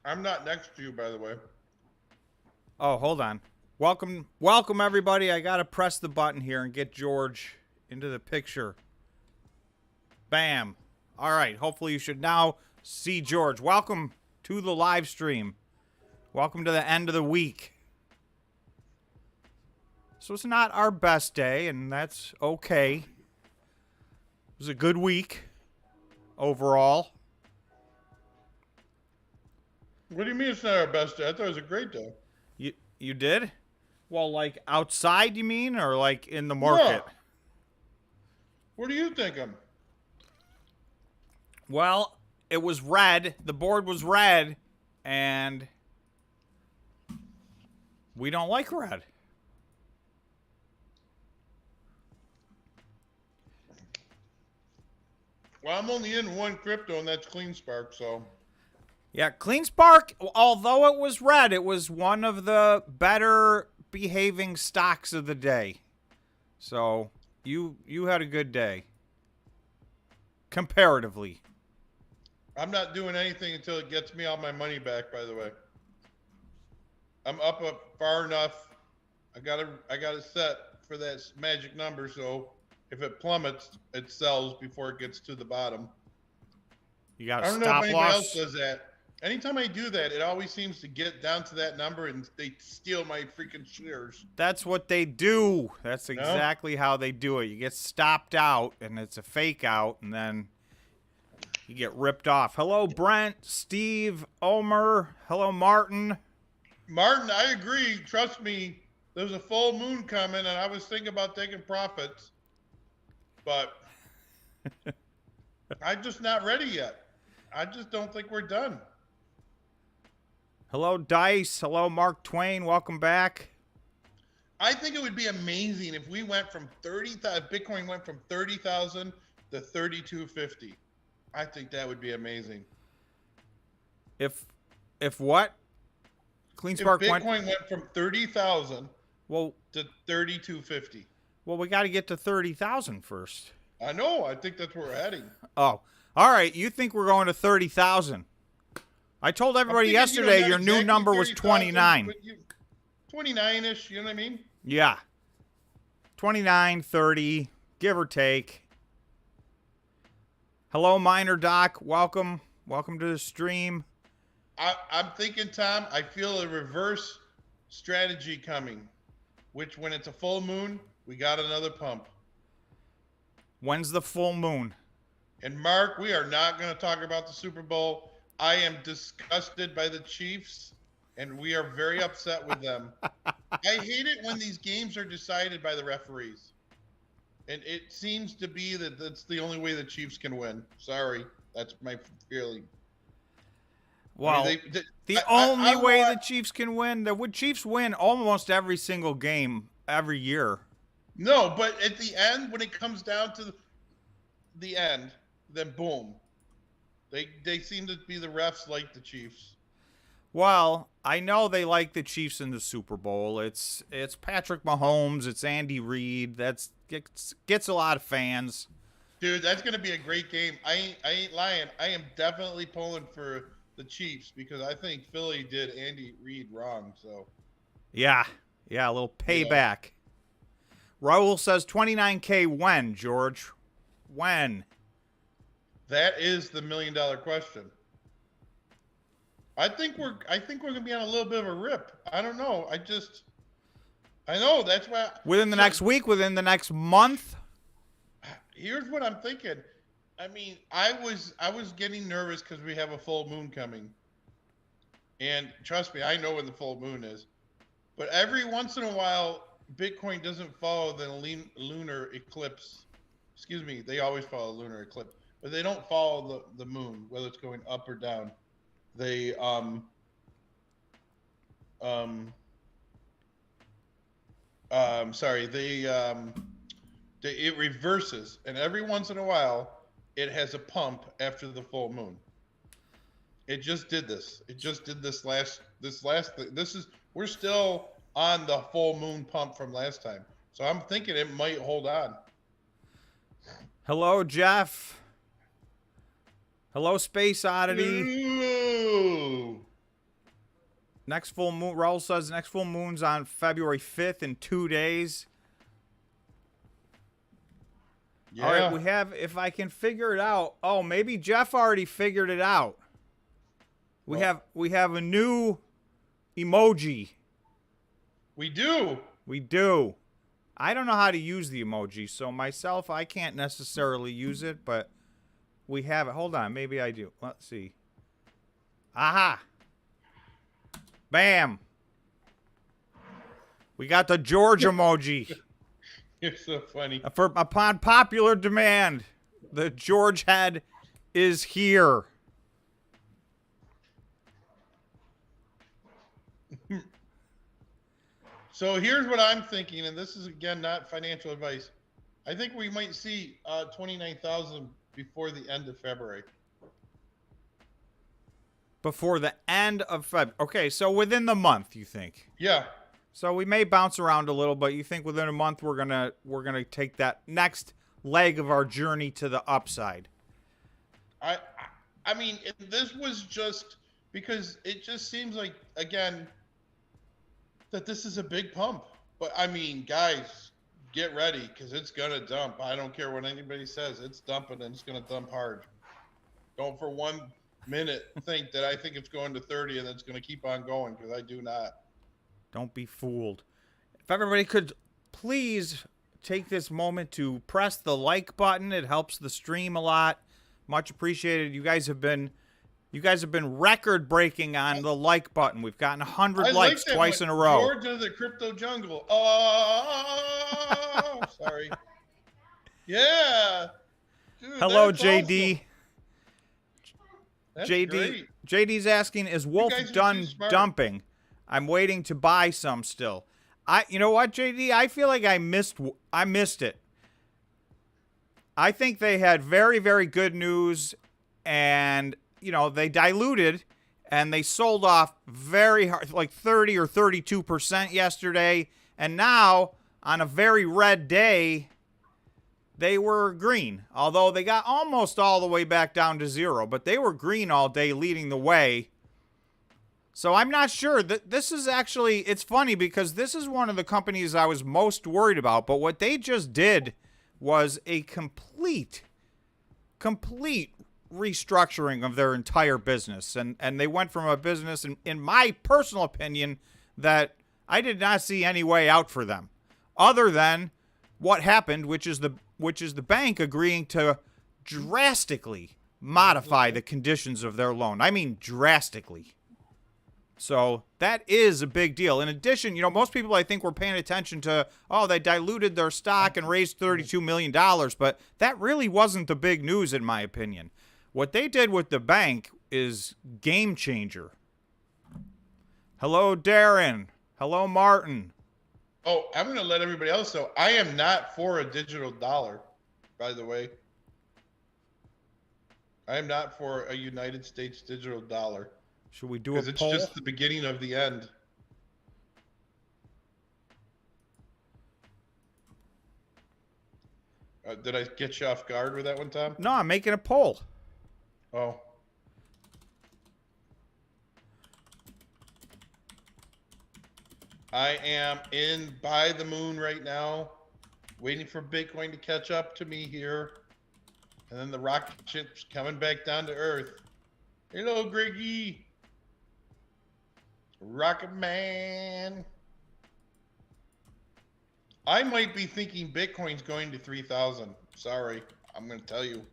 I'm not next to you, by the way. Oh, hold on. Welcome everybody. I gotta press the button here and get George into the picture. Bam. All right. Hopefully you should now see George. Welcome to the live stream. Welcome to the end of the week. So it's not our best day, and that's okay. It was a good week overall. What do you mean it's not our best day? I thought it was a great day. You did? Well, like outside, you mean, or like in the Yeah. market? What do you think? Well, it was red. The board was red, and we don't like red. Well, I'm only in one crypto, and that's CleanSpark, so. Yeah, Cleanspark, although it was red, it was one of the better behaving stocks of the day. So you had a good day. Comparatively. I'm not doing anything until it gets me all my money back, by the way. I'm up far enough. I got it set for that magic number, so if it plummets, it sells before it gets to the bottom. You got I a don't know if stop anybody else loss. does that. Anytime I do that, it always seems to get down to that number and they steal my freaking shares. That's what they do. That's No? exactly how they do it. You get stopped out, and it's a fake out, and then you get ripped off. Hello, Brent, Steve, Omer. Hello, Martin. Martin, I agree. Trust me, there's a full moon coming, and I was thinking about taking profits, but I'm just not ready yet. I just don't think we're done. Hello, Dice. Hello, Mark Twain. Welcome back. I think it would be amazing if we went from 30,000, Bitcoin went from 30,000 to 3,250. I think that would be amazing. If what? Cleanspark If Bitcoin went from 30,000 well to 3,250. well we got to get to 30,000 first. I know. I think that's where we're heading. Oh, all right. You think we're going to 30,000? I told everybody yesterday your new exactly number was 29. 29-ish, you know what I mean? Yeah. 29, 30, give or take. Hello, Miner Doc. Welcome. Welcome to the stream. I'm thinking, Tom, I feel a reverse strategy coming, which when it's a full moon, we got another pump. When's the full moon? And Mark, we are not going to talk about the Super Bowl. I am disgusted by the Chiefs, and we are very upset with them. I hate it when these games are decided by the referees. And it seems to be that that's the only way the Chiefs can win. Sorry, that's my feeling. Well, I mean, the only way the Chiefs can win, the Chiefs win almost every single game every year. No, but at the end, when it comes down to the end, then boom. They seem to be the refs like the Chiefs. Well, I know they like the Chiefs in the Super Bowl. It's Patrick Mahomes. It's Andy Reid. Gets a lot of fans. Dude, that's gonna be a great game. I ain't lying. I am definitely pulling for the Chiefs because I think Philly did Andy Reid wrong. So. Yeah, a little payback. Yeah. Raul says 29K when, George? When? That is the $1 million question. I think we're gonna be on a little bit of a rip. I don't know. I know that's why. Within the next week, within the next month. Here's what I'm thinking. I mean, I was getting nervous because we have a full moon coming, and trust me, I know when the full moon is. But every once in a while, Bitcoin doesn't follow the lunar eclipse. Excuse me, they always follow lunar eclipse, but they don't follow the moon, whether it's going up or down. They it reverses, and every once in a while it has a pump after the full moon. It just did this. It just did this last we're still on the full moon pump from last time. So I'm thinking it might hold on. Hello, Jeff. Hello, Space Oddity. Ooh. Next full moon, Raul says next full moon's on February 5th in 2 days. Yeah. All right, we have, if I can figure it out. Oh, maybe Jeff already figured it out. We have a new emoji. We do. We do. I don't know how to use the emoji, so myself, I can't necessarily use it, but we have it. Hold on, maybe I do. Let's see. Aha! Bam! We got the George emoji. You're so funny. Upon popular demand, the George head is here. So here's what I'm thinking, and this is, again, not financial advice. I think we might see 29,000 before the end of February. Before the end of February. Okay, so within the month, you think? Yeah. So we may bounce around a little, but you think within a month we're gonna take that next leg of our journey to the upside? I mean, this was just because it just seems like, again, that this is a big pump. But I mean, guys, get ready, because it's gonna dump. I don't care what anybody says. It's dumping, and it's gonna dump hard. Don't for 1 minute think that I think it's going to 30 and it's gonna keep on going, because I do not. Don't be fooled. If everybody could please take this moment to press the like button, it helps the stream a lot. Much appreciated. You guys have been record breaking on the like button. We've gotten 100 likes twice in a row. George of the Crypto Jungle. Oh, sorry. Yeah. Dude, hello, that's JD. awesome. That's JD. great. JD's asking, is Wolf guys are done too smart. dumping? I'm waiting to buy some still. You know what, JD? I feel like I missed it. I think they had very, very good news, and they diluted and they sold off very hard, like 30 or 32% yesterday, and now on a very red day they were green, although they got almost all the way back down to zero, but they were green all day, leading the way. So I'm not sure that this is actually, it's funny because this is one of the companies I was most worried about, but what they just did was a complete restructuring of their entire business. And they went from a business, in my personal opinion, that I did not see any way out for them other than what happened, which is the bank agreeing to drastically modify the conditions of their loan. I mean, drastically. So that is a big deal. In addition, most people, I think, were paying attention to, they diluted their stock and raised $32 million, but that really wasn't the big news, in my opinion. What they did with the bank is game changer. Hello, Darren. Hello, Martin. Oh, I'm going to let everybody else know. I am not for a digital dollar, by the way. I am not for a United States digital dollar. Should we do a poll? Because it's just the beginning of the end. Did I get you off guard with that one, Tom? No, I'm making a poll. Oh. I am in by the moon right now, waiting for Bitcoin to catch up to me here. And then the rocket ship's coming back down to Earth. Hello, Greggy. Rocket Man. I might be thinking Bitcoin's going to 3,000. Sorry, I'm going to tell you.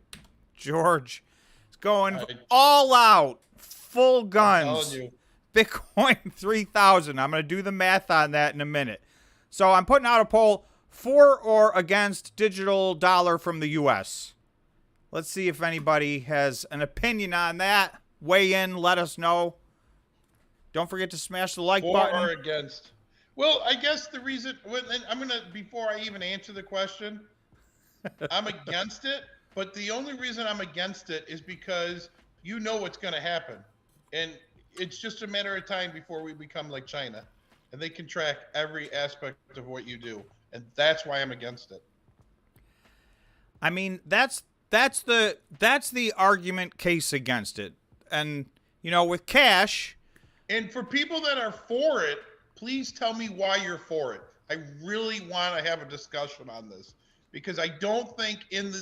George is going all out, full guns. I'm telling you. Bitcoin 3,000. I'm going to do the math on that in a minute. So I'm putting out a poll for or against digital dollar from the U.S. Let's see if anybody has an opinion on that. Weigh in, let us know. Don't forget to smash the like button. For or against? Well, I guess the reason, and I'm going to, before I even answer the question, I'm against it. But the only reason I'm against it is because you know what's going to happen. And it's just a matter of time before we become like China. And they can track every aspect of what you do. And that's why I'm against it. I mean, that's the argument case against it. And, with cash, And for people that are for it, please tell me why you're for it. I really want to have a discussion on this because I don't think in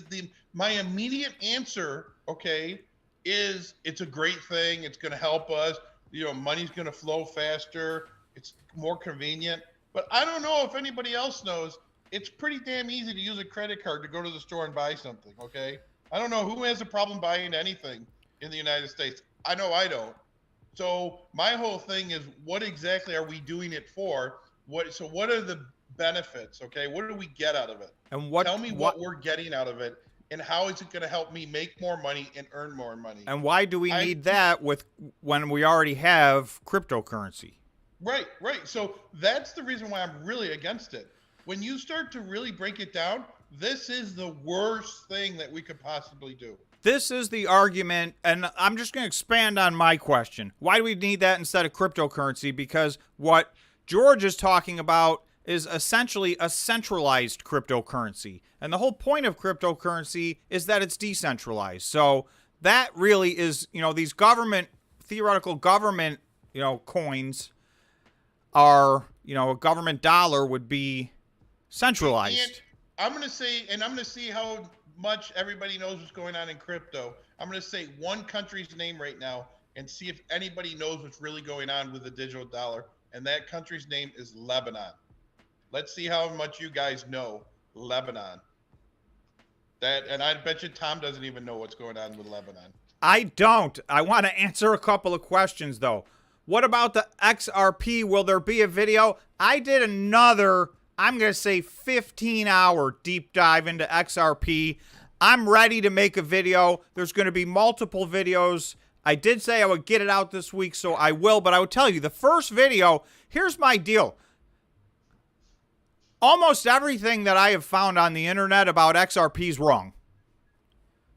my immediate answer, okay, is it's a great thing. It's going to help us. You know, money's going to flow faster. It's more convenient. But I don't know if anybody else knows. It's pretty damn easy to use a credit card to go to the store and buy something, okay? I don't know who has a problem buying anything in the United States. I know I don't. So my whole thing is, what exactly are we doing it for? So what are the benefits? Okay, what do we get out of it? And Tell me what we're getting out of it, and how is it going to help me make more money and earn more money? And why do we need that when we already have cryptocurrency? Right. So that's the reason why I'm really against it. When you start to really break it down, this is the worst thing that we could possibly do. This is the argument, and I'm just going to expand on my question. Why do we need that instead of cryptocurrency? Because what George is talking about is essentially a centralized cryptocurrency. And the whole point of cryptocurrency is that it's decentralized. So that really is, these theoretical government, coins are, a government dollar would be centralized. And I'm going to say, and I'm going to see how much everybody knows what's going on in crypto. I'm going to say one country's name right now and see if anybody knows what's really going on with the digital dollar. And that country's name is Lebanon. Let's see how much you guys know Lebanon. And I bet you Tom doesn't even know what's going on with Lebanon. I don't. I want to answer a couple of questions, though. What about the XRP? Will there be a video? I did another, I'm going to say 15-hour deep dive into XRP. I'm ready to make a video. There's going to be multiple videos. I did say I would get it out this week, so I will. But I would tell you, the first video, here's my deal. Almost everything that I have found on the internet about XRP is wrong.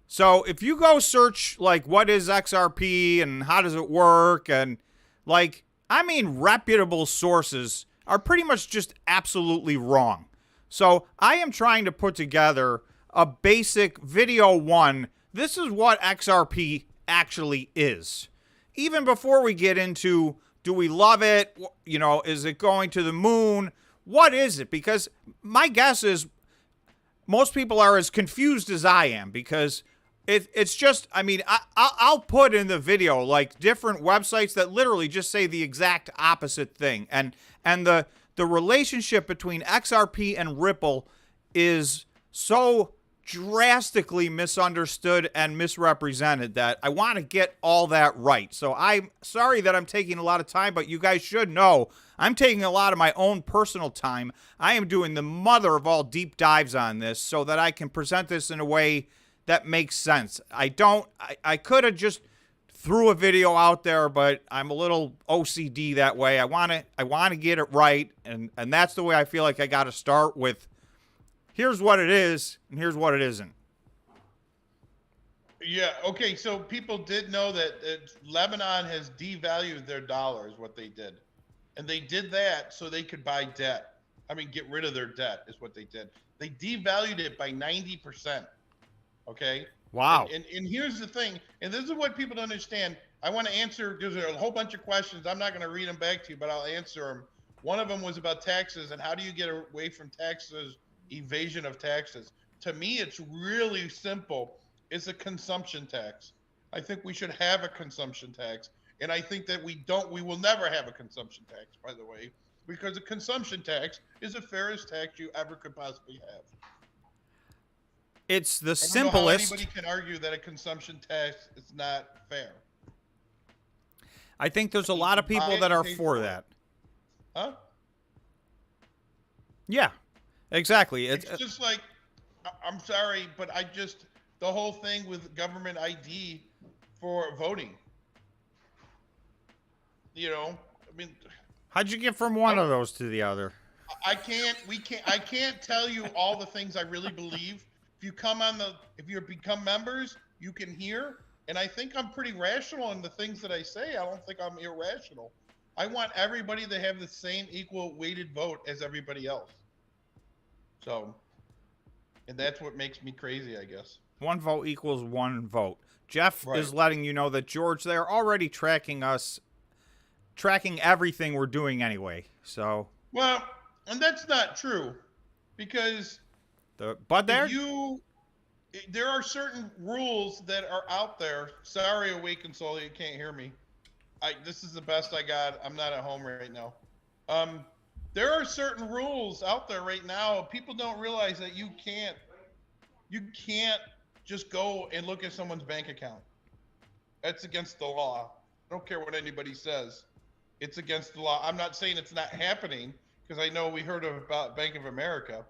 So if you go search, what is XRP and how does it work? And, reputable sources are pretty much just absolutely wrong. So I am trying to put together a basic video one. This is what XRP actually is. Even before we get into, do we love it? Is it going to the moon? What is it? Because my guess is most people are as confused as I am because it's just, I'll put in the video different websites that literally just say the exact opposite thing. And the relationship between XRP and Ripple is so drastically misunderstood and misrepresented that I want to get all that right. So I'm sorry that I'm taking a lot of time, but you guys should know I'm taking a lot of my own personal time. I am doing the mother of all deep dives on this so that I can present this in a way that makes sense. I could have just threw a video out there, but I'm a little OCD that way. I want to get it right, and that's the way I feel like I got to start with. Here's what it is, and here's what it isn't. Yeah, okay, so people did know that Lebanon has devalued their dollars, what they did. And they did that so they could buy debt. Get rid of their debt is what they did. They devalued it by 90%, okay? Wow. And here's the thing, and this is what people don't understand. I want to answer, there's a whole bunch of questions. I'm not going to read them back to you, but I'll answer them. One of them was about taxes and how do you get away from taxes, evasion of taxes. To me, it's really simple. It's a consumption tax. I think we should have a consumption tax. And I think that we will never have a consumption tax, by the way, because a consumption tax is the fairest tax you ever could possibly have. It's the simplest. I don't know how anybody can argue that a consumption tax is not fair. I think there's a lot of people that are for that. Huh? Yeah, exactly. It's just I'm sorry, but the whole thing with government ID for voting. How'd you get from one of those to the other? I can't tell you all the things I really believe. If you become members, you can hear. And I think I'm pretty rational in the things that I say. I don't think I'm irrational. I want everybody to have the same equal weighted vote as everybody else. So, and that's what makes me crazy, I guess. One vote equals one vote. Jeff is letting you know that, George, they're already tracking tracking everything we're doing anyway. So. Well, and that's not true, because There are certain rules that are out there. Sorry, Awakened Soul, you can't hear me. This is the best I got. I'm not at home right now. There are certain rules out there right now. People don't realize that you can't just go and look at someone's bank account. That's against the law. I don't care what anybody says. It's against the law. I'm not saying it's not happening, because I know we heard about Bank of America.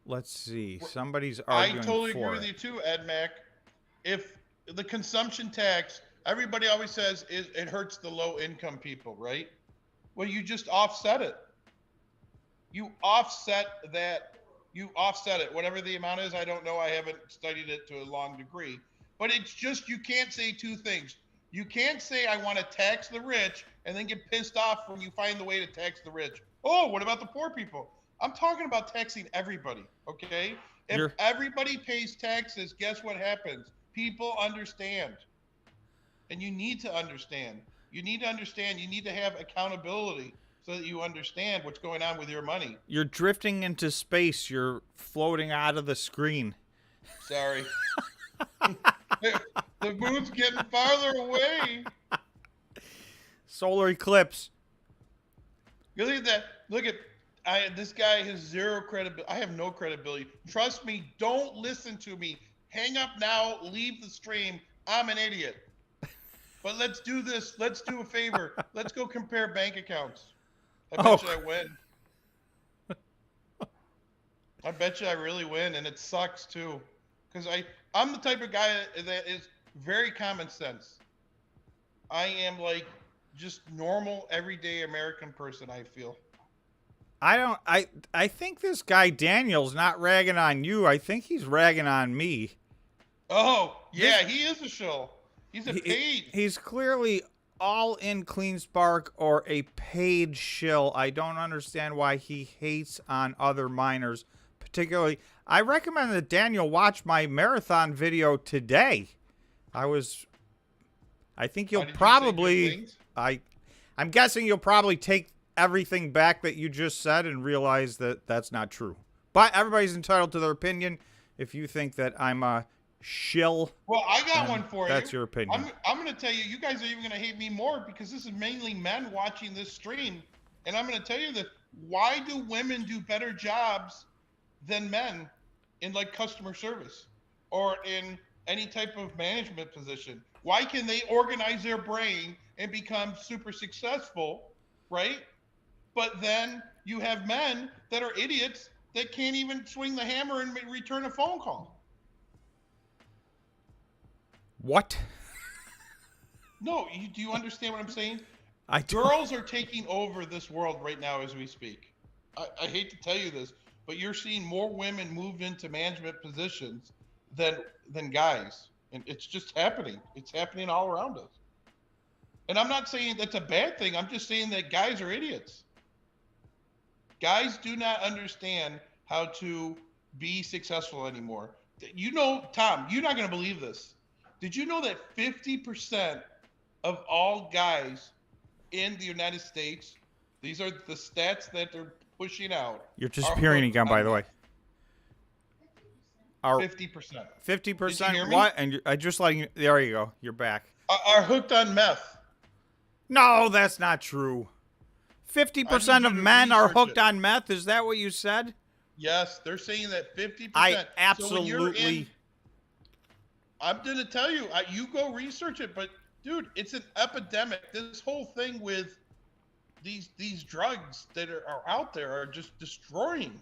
Let's see. Somebody's arguing I totally for agree with you too, Ed Mac. If the consumption tax, everybody always says it hurts the low income people, right? Well, you just offset it. You offset that. You offset it. Whatever the amount is, I don't know. I haven't studied it to a long degree. But it's just, you can't say two things. You can't say I want to tax the rich and then get pissed off when you find the way to tax the rich. Oh, what about the poor people? I'm talking about taxing everybody, okay? If everybody pays taxes, guess what happens? People understand. And you need to understand. You need to understand. You need to have accountability so that you understand what's going on with your money. You're drifting into space. You're floating out of the screen. Sorry. The moon's getting farther away. Solar eclipse. Look at that. Look at this guy has zero credibility. I have no credibility. Trust me. Don't listen to me. Hang up now. Leave the stream. I'm an idiot. But let's do this. Let's do a favor. Let's go compare bank accounts. I bet you I win. I bet you I really win, and it sucks too, because I'm the type of guy that is very common sense. I am like just normal, everyday American person, I feel. I think this guy Daniel's not ragging on you. I think he's ragging on me. Oh, yeah, he is a shill. He's a paid. He's clearly all in CleanSpark or a paid shill. I don't understand why he hates on other miners. Particularly, I recommend that Daniel watch my marathon video today. I think you'll probably, I'm guessing you'll probably take everything back that you just said and realize that that's not true. But everybody's entitled to their opinion. If you think that I'm a shill, well, I got one for you. That's your opinion. I'm going to tell you, you guys are even going to hate me more, because this is mainly men watching this stream. And I'm going to tell you that, why do women do better jobs than men in like customer service or in any type of management position? Why can they organize their brain and become super successful, right? But then you have men that are idiots that can't even swing the hammer and return a phone call. What? No, do you understand what I'm saying? don't. Girls are taking over this world right now as we speak. I hate to tell you this, but you're seeing more women move into management positions than guys. And it's just happening. It's happening all around us. And I'm not saying that's a bad thing. I'm just saying that guys are idiots. Guys do not understand how to be successful anymore. You know, Tom, you're not going to believe this. Did you know that 50% of all guys in the United States, these are the stats that they're pushing out. You're disappearing again, by the way. 50%. 50%? What? And I just letting you. There you go. You're back. Are hooked on meth. No, that's not true. 50% of men are hooked on meth. Is that what you said? Yes, they're saying that 50%. I absolutely. I'm going to tell you, you go research it, but dude, it's an epidemic. This whole thing with these drugs that are out there are just destroying.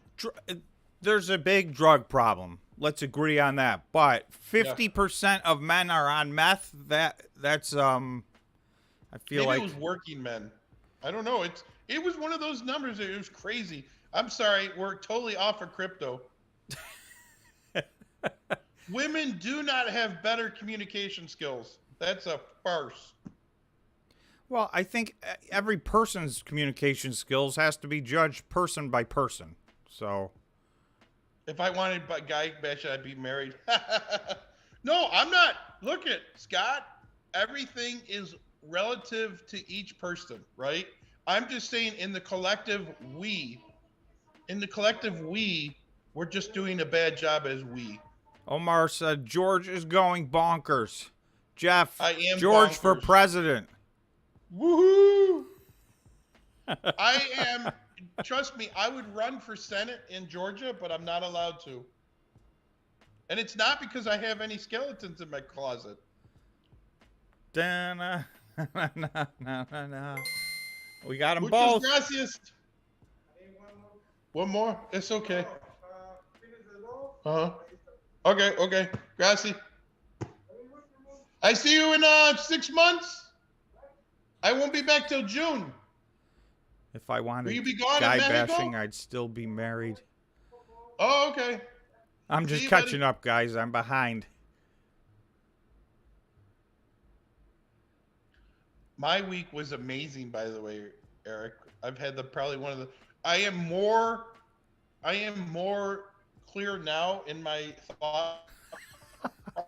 There's a big drug problem. Let's agree on that. But 50% of men are on meth. That's I feel like it was working men. I don't know. It was one of those numbers that it was crazy. I'm sorry, we're totally off of crypto. Women do not have better communication skills. That's a farce. Well, I think every person's communication skills has to be judged person by person. So, if I wanted a guy bash, I'd be married. No, I'm not. Look at Scott. everything is relative to each person, right? I'm just saying in the collective we, we're just doing a bad job as we. Omar said George is going bonkers. Jeff, I am George for bonkers. president. Woohoo! I am, trust me, I would run for Senate in Georgia, but I'm not allowed to. And it's not because I have any skeletons in my closet. Da-na, na, na, na, na. We got them Muchas both. gracias. One more? It's okay. Uh-huh. Okay. Gracias. I see you in 6 months. I won't be back till June. If I wanted Will you be gone guy in Mexico? bashing, I'd still be married. Oh, okay. I'm just See you, catching buddy. up, guys. I'm behind. My week was amazing, by the way, Eric. I've had probably one of the. I am more clear now in my thought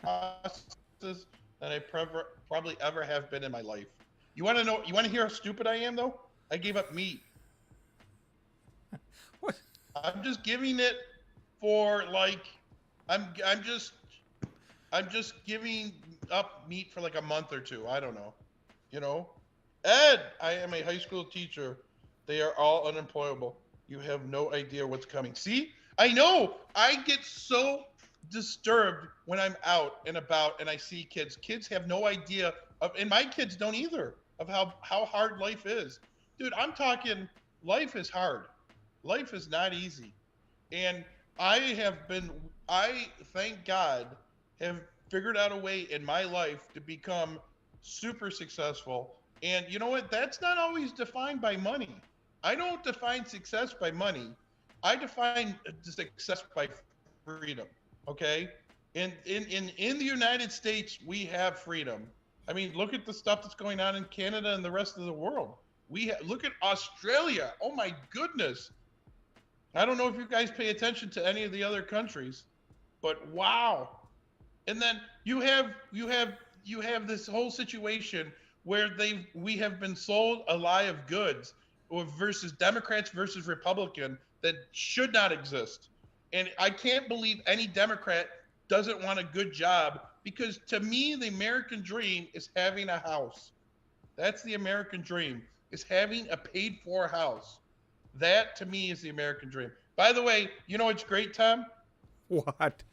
processes than I probably ever have been in my life. You want to know? You want to hear how stupid I am, though? I gave up meat. What? I'm just giving it for like, I'm just giving up meat for like a month or two. I don't know. You know, Ed, I am a high school teacher. They are all unemployable. You have no idea what's coming. See, I know. I get so disturbed when I'm out and about and I see kids. Kids have no idea of, and my kids don't either, of how hard life is. Dude, I'm talking, life is hard. Life is not easy. And I, thank God, have figured out a way in my life to become super successful. And you know what? That's not always defined by money. I don't define success by money. I define success by freedom. Okay? In the United States, we have freedom. I mean, look at the stuff that's going on in Canada and the rest of the world. Look at Australia. Oh my goodness. I don't know if you guys pay attention to any of the other countries, but wow. And then you have this whole situation where we have been sold a lie of goods, or versus Democrats versus Republican, that should not exist. And I can't believe any Democrat doesn't want a good job, because to me the American dream is having a house. That's the American dream, is having a paid for house. That to me is the American dream. By the way, you know what's great, Tom? What?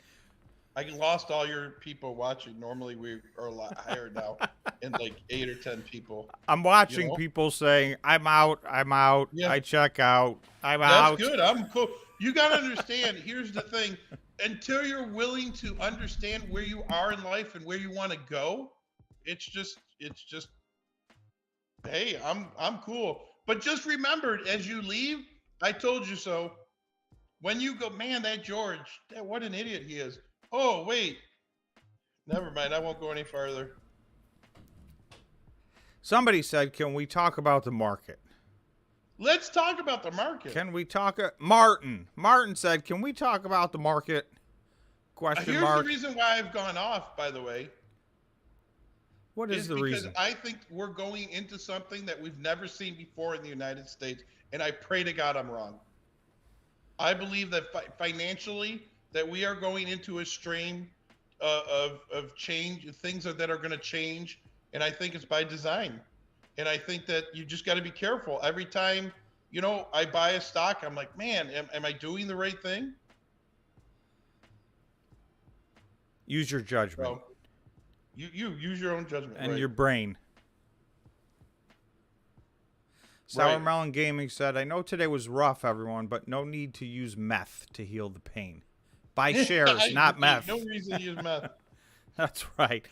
I lost all your people watching. Normally we are a lot higher now, in like 8 or 10 people. I'm watching You know? people saying, I'm out, Yeah. I check out, I'm That's out. good. I'm cool. You got to understand, here's the thing. Until you're willing to understand where you are in life and where you want to go, it's just, hey, I'm cool. But just remember, as you leave, I told you so. When you go, man, that George, what an idiot he is. Oh, wait. Never mind. I won't go any farther. Somebody said, can we talk about the market? Let's talk about the market. Can we talk? Martin said, can we talk about the market? Question Here's mark. the reason why I've gone off, by the way. What is the reason? Because I think we're going into something that we've never seen before in the United States, and I pray to God I'm wrong. I believe that financially, that we are going into a stream of change, things that are going to change, and I think it's by design. And I think that you just got to be careful. Every time, you know, I buy a stock, I'm like, man, am I doing the right thing? Use your judgment. So, you use your own judgment. And right. your brain. Sour Melon Gaming said, I know today was rough, everyone, but no need to use meth to heal the pain. Buy shares, not meth. No reason to use meth. That's right.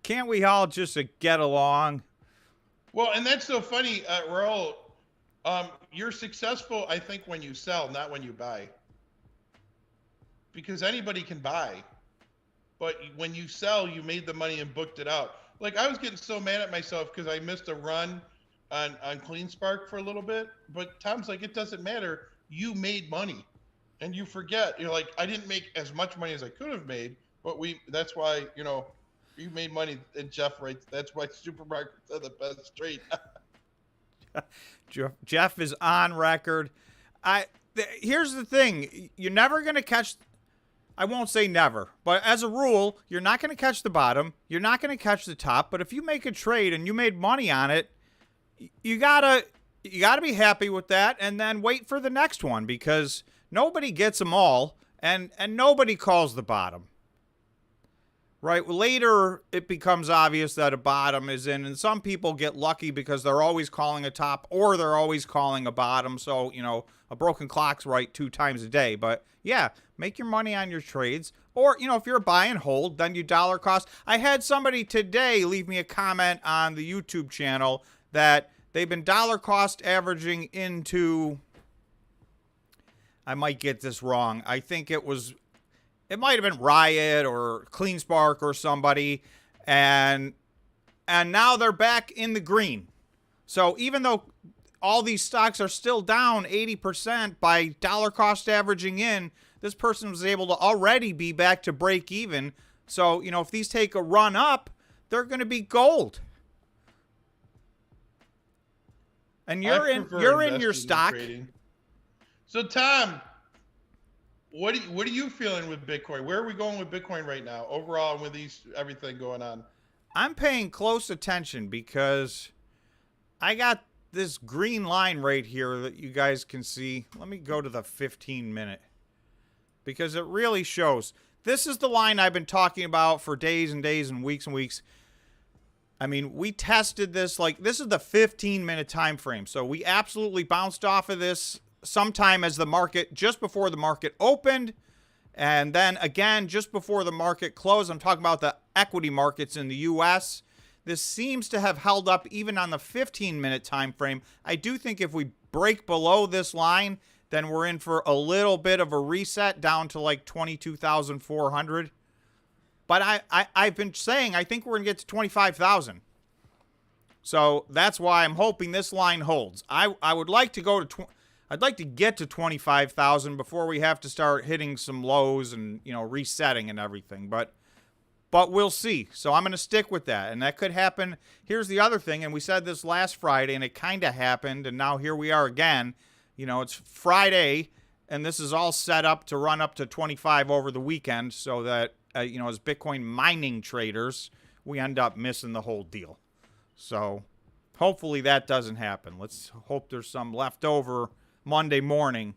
Can't we all just get along? Well, and that's so funny, Raul. You're successful, I think, when you sell, not when you buy. Because anybody can buy. But when you sell, you made the money and booked it out. Like, I was getting so mad at myself because I missed a run on CleanSpark for a little bit. But Tom's like, it doesn't matter. You made money. And you forget. You're like, I didn't make as much money as I could have made. But that's why, you know, You made money, and Jeff writes, that's why supermarkets are the best trade. Jeff is on record. Here's the thing. You're never going to catch... I won't say never, but as a rule, you're not going to catch the bottom. You're not going to catch the top. But if you make a trade and you made money on it, you gotta be happy with that, and then wait for the next one, because nobody gets them all, and nobody calls the bottom. Right? Later, it becomes obvious that a bottom is in, and some people get lucky because they're always calling a top or they're always calling a bottom. So, you know, a broken clock's right 2 times a day. But yeah, make your money on your trades. Or, you know, if you're a buy and hold, then you dollar cost. I had somebody today leave me a comment on the YouTube channel that they've been dollar cost averaging into, I might get this wrong, I think it might have been Riot or Cleanspark or somebody, and now they're back in the green. So even though all these stocks are still down 80% by dollar cost averaging in, this person was able to already be back to break even. So, you know, if these take a run up, they're going to be gold. And you're in your stock. So Tom, what are you feeling with Bitcoin? Where are we going with Bitcoin right now, overall, with everything going on? I'm paying close attention because I got this green line right here that you guys can see. Let me go to the 15-minute because it really shows. This is the line I've been talking about for days and days and weeks and weeks. I mean, we tested this, like, this is the 15-minute time frame. So we absolutely bounced off of this sometime as the market, just before the market opened, and then again just before the market closed. I'm talking about the equity markets in the US. This seems to have held up even on the 15-minute time frame. I do think if we break below this line, then we're in for a little bit of a reset down to like 22,400. But I've been saying I think we're going to get to 25,000. So that's why I'm hoping this line holds. I would like to go to I'd like to get to 25,000 before we have to start hitting some lows and, you know, resetting and everything. But we'll see. So I'm going to stick with that. And that could happen. Here's the other thing. And we said this last Friday, and it kind of happened. And now here we are again. You know, it's Friday, and this is all set up to run up to 25 over the weekend so that, you know, as Bitcoin mining traders, we end up missing the whole deal. So hopefully that doesn't happen. Let's hope there's some left over Monday morning.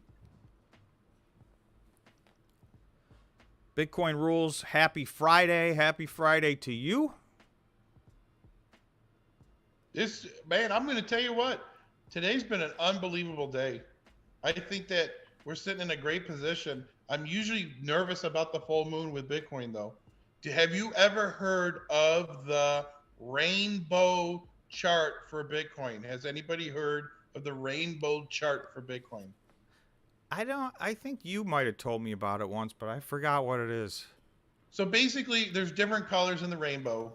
Bitcoin rules. Happy Friday. Happy Friday to you. Man, I'm going to tell you what. Today's been an unbelievable day. I think that we're sitting in a great position. I'm usually nervous about the full moon with Bitcoin, though. Have you ever heard of the rainbow chart for Bitcoin? Has anybody heard of the rainbow chart for Bitcoin? I think you might have told me about it once, but I forgot what it is. So basically, there's different colors in the rainbow.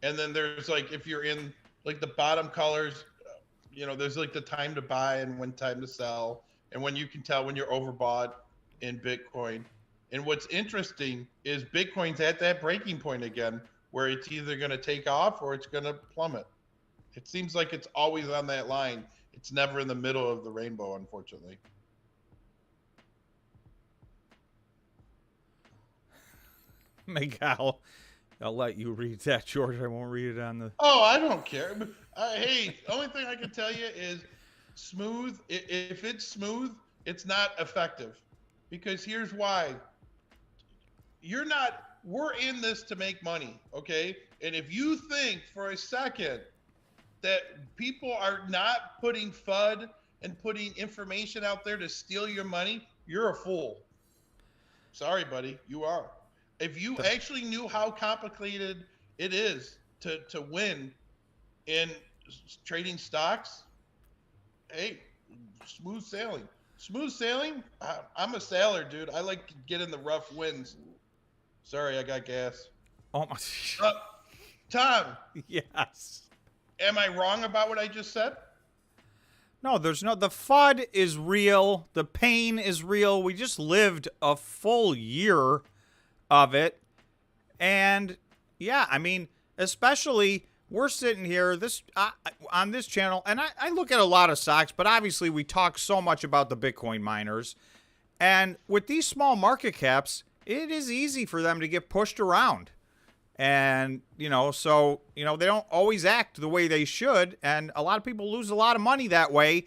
And then there's, like, if you're in, like, the bottom colors, you know, there's, like, the time to buy and when time to sell. And when you can tell when you're overbought in Bitcoin. And what's interesting is Bitcoin's at that breaking point again, where it's either going to take off or it's going to plummet. It seems like it's always on that line. It's never in the middle of the rainbow, unfortunately. Miguel, I'll let you read that, George. I won't read it on the... Oh, I don't care. Hey, the only thing I can tell you is smooth. If it's smooth, it's not effective. Because here's why. We're in this to make money, okay? And if you think for a second that people are not putting FUD and putting information out there to steal your money, you're a fool. Sorry, buddy, you are. If you actually knew how complicated it is to win in trading stocks, hey, smooth sailing. Smooth sailing? I'm a sailor, dude. I like to get in the rough winds. Sorry, I got gas. Oh my... Tom. Yes. Am I wrong about what I just said? No, there's no... The FUD is real. The pain is real. We just lived a full year of it. And Yeah, I mean, especially we're sitting here on this channel, and I look at a lot of stocks, but obviously we talk so much about the Bitcoin miners. And with these small market caps, it is easy for them to get pushed around. And, so, they don't always act the way they should. And a lot of people lose a lot of money that way.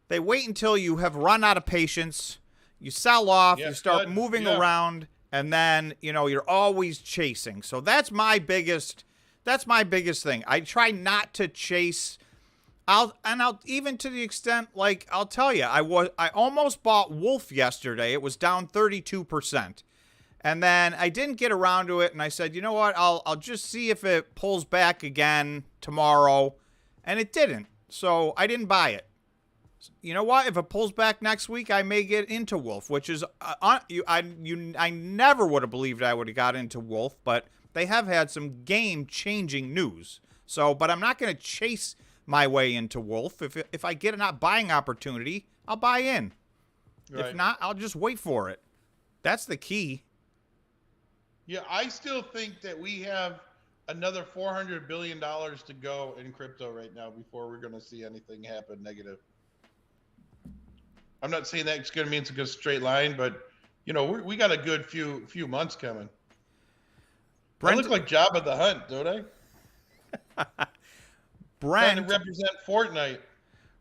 They wait until you have run out of patience. You sell off, you start moving around, and then, you're always chasing. So that's my biggest thing. I try not to chase. I'll even to the extent, like, I'll tell you, I almost bought Wolf yesterday. It was down 32%. And then I didn't get around to it, and I said, you know what, I'll just see if it pulls back again tomorrow. And it didn't. So I didn't buy it. You know what? If it pulls back next week, I may get into Wolf, which is I never would have believed I would have got into Wolf, but they have had some game-changing news. So, but I'm not going to chase my way into Wolf. If I get a not buying opportunity, I'll buy in. Right. If not, I'll just wait for it. That's the key. Yeah, I still think that we have another $400 billion to go in crypto right now before we're going to see anything happen negative. I'm not saying that it's going to mean it's a good straight line, but we got a good few months coming. I look like Jabba the Hutt, don't I? Brent, trying to represent Fortnite.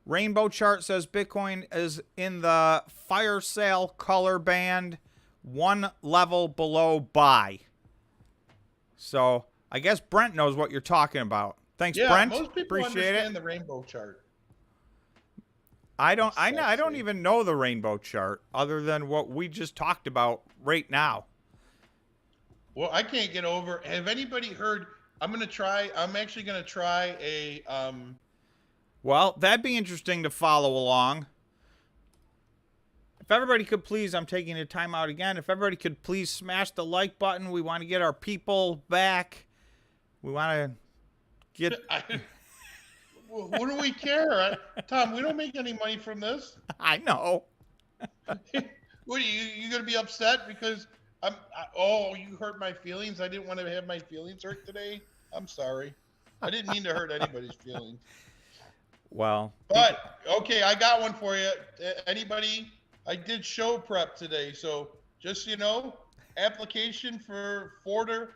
Rainbow chart says Bitcoin is in the fire sale color band, one level below buy. So I guess Brent knows what you're talking about. Thanks, Brent. Most people understand the rainbow chart. I don't even know the rainbow chart other than what we just talked about right now. Well, I can't get over. Have anybody heard? I'm actually going to try a Well, that'd be interesting to follow along. If everybody could please, I'm taking a timeout again. If everybody could please smash the like button. We want to get our people back. We want to get what do we care? Tom, we don't make any money from this. I know. What are you going to be upset because you hurt my feelings? I didn't want to have my feelings hurt today. I'm sorry. I didn't mean to hurt anybody's feelings. Well. But, okay, I got one for you. Anybody? I did show prep today. So just so you know, application for Florida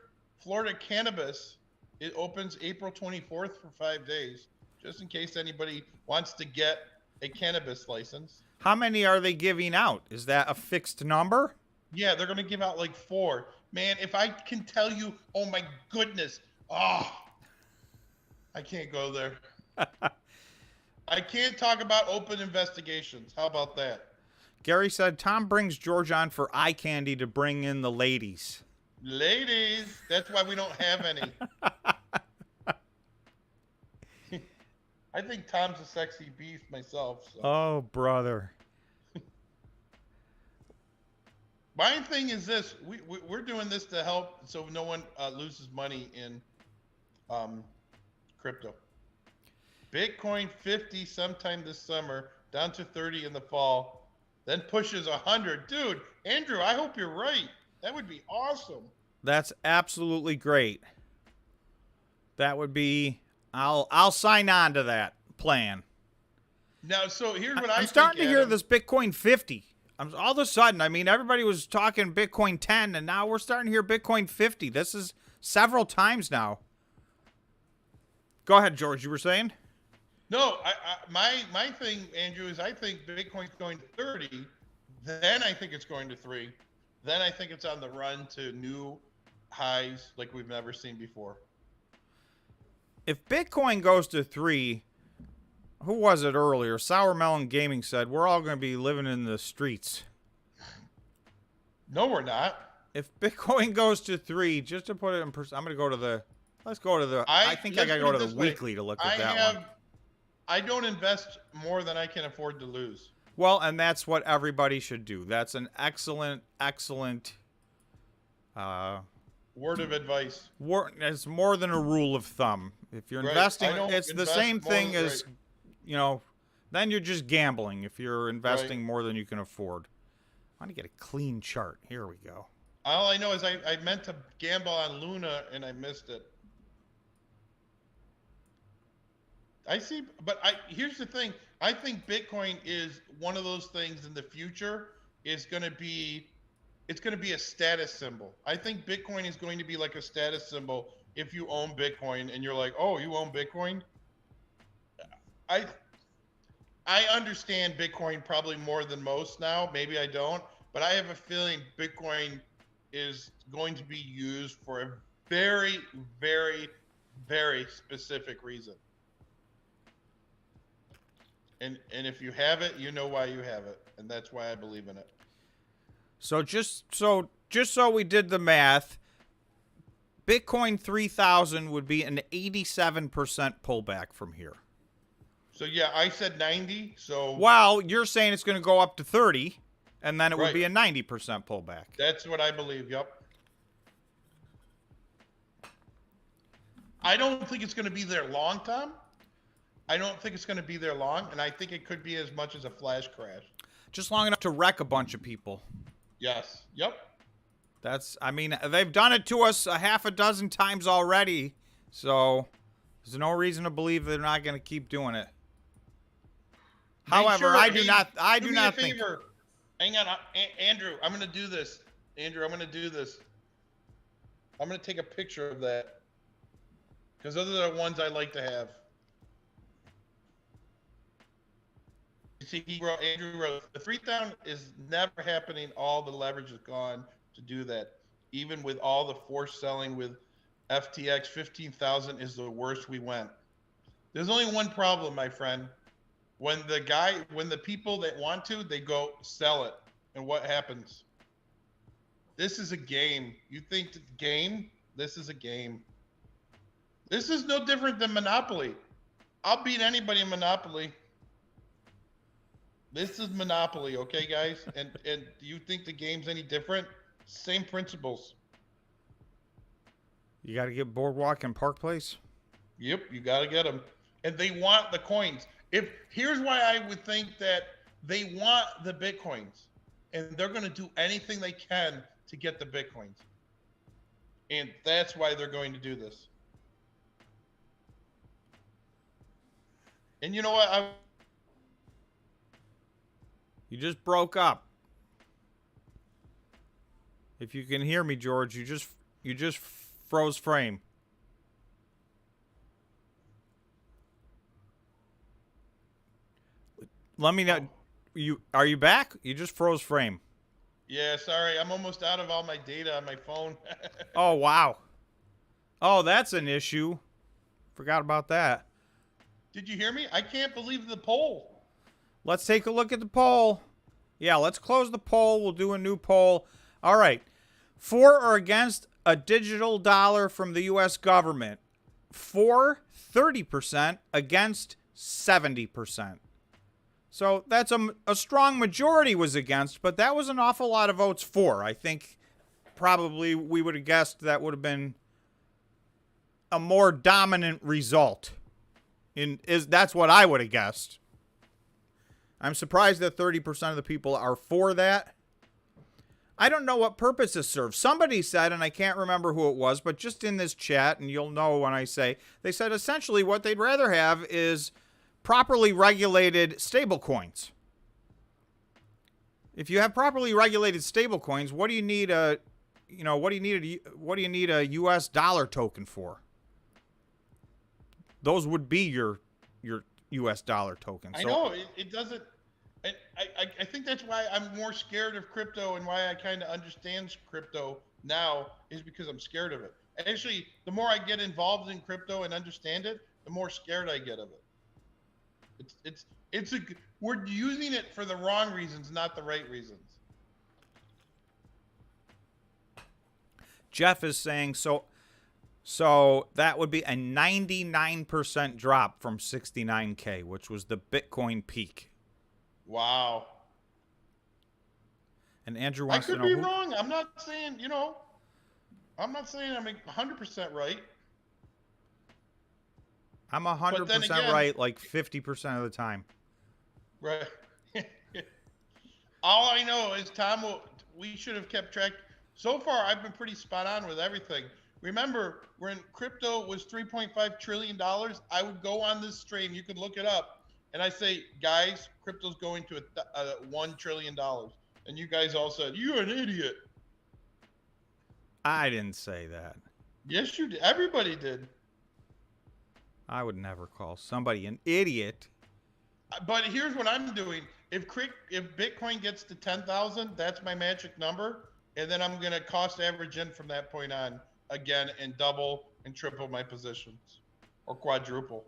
cannabis, it opens April 24th for 5 days. Just in case anybody wants to get a cannabis license. How many are they giving out? Is that a fixed number? Yeah, they're going to give out like 4. Man, if I can tell you, oh my goodness. Oh, I can't go there. I can't talk about open investigations. How about that? Gary said, Tom brings George on for eye candy to bring in the ladies. Ladies. That's why we don't have any. I think Tom's a sexy beast myself. So. Oh, brother. My thing is this. We're doing this to help so no one loses money in crypto. Bitcoin 50 sometime this summer, down to 30 in the fall, then pushes 100. Dude, Andrew, I hope you're right. That would be awesome. That's absolutely great. That would be... I'll sign on to that plan. Now, so here's what I'm starting to hear this Bitcoin 50. All of a sudden, I mean, everybody was talking Bitcoin 10, and now we're starting to hear Bitcoin 50. This is several times now. Go ahead, George. You were saying? No, my thing, Andrew, is I think Bitcoin's going to 30. Then I think it's going to 3. Then I think it's on the run to new highs like we've never seen before. If Bitcoin goes to 3, who was it earlier? Sour Melon Gaming said, we're all going to be living in the streets. No, we're not. If Bitcoin goes to 3, just to put it in perspective, I'm going to go to the, let's go to the, I think I got to go to the weekly to look at that one. I don't invest more than I can afford to lose. Well, and that's what everybody should do. That's an excellent word of advice. It's more than a rule of thumb. If you're investing, it's the same thing as, then you're just gambling if you're investing more than you can afford. I want to get a clean chart. Here we go. All I know is I meant to gamble on Luna and I missed it. I see, but here's the thing. I think Bitcoin is one of those things in the future is going to be, it's going to be a status symbol. I think Bitcoin is going to be like a status symbol if you own Bitcoin and you're like, oh, you own Bitcoin? I I understand Bitcoin probably more than most now. Maybe I don't, but I have a feeling Bitcoin is going to be used for a very, very, very specific reason. And if you have it, you know why you have it, and that's why I believe in it. So just so we did the math, Bitcoin 3000 would be an 87% pullback from here. So yeah, I said 90. So well, you're saying it's going to go up to 30, and then it would Right. be a 90% pullback. That's what I believe. Yep. I don't think it's going to be there long, Tom. I don't think it's going to be there long, and I think it could be as much as a flash crash. Just long enough to wreck a bunch of people. Yes. Yep. That's, I mean, they've done it to us a half a dozen times already, so there's no reason to believe they're not going to keep doing it. However, I do not think. Hang on, Andrew. I'm going to do this. Andrew, I'm going to do this. I'm going to take a picture of that because those are the ones I like to have. You see, Andrew wrote, the 3,000 is never happening. All the leverage is gone to do that. Even with all the forced selling with FTX, 15,000 is the worst we went. There's only one problem, my friend. When the people that want to, they go sell it. And what happens? This is a game. You think it's a game? This is a game. This is no different than Monopoly. I'll beat anybody in Monopoly. This is Monopoly, okay, guys? And do you think the game's any different? Same principles. You got to get Boardwalk and Park Place? Yep, you got to get them. And they want the coins. Here's why I would think that they want the Bitcoins. And they're going to do anything they can to get the Bitcoins. And that's why they're going to do this. And you know what? You just broke up. If you can hear me, George, you just froze frame. Let me know. Are you back? You just froze frame. Yeah, sorry. I'm almost out of all my data on my phone. Oh, wow. Oh, that's an issue. Forgot about that. Did you hear me? I can't believe the poll. Let's take a look at the poll. Yeah, let's close the poll. We'll do a new poll. All right. For or against a digital dollar from the U.S. government? For 30%, against 70%. So that's a strong majority was against, but that was an awful lot of votes for. I think probably we would have guessed that would have been a more dominant result. That's what I would have guessed. I'm surprised that 30% of the people are for that. I don't know what purpose this serves. Somebody said, and I can't remember who it was, but just in this chat, and you'll know when I say, they said essentially what they'd rather have is properly regulated stablecoins. If you have properly regulated stablecoins, what do you need a US dollar token for? Those would be your US dollar tokens. I know it doesn't. I think that's why I'm more scared of crypto, and why I kind of understand crypto now is because I'm scared of it. Actually, the more I get involved in crypto and understand it, the more scared I get of it. We're using it for the wrong reasons, not the right reasons. Jeff is saying so that would be a 99% drop from 69K, which was the Bitcoin peak. Wow. And Andrew wants to know. I could be wrong. I'm not saying, I'm 100% right. I'm 100% right like 50% of the time. Right. All I know is, Tom, we should have kept track. So far, I've been pretty spot on with everything. Remember, when crypto was $3.5 trillion, I would go on this stream, you can look it up, and I say, guys, crypto's going to $1 trillion. And you guys all said, you're an idiot. I didn't say that. Yes, you did. Everybody did. I would never call somebody an idiot. But here's what I'm doing. If Bitcoin gets to 10,000, that's my magic number. And then I'm going to cost average in from that point on again and double and triple my positions or quadruple.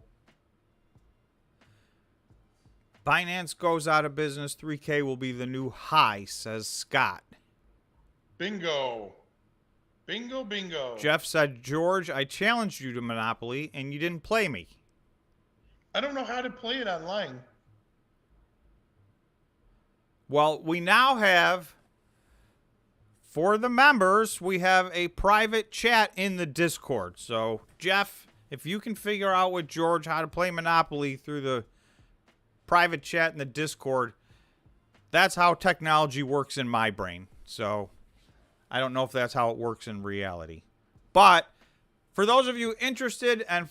Binance goes out of business. 3K will be the new high, says Scott. Bingo. Bingo, bingo. Jeff said, George, I challenged you to Monopoly and you didn't play me. I don't know how to play it online. Well, we now have, for the members, we have a private chat in the Discord. So, Jeff, if you can figure out with George how to play Monopoly through the private chat in the Discord, that's how technology works in my brain. So, I don't know if that's how it works in reality. But for those of you interested, and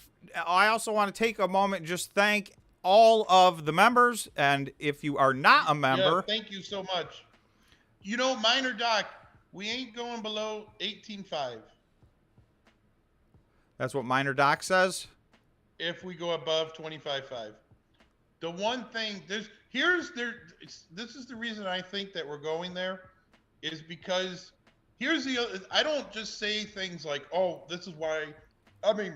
I also want to take a moment and just thank all of the members. And if you are not a member, yeah, thank you so much. You know, Miner Doc, we ain't going below 18.5. That's what Miner Doc says. If we go above 25.5. The one thing, this is the reason I think that we're going there, is because here's the other, I don't just say things like, oh, this is why, I mean,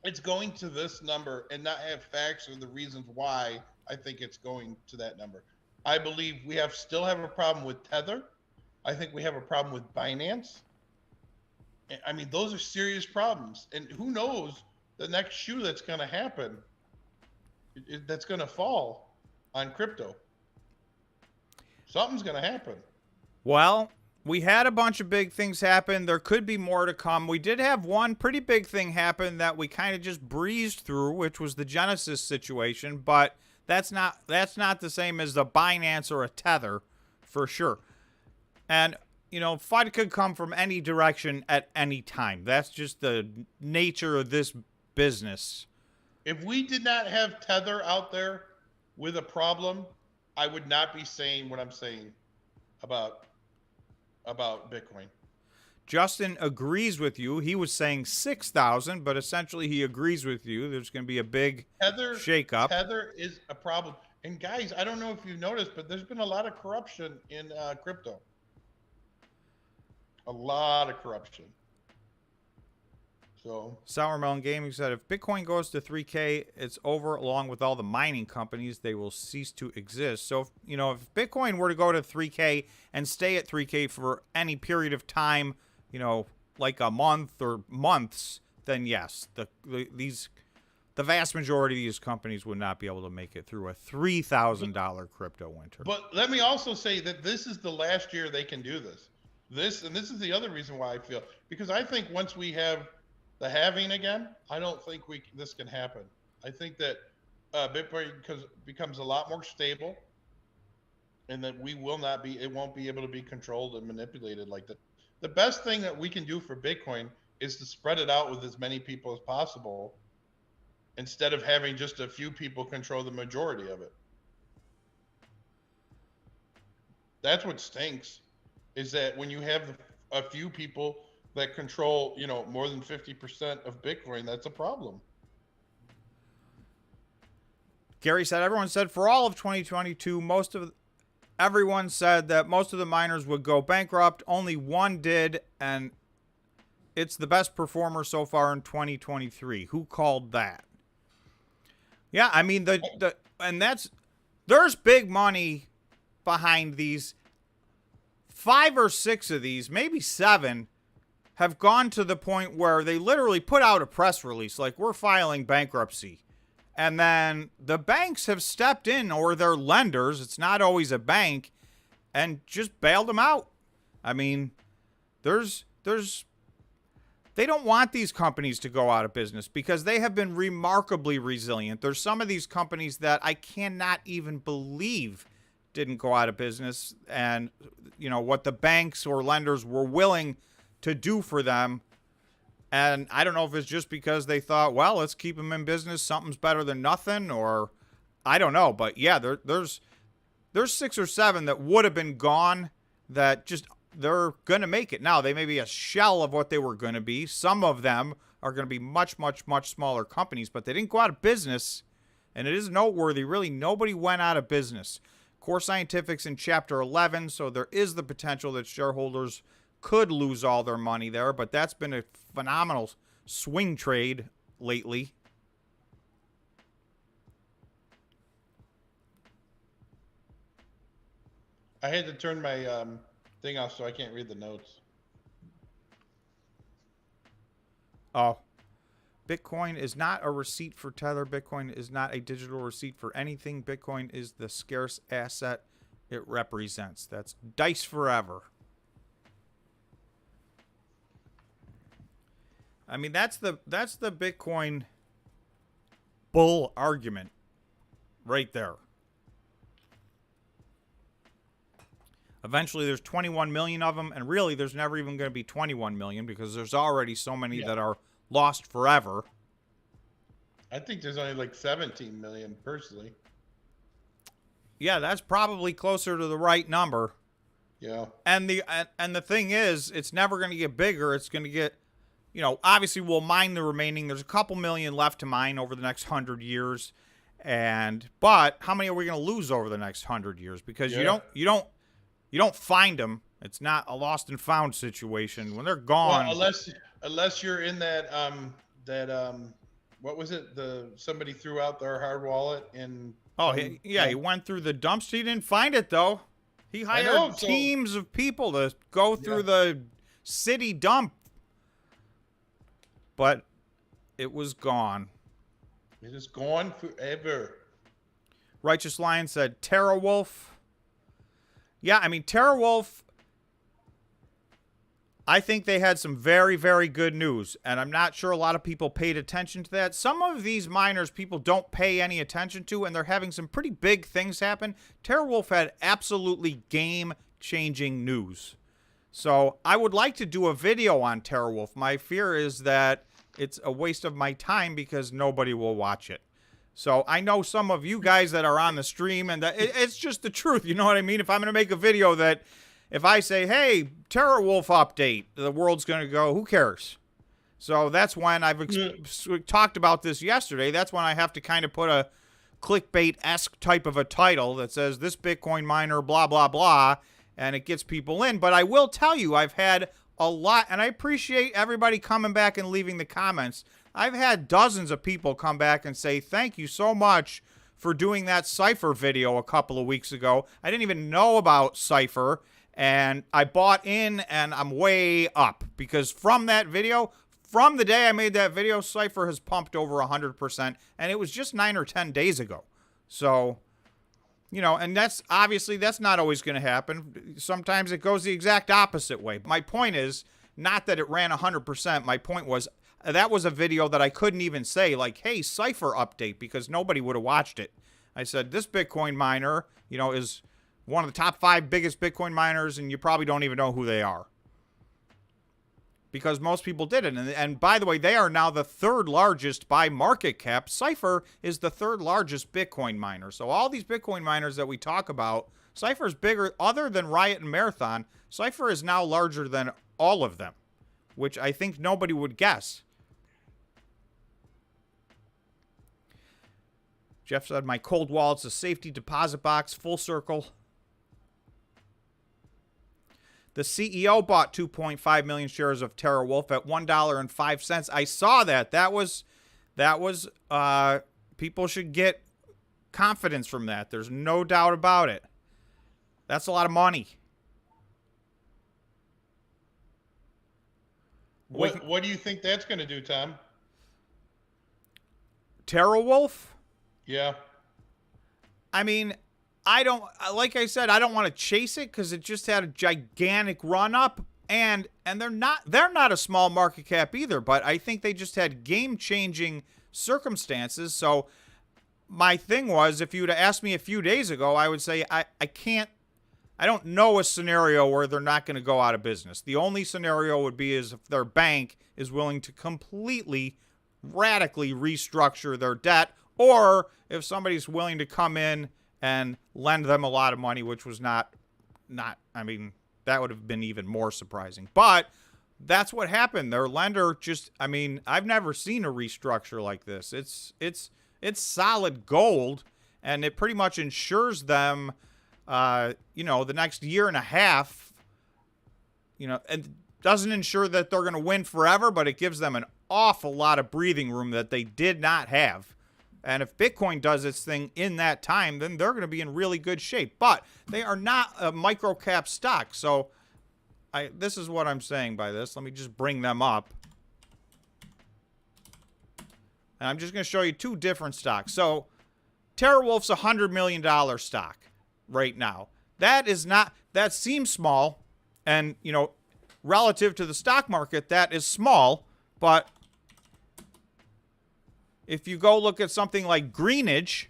it's going to this number and not have facts or the reasons why I think it's going to that number. I believe we still have a problem with Tether. I think we have a problem with Binance. I mean, those are serious problems. And who knows the next shoe that's going to happen, that's going to fall on crypto. Something's going to happen. Well, we had a bunch of big things happen. There could be more to come. We did have one pretty big thing happen that we kind of just breezed through, which was the Genesis situation, but that's not the same as the Binance or a Tether, for sure. And, you know, FUD could come from any direction at any time. That's just the nature of this business. If we did not have Tether out there with a problem, I would not be saying what I'm saying about Bitcoin. Justin agrees with you. He was saying 6,000, but essentially he agrees with you. There's going to be a big shakeup. Tether is a problem. And guys, I don't know if you've noticed, but there's been a lot of corruption in crypto. A lot of corruption. So Sour Melon Gaming said, if Bitcoin goes to 3K, it's over along with all the mining companies. They will cease to exist. So, if Bitcoin were to go to 3K and stay at 3K for any period of time, like a month or months, then yes, the vast majority of these companies would not be able to make it through a $3,000 crypto winter. But let me also say that this is the last year they can do this. This is the other reason why I feel, because I think once we have the halving again, I don't think this can happen. I think that Bitcoin becomes a lot more stable, and that it won't be able to be controlled and manipulated like that. The best thing that we can do for Bitcoin is to spread it out with as many people as possible, instead of having just a few people control the majority of it. That's what stinks, is that when you have a few people that control, more than 50% of Bitcoin, that's a problem. Gary said, everyone said for all of 2022, everyone said that most of the miners would go bankrupt. Only one did, and it's the best performer so far in 2023. Who called that? Yeah, I mean, there's big money behind these. 5 or 6 of these, maybe 7, have gone to the point where they literally put out a press release like, we're filing bankruptcy. And then the banks have stepped in, or their lenders, it's not always a bank, and just bailed them out. I mean, they don't want these companies to go out of business because they have been remarkably resilient. There's some of these companies that I cannot even believe didn't go out of business, and what the banks or lenders were willing to do for them. And I don't know if it's just because they thought, well, let's keep them in business, something's better than nothing, or I don't know. But yeah, there's 6 or 7 that would have been gone that just they're going to make it. Now, they may be a shell of what they were going to be. Some of them are going to be much, much, much smaller companies, but they didn't go out of business. And it is noteworthy, really, nobody went out of business. Core Scientific's in Chapter 11, so there is the potential that shareholders could lose all their money there, but that's been a phenomenal swing trade lately. I had to turn my thing off so I can't read the notes. Oh. Bitcoin is not a receipt for Tether. Bitcoin is not a digital receipt for anything. Bitcoin is the scarce asset it represents. That's Dice Forever. I mean, that's the Bitcoin bull argument right there. Eventually, there's 21 million of them, and really, there's never even going to be 21 million because there's already so many that are lost forever. I think there's only like 17 million personally. Yeah, that's probably closer to the right number. Yeah. And the thing is, it's never going to get bigger. It's going to get, obviously we'll mine the remaining. There's a couple million left to mine over the next 100 years. But how many are we going to lose over the next 100 years? Because you don't find them. It's not a lost and found situation. When they're gone. Well, unless you're in that what was it? Somebody threw out their hard wallet in. Oh, he went through the dumpster. He didn't find it though. He hired teams of people to go through the city dump, but it was gone. It is gone forever. Righteous Lion said TerraWolf. Yeah, I mean TerraWolf. I think they had some very, very good news, and I'm not sure a lot of people paid attention to that. Some of these miners people don't pay any attention to, and they're having some pretty big things happen. TerraWolf had absolutely game-changing news. So I would like to do a video on TerraWolf. My fear is that it's a waste of my time because nobody will watch it. So I know some of you guys that are on the stream, and it's just the truth. You know what I mean? If I'm going to make a video that... If I say, hey, TerraWolf update, the world's going to go, who cares? So that's when I've talked about this yesterday. That's when I have to kind of put a clickbait-esque type of a title that says, this Bitcoin miner, blah, blah, blah, and it gets people in. But I will tell you, I've had a lot, and I appreciate everybody coming back and leaving the comments. I've had dozens of people come back and say, thank you so much for doing that Cypher video a couple of weeks ago. I didn't even know about Cypher. And I bought in, and I'm way up. Because from that video, from the day I made that video, Cypher has pumped over 100%. And it was just 9 or 10 days ago. So, and that's not always going to happen. Sometimes it goes the exact opposite way. My point is, not that it ran 100%. My point was, that was a video that I couldn't even say, like, hey, Cypher update, because nobody would have watched it. I said, this Bitcoin miner, is... one of the top 5 biggest Bitcoin miners, and you probably don't even know who they are. Because most people didn't. And by the way, they are now the 3rd largest by market cap. Cypher is the 3rd largest Bitcoin miner. So all these Bitcoin miners that we talk about, Cypher is bigger, other than Riot and Marathon. Cypher is now larger than all of them, which I think nobody would guess. Jeff said, my cold wallet's a safety deposit box, full circle. The CEO bought 2.5 million shares of TerraWolf at $1.05. I saw that. That was people should get confidence from that. There's no doubt about it. That's a lot of money. What do you think that's going to do, Tom? TerraWolf? Yeah. I mean, like I said, I don't want to chase it because it just had a gigantic run up, and they're not a small market cap either, but I think they just had game-changing circumstances. So my thing was, if you'd have asked me a few days ago, I would say I don't know a scenario where they're not going to go out of business. The only scenario would be is if their bank is willing to completely, radically restructure their debt, or if somebody's willing to come in and lend them a lot of money, which was not, I mean, that would have been even more surprising. But that's what happened. Their lender just, I mean, I've never seen a restructure like this. It's solid gold, and it pretty much ensures them, you know, the next year and a half, you know, and doesn't ensure that they're going to win forever, but it gives them an awful lot of breathing room that they did not have. And if Bitcoin does its thing in that time, then they're going to be in really good shape. But they are not a micro cap stock. So this is what I'm saying by this. Let me just bring them up. And I'm just going to show you two different stocks. So TeraWulf's a $100 million stock right now. That is not, that seems small. And, you know, relative to the stock market, that is small. But if you go look at something like Greenidge,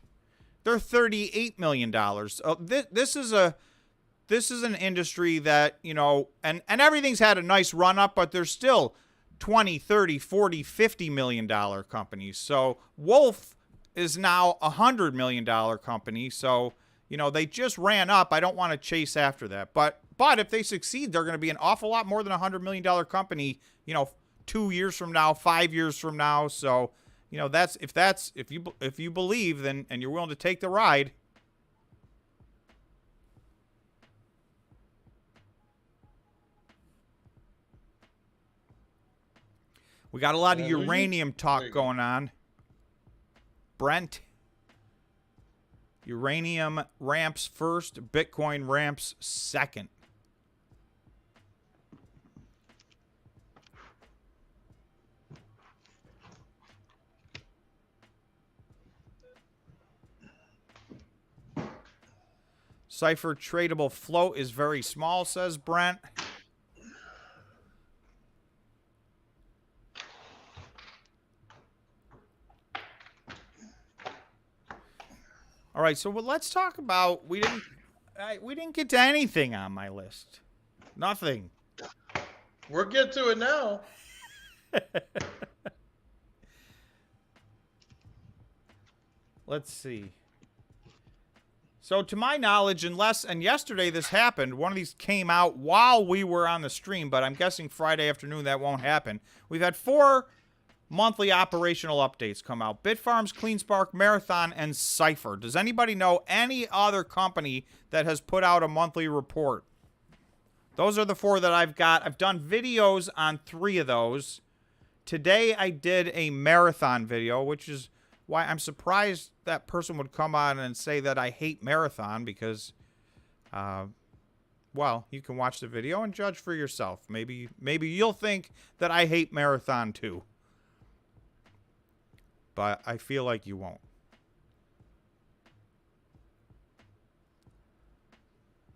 they're $38 million. This is an industry that, you know, and everything's had a nice run up, but there's still 20, 30, 40, $50 million companies. So Wolf is now a $100 million company. So, you know, they just ran up. I don't want to chase after that. But if they succeed, they're going to be an awful lot more than a $100 million company, you know, 2 years from now, 5 years from now. So, you know, if you believe, then, and you're willing to take the ride. We got a lot of uranium talk going on. Brent. Uranium ramps first, Bitcoin ramps second. Cypher tradable float is very small, says Brent. All right, so let's talk about, we didn't get to anything on my list. Nothing. We'll get to it now. Let's see. So to my knowledge, and yesterday this happened, one of these came out while we were on the stream, but I'm guessing Friday afternoon that won't happen. We've had 4 monthly operational updates come out. Bitfarms, CleanSpark, Marathon, and Cypher. Does anybody know any other company that has put out a monthly report? Those are the 4 that I've got. I've done videos on 3 of those. Today I did a Marathon video, which is why I'm surprised that person would come on and say that I hate Marathon, because, well, you can watch the video and judge for yourself. Maybe you'll think that I hate Marathon too. But I feel like you won't.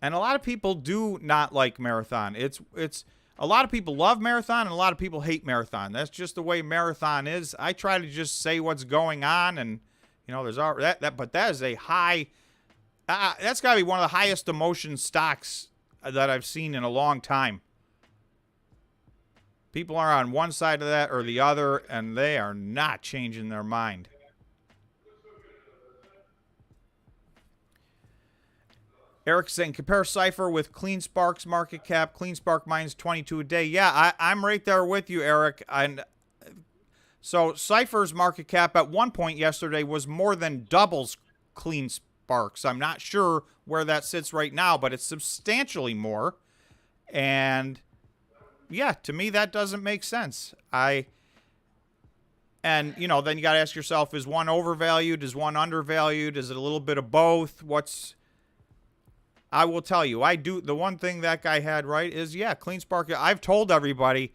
And a lot of people do not like Marathon. It's a lot of people love Marathon and a lot of people hate Marathon. That's just the way Marathon is. I try to just say what's going on, and you know, there's but that is a high. That's got to be one of the highest emotion stocks that I've seen in a long time. People are on one side of that or the other, and they are not changing their mind. Eric's saying, compare Cypher with CleanSpark's market cap. CleanSpark mines 22 a day. Yeah, I'm right there with you, Eric. And so Cypher's market cap at one point yesterday was more than doubles CleanSpark's. I'm not sure where that sits right now, but it's substantially more. And yeah, to me, that doesn't make sense. And, you know, then you got to ask yourself, is one overvalued? Is one undervalued? Is it a little bit of both? I will tell you, the one thing that guy had right is, yeah, CleanSpark. I've told everybody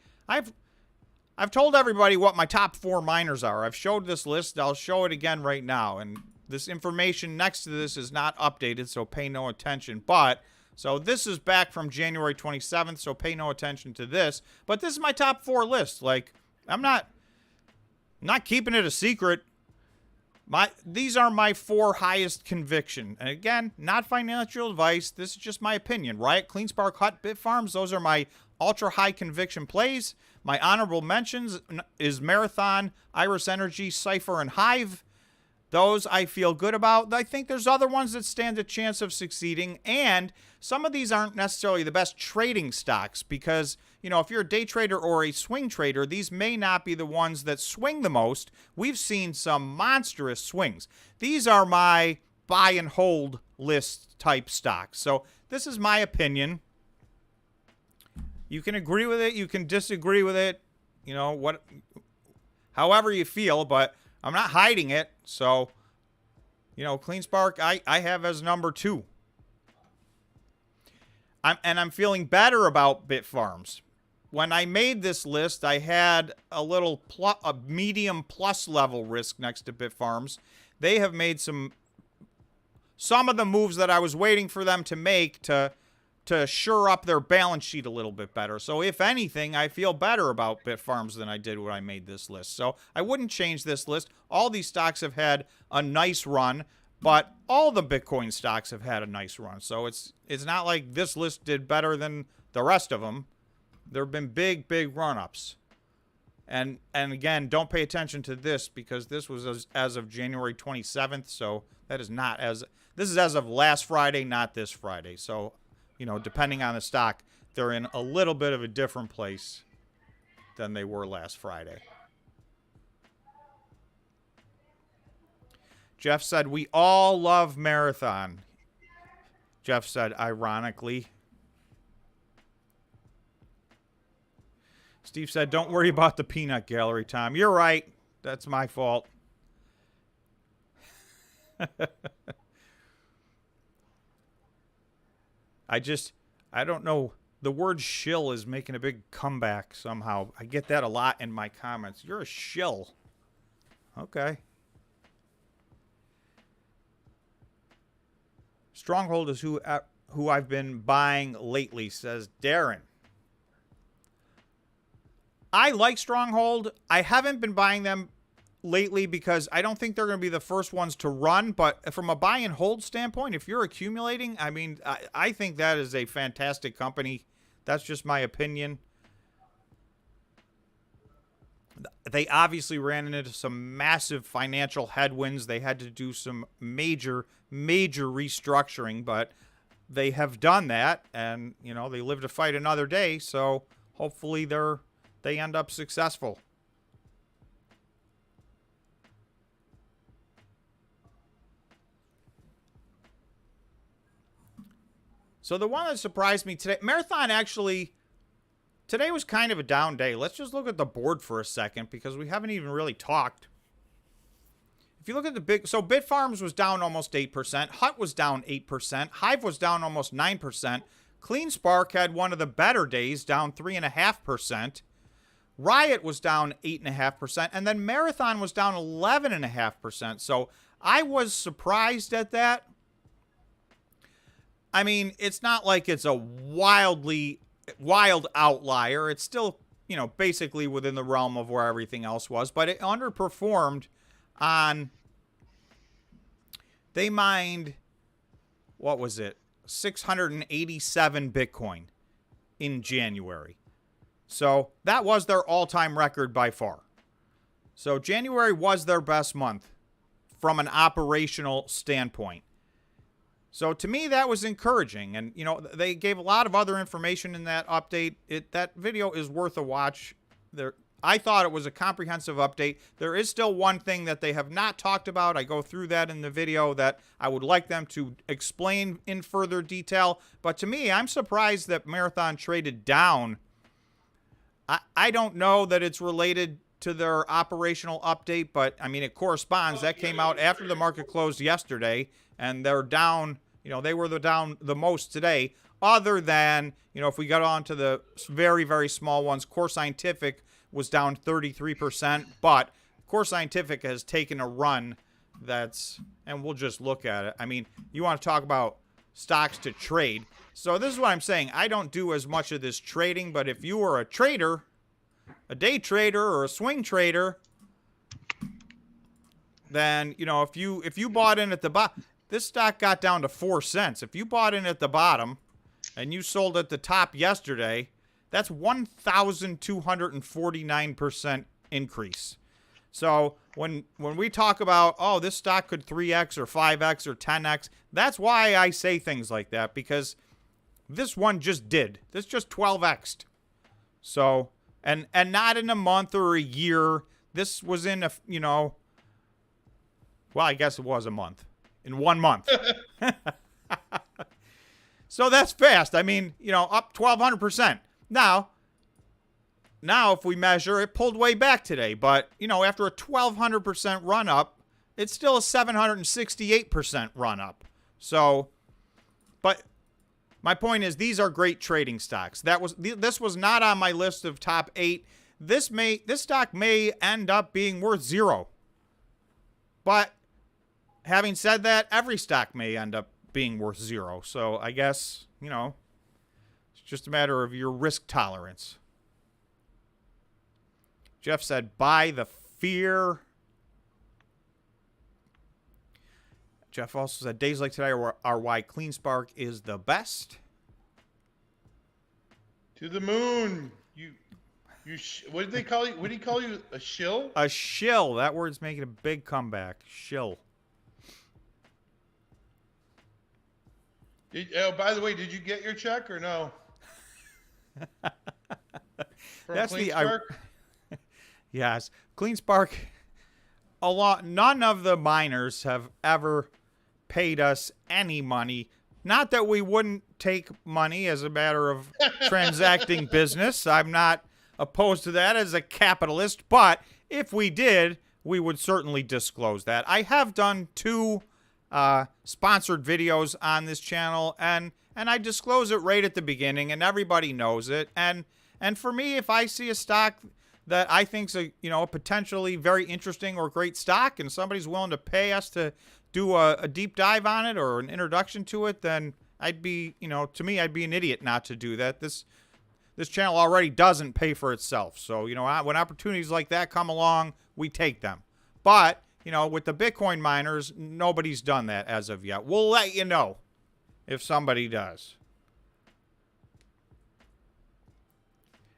what my top 4 miners are. I've showed this list. I'll show it again right now. And this information next to this is not updated, so pay no attention. So this is back from January 27th, so pay no attention to this. But this is my top 4 list. Like, I'm not keeping it a secret. These are my 4 highest conviction. And again, not financial advice. This is just my opinion. Riot, Cleanspark, Hut, Bitfarms. Those are my ultra high conviction plays. My honorable mentions is Marathon, Iris Energy, Cypher, and Hive. Those I feel good about. I think there's other ones that stand a chance of succeeding. And some of these aren't necessarily the best trading stocks because, you know, if you're a day trader or a swing trader, these may not be the ones that swing the most. We've seen some monstrous swings. These are my buy and hold list type stocks. So this is my opinion. You can agree with it. You can disagree with it. You know, however you feel, but I'm not hiding it. So, you know, Cleanspark, I have as number 2. I'm feeling better about Bitfarms. When I made this list, I had a medium plus level risk next to Bitfarms. They have made some of the moves that I was waiting for them to make to shore up their balance sheet a little bit better. So if anything, I feel better about Bitfarms than I did when I made this list. So I wouldn't change this list. All these stocks have had a nice run, but all the Bitcoin stocks have had a nice run. So it's not like this list did better than the rest of them. There have been big run-ups. And again, don't pay attention to this because this was as of January 27th. So that is not this is as of last Friday, not this Friday. So, you know, depending on the stock, they're in a little bit of a different place than they were last Friday. Jeff said, we all love Marathon. Jeff said, ironically. Steve said, don't worry about the peanut gallery, Tom. You're right. That's my fault. I don't know. The word shill is making a big comeback somehow. I get that a lot in my comments. You're a shill. Okay. Stronghold is who I've been buying lately, says Darren. I like Stronghold. I haven't been buying them lately because I don't think they're going to be the first ones to run. But from a buy and hold standpoint, if you're accumulating, I mean, I think that is a fantastic company. That's just my opinion. They obviously ran into some massive financial headwinds. They had to do some major restructuring, but they have done that. And, you know, they live to fight another day. So hopefully they end up successful. So the one that surprised me today, Marathon actually, today was kind of a down day. Let's just look at the board for a second because we haven't even really talked. If you look at so Bitfarms was down almost 8%. Hut was down 8%. Hive was down almost 9%. Cleanspark had one of the better days, down 3.5%. Riot was down 8.5%. And then Marathon was down 11.5%. So I was surprised at that. I mean, it's not like it's a wild outlier. It's still, you know, basically within the realm of where everything else was. But it underperformed on, they mined, what was it, 687 Bitcoin in January. So that was their all-time record by far. So January was their best month from an operational standpoint. So to me, that was encouraging. And, you know, they gave a lot of other information in that update. That video is worth a watch. I thought it was a comprehensive update. There is still one thing that they have not talked about. I go through that in the video that I would like them to explain in further detail. But to me, I'm surprised that Marathon traded down. I don't know that it's related to their operational update, but, I mean, it corresponds. That came out after the market closed yesterday. And they're down, you know, they were down the most today, other than, you know, if we got on to the very, very small ones, Core Scientific was down 33%, but Core Scientific has taken a run and we'll just look at it. I mean, you want to talk about stocks to trade. So this is what I'm saying. I don't do as much of this trading, but if you were a trader, a day trader or a swing trader, then, you know, if you bought in at the bottom, this stock got down to 4 cents. If you bought in at the bottom and you sold at the top yesterday, that's 1,249% increase. So when we talk about, oh, this stock could 3x or 5x or 10x, that's why I say things like that, because this one just did. This just 12x'd. So, and not in a month or a year. This was in a, you know, well, I guess it was a month. In 1 month. So that's fast. I mean, you know, up 1,200%. Now, if we measure, it pulled way back today. But, you know, after a 1,200% run up, it's still a 768% run up. So, but my point is, these are great trading stocks. This was not on my list of top 8. This stock may end up being worth 0. But having said that, every stock may end up being worth 0. So I guess, you know, it's just a matter of your risk tolerance. Jeff said, buy the fear. Jeff also said, days like today are why Cleanspark is the best. To the moon. What did they call you? What did he call you? A shill? A shill. That word's making a big comeback. Shill. Oh, by the way, did you get your check or no? That's the yes, Cleanspark. None of the miners have ever paid us any money. Not that we wouldn't take money as a matter of transacting business. I'm not opposed to that as a capitalist, but if we did, we would certainly disclose that. I have done 2 sponsored videos on this channel, and I disclose it right at the beginning, and everybody knows it. And for me, if I see a stock that I think's a potentially very interesting or great stock, and somebody's willing to pay us to do a deep dive on it or an introduction to it, then I'd be, to me, I'd be an idiot not to do that. This channel already doesn't pay for itself. So, when opportunities like that come along, we take them. But, with the Bitcoin miners, nobody's done that as of yet. We'll let you know if somebody does.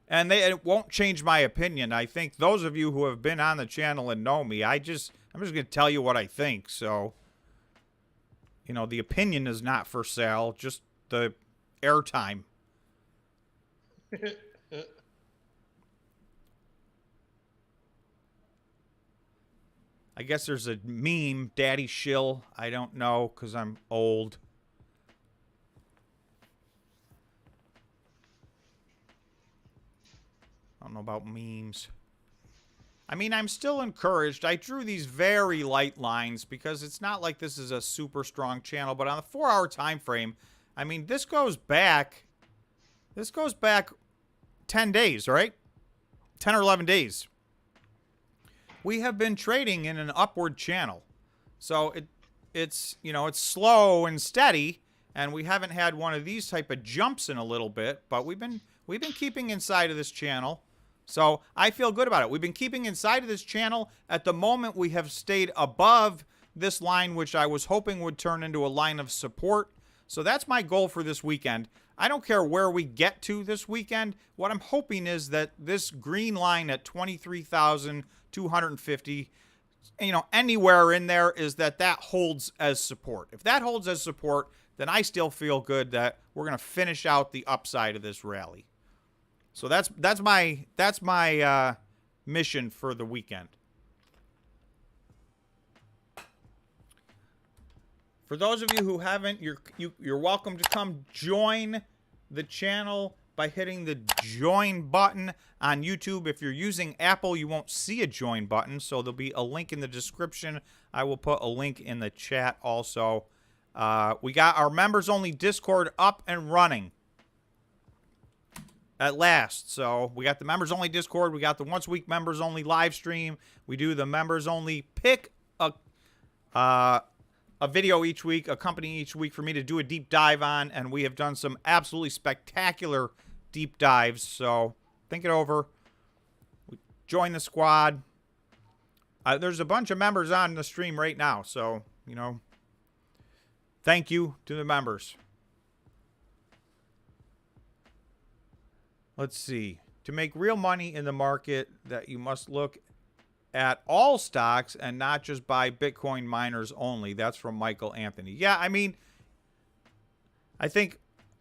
And it won't change my opinion. I think those of you who have been on the channel and know me, I'm just going to tell you what I think. So, the opinion is not for sale, just the airtime. I guess there's a meme, Daddy Shill. I don't know because I'm old. I don't know about memes. I mean, I'm still encouraged. I drew these very light lines because it's not like this is a super strong channel, but on the 4-hour time frame, I mean, this goes back 10 days, right? 10 or 11 days. We have been trading in an upward channel. So it's slow and steady, and we haven't had one of these type of jumps in a little bit, but we've been keeping inside of this channel. So I feel good about it. We've been keeping inside of this channel. At the moment, we have stayed above this line, which I was hoping would turn into a line of support. So that's my goal for this weekend. I don't care where we get to this weekend. What I'm hoping is that this green line at 23,250, anywhere in there, is that holds as support. If that holds as support, then I still feel good that we're going to finish out the upside of this rally. So that's my mission for the weekend. For those of you who haven't, you're welcome to come join the channel by hitting the join button on YouTube. If you're using Apple, you won't see a join button, so there'll be a link in the description. I will put a link in the chat also. We got our members-only Discord up and running at last. So we got the members-only Discord. We got the once-a-week members-only live stream. We do the members-only pick a video each week, a company each week for me to do a deep dive on, and we have done some absolutely spectacular deep dives. So think it over. Join the squad. There's a bunch of members on the stream right now, so, you know, thank you to the members. Let's see. To make real money in the market, that you must look at all stocks and not just buy Bitcoin miners only. That's from Michael Anthony. Yeah, I mean, I think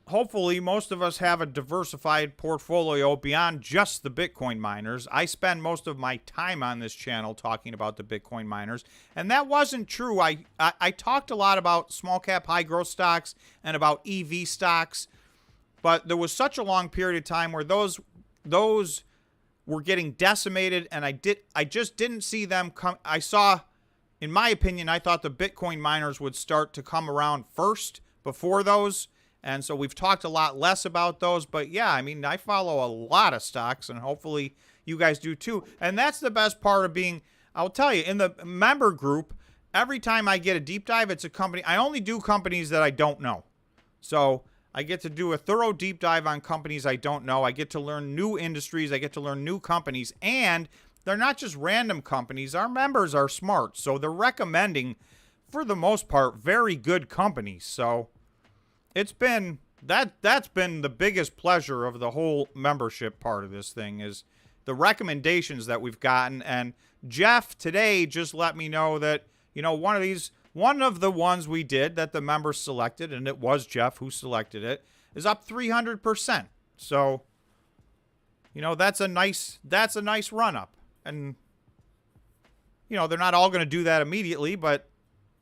hopefully most of us have a diversified portfolio beyond just the Bitcoin miners. I spend most of my time on this channel talking about the Bitcoin miners, and that wasn't true. I talked a lot about small cap high growth stocks and about EV stocks, but there was such a long period of time where those were getting decimated, and I just didn't see them come. I saw, in my opinion, I thought the Bitcoin miners would start to come around first before those. And so we've talked a lot less about those. But yeah, I mean, I follow a lot of stocks, and hopefully you guys do too. And that's the best part of being, I'll tell you, in the member group, every time I get a deep dive, it's a company. I only do companies that I don't know. So I get to do a thorough deep dive on companies I don't know. I get to learn new industries. I get to learn new companies. And they're not just random companies. Our members are smart. So they're recommending, for the most part, very good companies. So it's been, that's been the biggest pleasure of the whole membership part of this thing, is the recommendations that we've gotten. And Jeff today just let me know that, you know, one of the ones we did that the members selected, and it was Jeff who selected it, is up 300%. So, you know, that's a nice run up. And, you know, they're not all going to do that immediately, but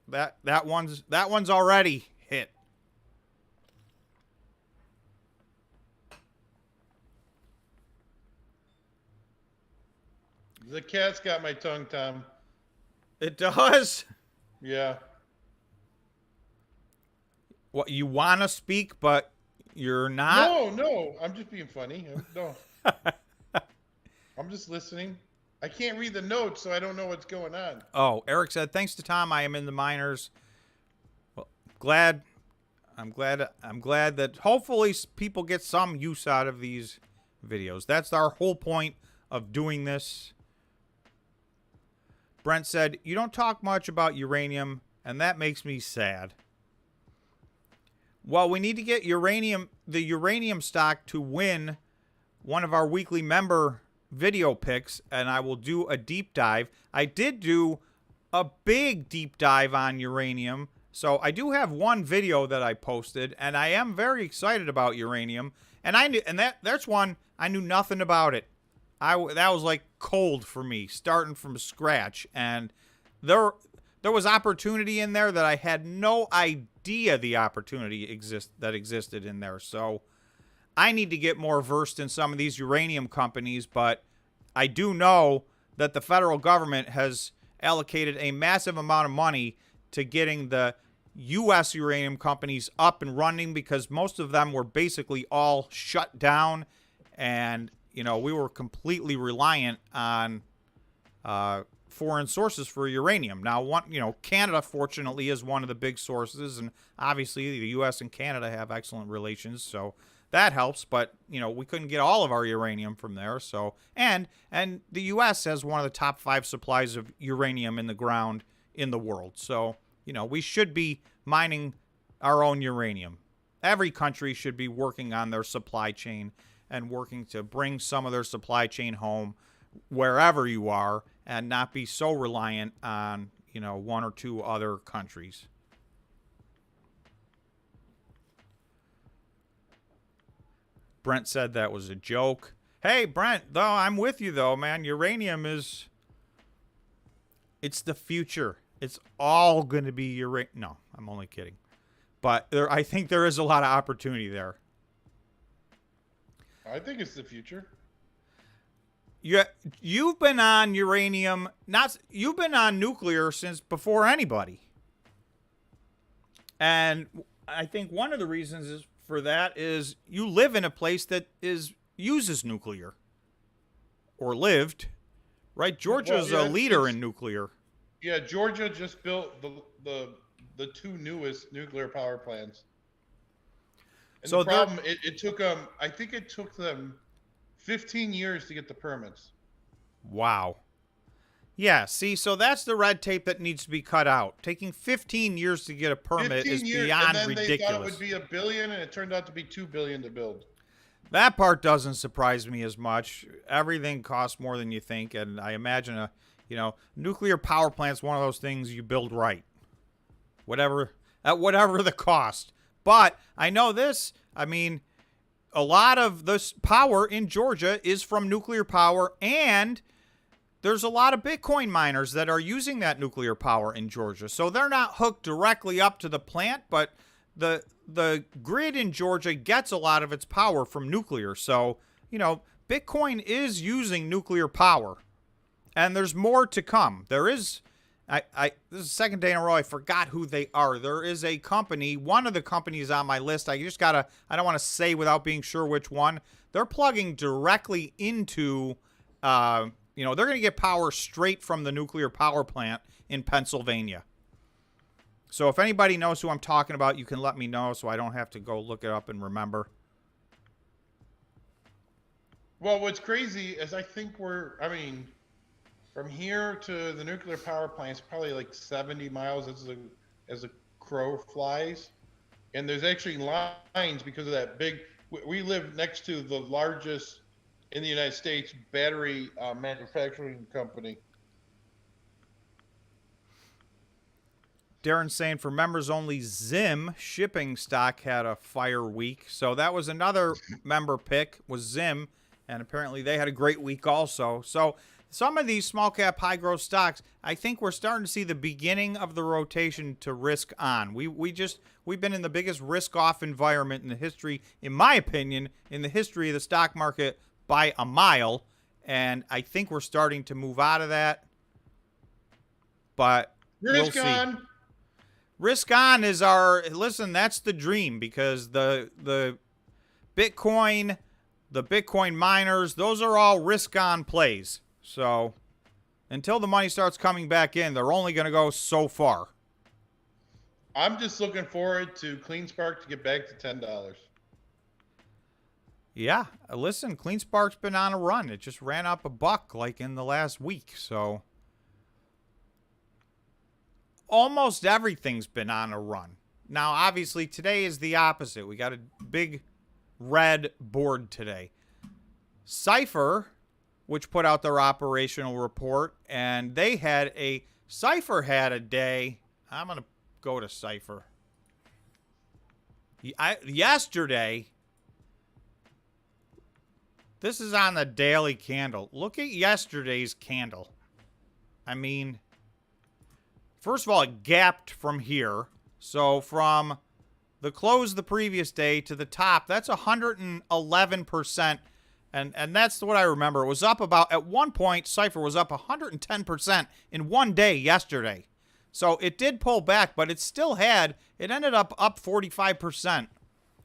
that one's already hit. The cat's got my tongue, Tom. It does? Yeah. What, you want to speak, but you're not? No. I'm just being funny. No. I'm just listening. I can't read the notes, so I don't know what's going on. Oh, Eric said, thanks to Tom, I am in the miners. Well, I'm glad that hopefully people get some use out of these videos. That's our whole point of doing this. Brent said, you don't talk much about uranium, and that makes me sad. Well, we need to get the uranium stock to win one of our weekly member video picks, and I will do a deep dive. I did do a big deep dive on uranium, so I do have one video that I posted, and I am very excited about uranium. And that's one I knew nothing about it. That was like cold for me, starting from scratch, and there was opportunity in there that I had no idea the opportunity existed in there. So I need to get more versed in some of these uranium companies, but I do know that the federal government has allocated a massive amount of money to getting the U.S. uranium companies up and running, because most of them were basically all shut down, and you know, we were completely reliant on foreign sources for uranium. Now, Canada, fortunately, is one of the big sources, and obviously the U.S. and Canada have excellent relations, so that helps. But, you know, we couldn't get all of our uranium from there. So, and the U.S. has one of the top 5 supplies of uranium in the ground in the world. So, you know, we should be mining our own uranium. Every country should be working on their supply chain and working to bring some of their supply chain home wherever you are, and not be so reliant on, you know, one or two other countries. Brent said that was a joke. Hey, Brent, though, I'm with you, though, man. Uranium it's the future. It's all going to be uranium. No, I'm only kidding. But I think there is a lot of opportunity there. I think it's the future. You've been on uranium, you've been on nuclear since before anybody. And I think one of the reasons for that is you live in a place that uses nuclear. Or lived. Right? Georgia's a leader in nuclear. Yeah, Georgia just built the 2 newest nuclear power plants. And so the problem, it took them, I think it took them 15 years to get the permits. Wow. Yeah, see, so that's the red tape that needs to be cut out. Taking 15 years to get a permit 15 is years, beyond and then they thought it ridiculous. would be $1 billion, and it turned out to be $2 billion to build. That part doesn't surprise me as much. Everything costs more than you think, and I imagine nuclear power plant's one of those things you build right. At whatever the cost. But I know this, I mean, a lot of this power in Georgia is from nuclear power, and there's a lot of Bitcoin miners that are using that nuclear power in Georgia. So they're not hooked directly up to the plant, but the grid in Georgia gets a lot of its power from nuclear. So, Bitcoin is using nuclear power. And there's more to come. There is, this is the second day in a row I forgot who they are. There is a company, one of the companies on my list, I don't want to say without being sure which one. They're plugging directly into, they're going to get power straight from the nuclear power plant in Pennsylvania. So if anybody knows who I'm talking about, you can let me know so I don't have to go look it up and remember. Well, what's crazy is I think from here to the nuclear power plant is probably like 70 miles as a crow flies. And there's actually lines because of that big, we live next to the largest in the United States battery manufacturing company. Darren's saying for members only, Zim shipping stock had a fire week. So that was another member pick, was Zim. And apparently they had a great week also. So some of these small cap high growth stocks, I think we're starting to see the beginning of the rotation to risk on. We've been in the biggest risk off environment in the history, in my opinion, in the history of the stock market by a mile. And I think we're starting to move out of that. But we'll see. Risk on is that's the dream, because the Bitcoin miners, those are all risk on plays. So until the money starts coming back in, they're only going to go so far. I'm just looking forward to CleanSpark to get back to $10. Yeah, listen, CleanSpark's been on a run. It just ran up $1 like in the last week, so almost everything's been on a run. Now, obviously, today is the opposite. We got a big red board today. Cypher, which put out their operational report, and Cypher had a day. I'm going to go to Cypher. Yesterday, this is on the daily candle. Look at yesterday's candle. I mean, first of all, it gapped from here. So from the close the previous day to the top, that's 111%. And that's what I remember. It was up at one point, Cypher was up 110% in one day yesterday. So it did pull back, but it ended up 45%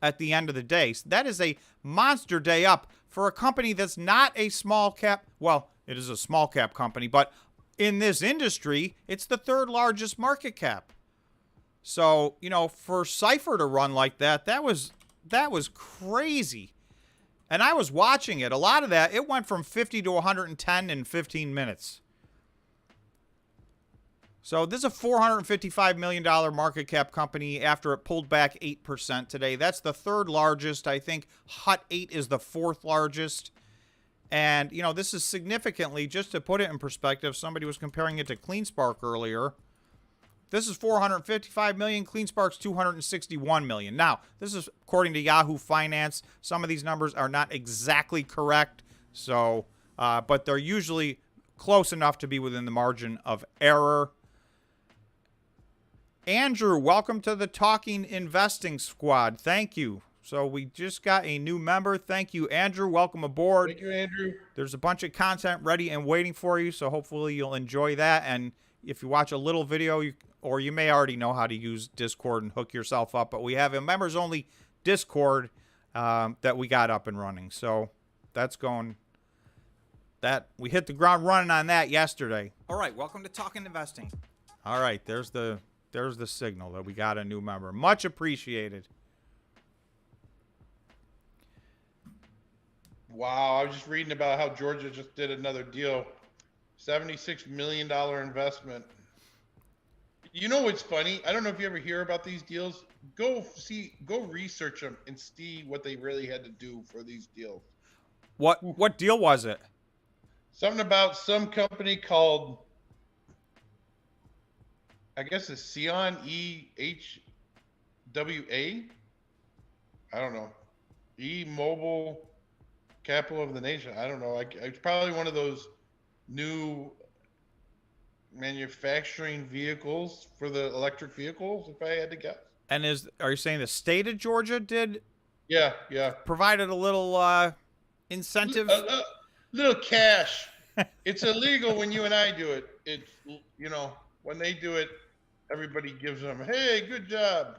at the end of the day. So that is a monster day up for a company that's not a small cap. Well, it is a small cap company, but in this industry, it's the third largest market cap. So, for Cypher to run like that was crazy. And I was watching it. A lot of that, it went from 50 to 110 in 15 minutes. So this is a $455 million market cap company after it pulled back 8% today. That's the third largest. I think Hut 8 is the fourth largest. And, this is significantly, just to put it in perspective, somebody was comparing it to CleanSpark earlier. This is $455 million. CleanSpark's $261 million. Now, this is according to Yahoo Finance. Some of these numbers are not exactly correct, so but they're usually close enough to be within the margin of error. Andrew, welcome to the Talking Investing Squad. Thank you. So we just got a new member. Thank you, Andrew. Welcome aboard. Thank you, Andrew. There's a bunch of content ready and waiting for you, so hopefully you'll enjoy that. And if you watch a little video, or you may already know how to use Discord and hook yourself up, but we have a members-only Discord that we got up and running. So that's going. We hit the ground running on that yesterday. All right, welcome to Talking Investing. All right, there's the signal that we got a new member. Much appreciated. Wow, I was just reading about how Georgia just did another deal $76 million investment. You know what's funny? I don't know if you ever hear about these deals. Go research them and see what they really had to do for these deals. What deal was it? Something about some company called, I guess it's Sion EHWA. I don't know. E-Mobile Capital of the Nation. I don't know. It's probably one of those new manufacturing vehicles for the electric vehicles, if I had to guess. And are you saying the state of Georgia did? Yeah. Provided a little incentive. Little cash. It's illegal when you and I do it. It's, when they do it, everybody gives them, hey, good job.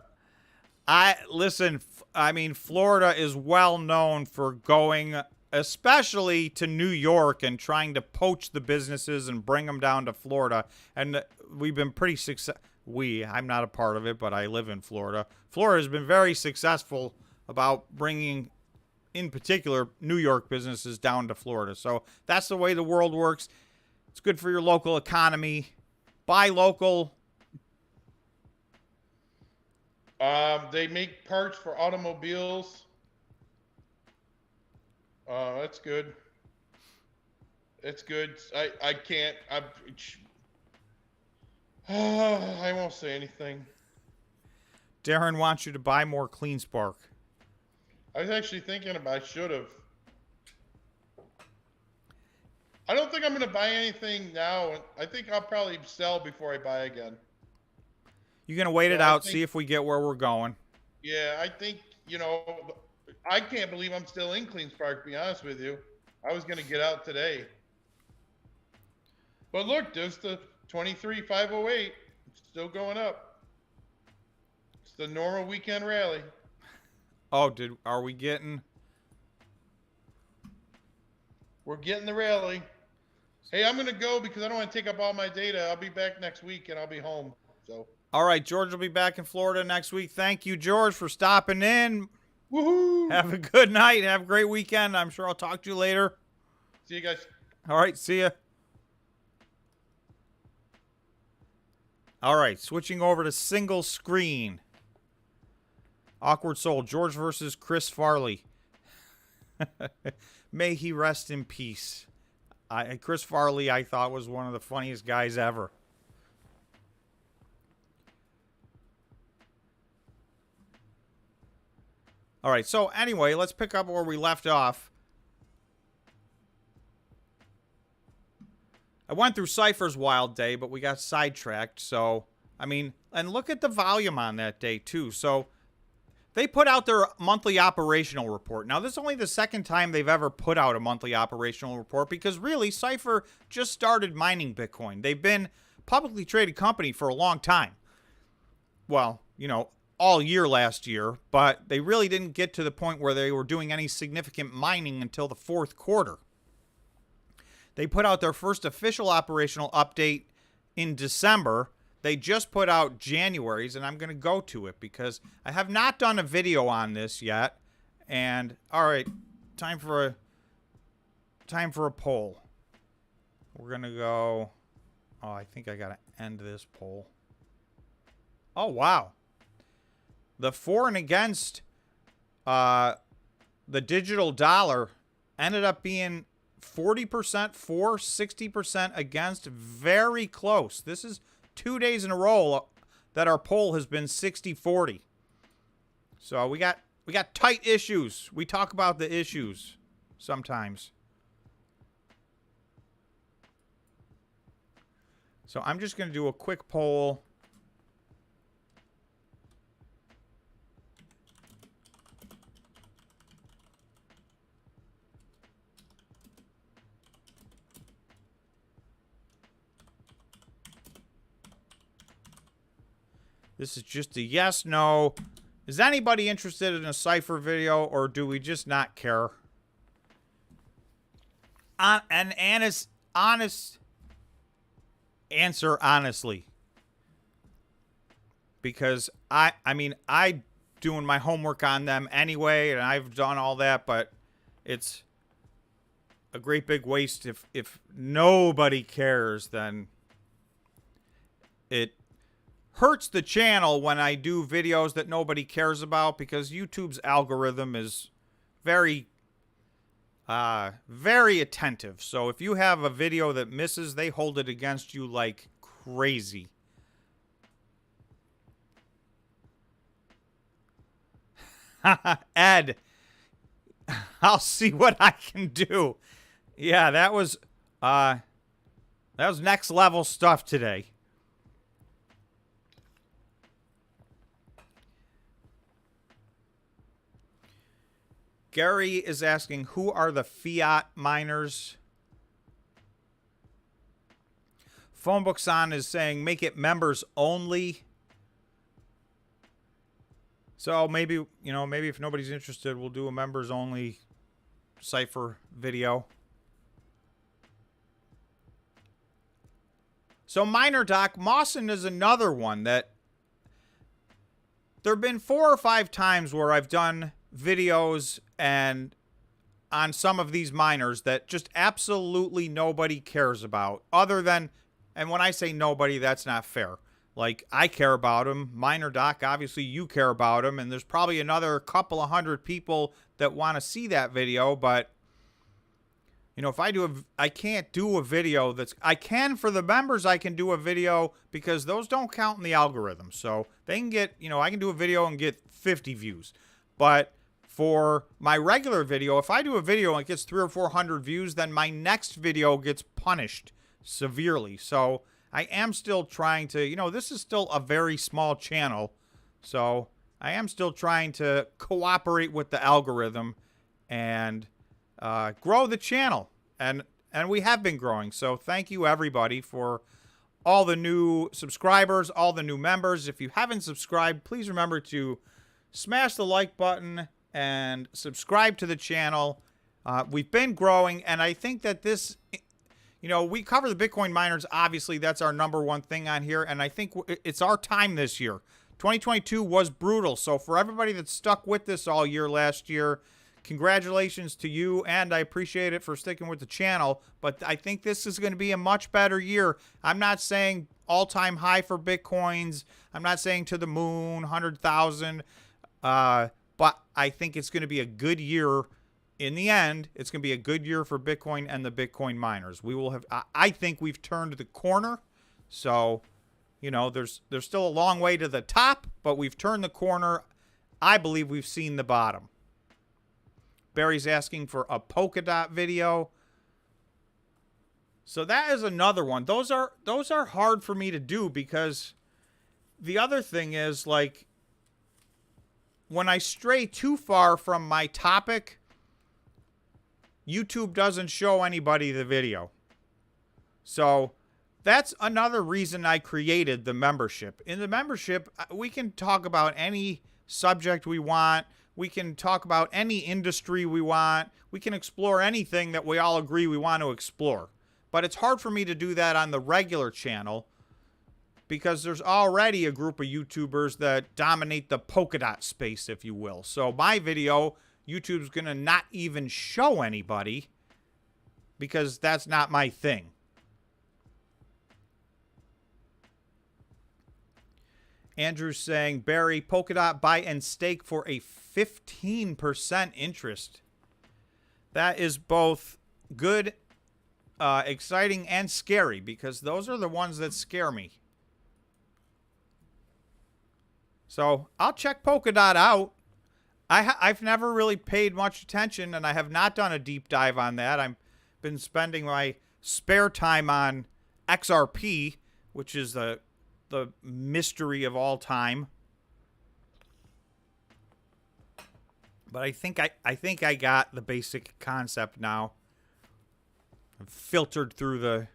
Listen, I mean, Florida is well known for going, especially to New York, and trying to poach the businesses and bring them down to Florida. And we've been pretty successful. I'm not a part of it, but I live in Florida. Florida has been very successful about bringing, in particular, New York businesses down to Florida. So that's the way the world works. It's good for your local economy. Buy local. They make parts for automobiles. That's good. It's good. I can't. I won't say anything. Darren wants you to buy more CleanSpark. I was actually thinking about. I should have. I don't think I'm going to buy anything now. I think I'll probably sell before I buy again. You're going to wait it out, see if we get where we're going. Yeah, I think, I can't believe I'm still in CleanSpark, to be honest with you. I was going to get out today. But look, there's the 23,508. It's still going up. It's the normal weekend rally. Oh, are we getting? We're getting the rally. Hey, I'm going to go because I don't want to take up all my data. I'll be back next week and I'll be home. So. All right, George will be back in Florida next week. Thank you, George, for stopping in. Woohoo! Have a good night. Have a great weekend. I'm sure I'll talk to you later. See you guys. All right, see ya. All right, switching over to single screen. Awkward Soul, George versus Chris Farley. May he rest in peace. Chris Farley, I thought, was one of the funniest guys ever. All right, so anyway, let's pick up where we left off. I went through Cypher's wild day, but we got sidetracked. So, I mean, and look at the volume on that day, too. So, they put out their monthly operational report. Now, this is only the second time they've ever put out a monthly operational report because, really, Cypher just started mining Bitcoin. They've been a publicly traded company for a long time. Well, all year last year, but they really didn't get to the point where they were doing any significant mining until the fourth quarter. They put out their first official operational update in December. They just put out January's, and I'm going to go to it because I have not done a video on this yet. And all right, time for a poll. We're going to go. Oh, I think I got to end this poll. Oh, wow. The for and against the digital dollar ended up being 40% for, 60% against. Very close. This is 2 days in a row that our poll has been 60-40. So we got tight issues. We talk about the issues sometimes. So I'm just going to do a quick poll. This is just a yes, no. Is anybody interested in a Cypher video, or do we just not care? An honest answer, honestly. Because I mean, I doing my homework on them anyway, and I've done all that, but it's a great big waste. If nobody cares, then it hurts the channel when I do videos that nobody cares about, because YouTube's algorithm is very very attentive. So if you have a video that misses, they hold it against you like crazy. Ed, I'll see what I can do. Yeah, that was next level stuff today. Gary is asking, who are the fiat miners? Phonebookson is saying, make it members only. So maybe, you know, maybe if nobody's interested, we'll do a members only cipher video. So Miner Doc, Mawson is another one that there have been 4 or 5 times where I've done videos and on some of these miners that just absolutely nobody cares about, other than, and when I say nobody, that's not fair. Like, I care about him. Miner Doc, obviously you care about him, and there's probably another couple of hundred people that want to see that video, but you know, if I can't do a video I can for the members, I can do a video because those don't count in the algorithm. So they can get, you know, I can do a video and get 50 views. But for my regular video, if I do a video and it gets 300 or 400 views, then my next video gets punished severely. So I am still trying to, you know, this is still a very small channel. So I am still trying to cooperate with the algorithm and grow the channel, and we have been growing. So thank you everybody for all the new subscribers, all the new members. If you haven't subscribed, please remember to smash the like button and subscribe to the channel. We've been growing, and I think that this, you know, we cover the Bitcoin miners. Obviously, that's our #1 thing on here, and I think it's our time this year. 2022 was brutal, so for everybody that stuck with this all year last year, congratulations to you, and I appreciate it for sticking with the channel. But I think this is going to be a much better year. I'm not saying all-time high for Bitcoins. I'm not saying to the moon, 100,000. But I think it's going to be a good year. In the end, it's going to be a good year for Bitcoin and the Bitcoin miners. We will have, I think we've turned the corner. So, you know, there's still a long way to the top, but we've turned the corner. I believe we've seen the bottom. Barry's asking for a Polkadot video. So that is another one. Those are hard for me to do, because the other thing is, like, when I stray too far from my topic, YouTube doesn't show anybody the video. So that's another reason I created the membership. In the membership, we can talk about any subject we want. We can talk about any industry we want. We can explore anything that we all agree we want to explore. But it's hard for me to do that on the regular channel, because there's already a group of YouTubers that dominate the Polkadot space, if you will. So my video, YouTube's going to not even show anybody, because that's not my thing. Andrew's saying, Barry, Polkadot buy and stake for a 15% interest. That is both good, exciting, and scary, because those are the ones that scare me. So I'll check Polkadot out. I've never really paid much attention, and I have not done a deep dive on that. I've been spending my spare time on XRP, which is the mystery of all time. But I think I got the basic concept now. I've filtered through the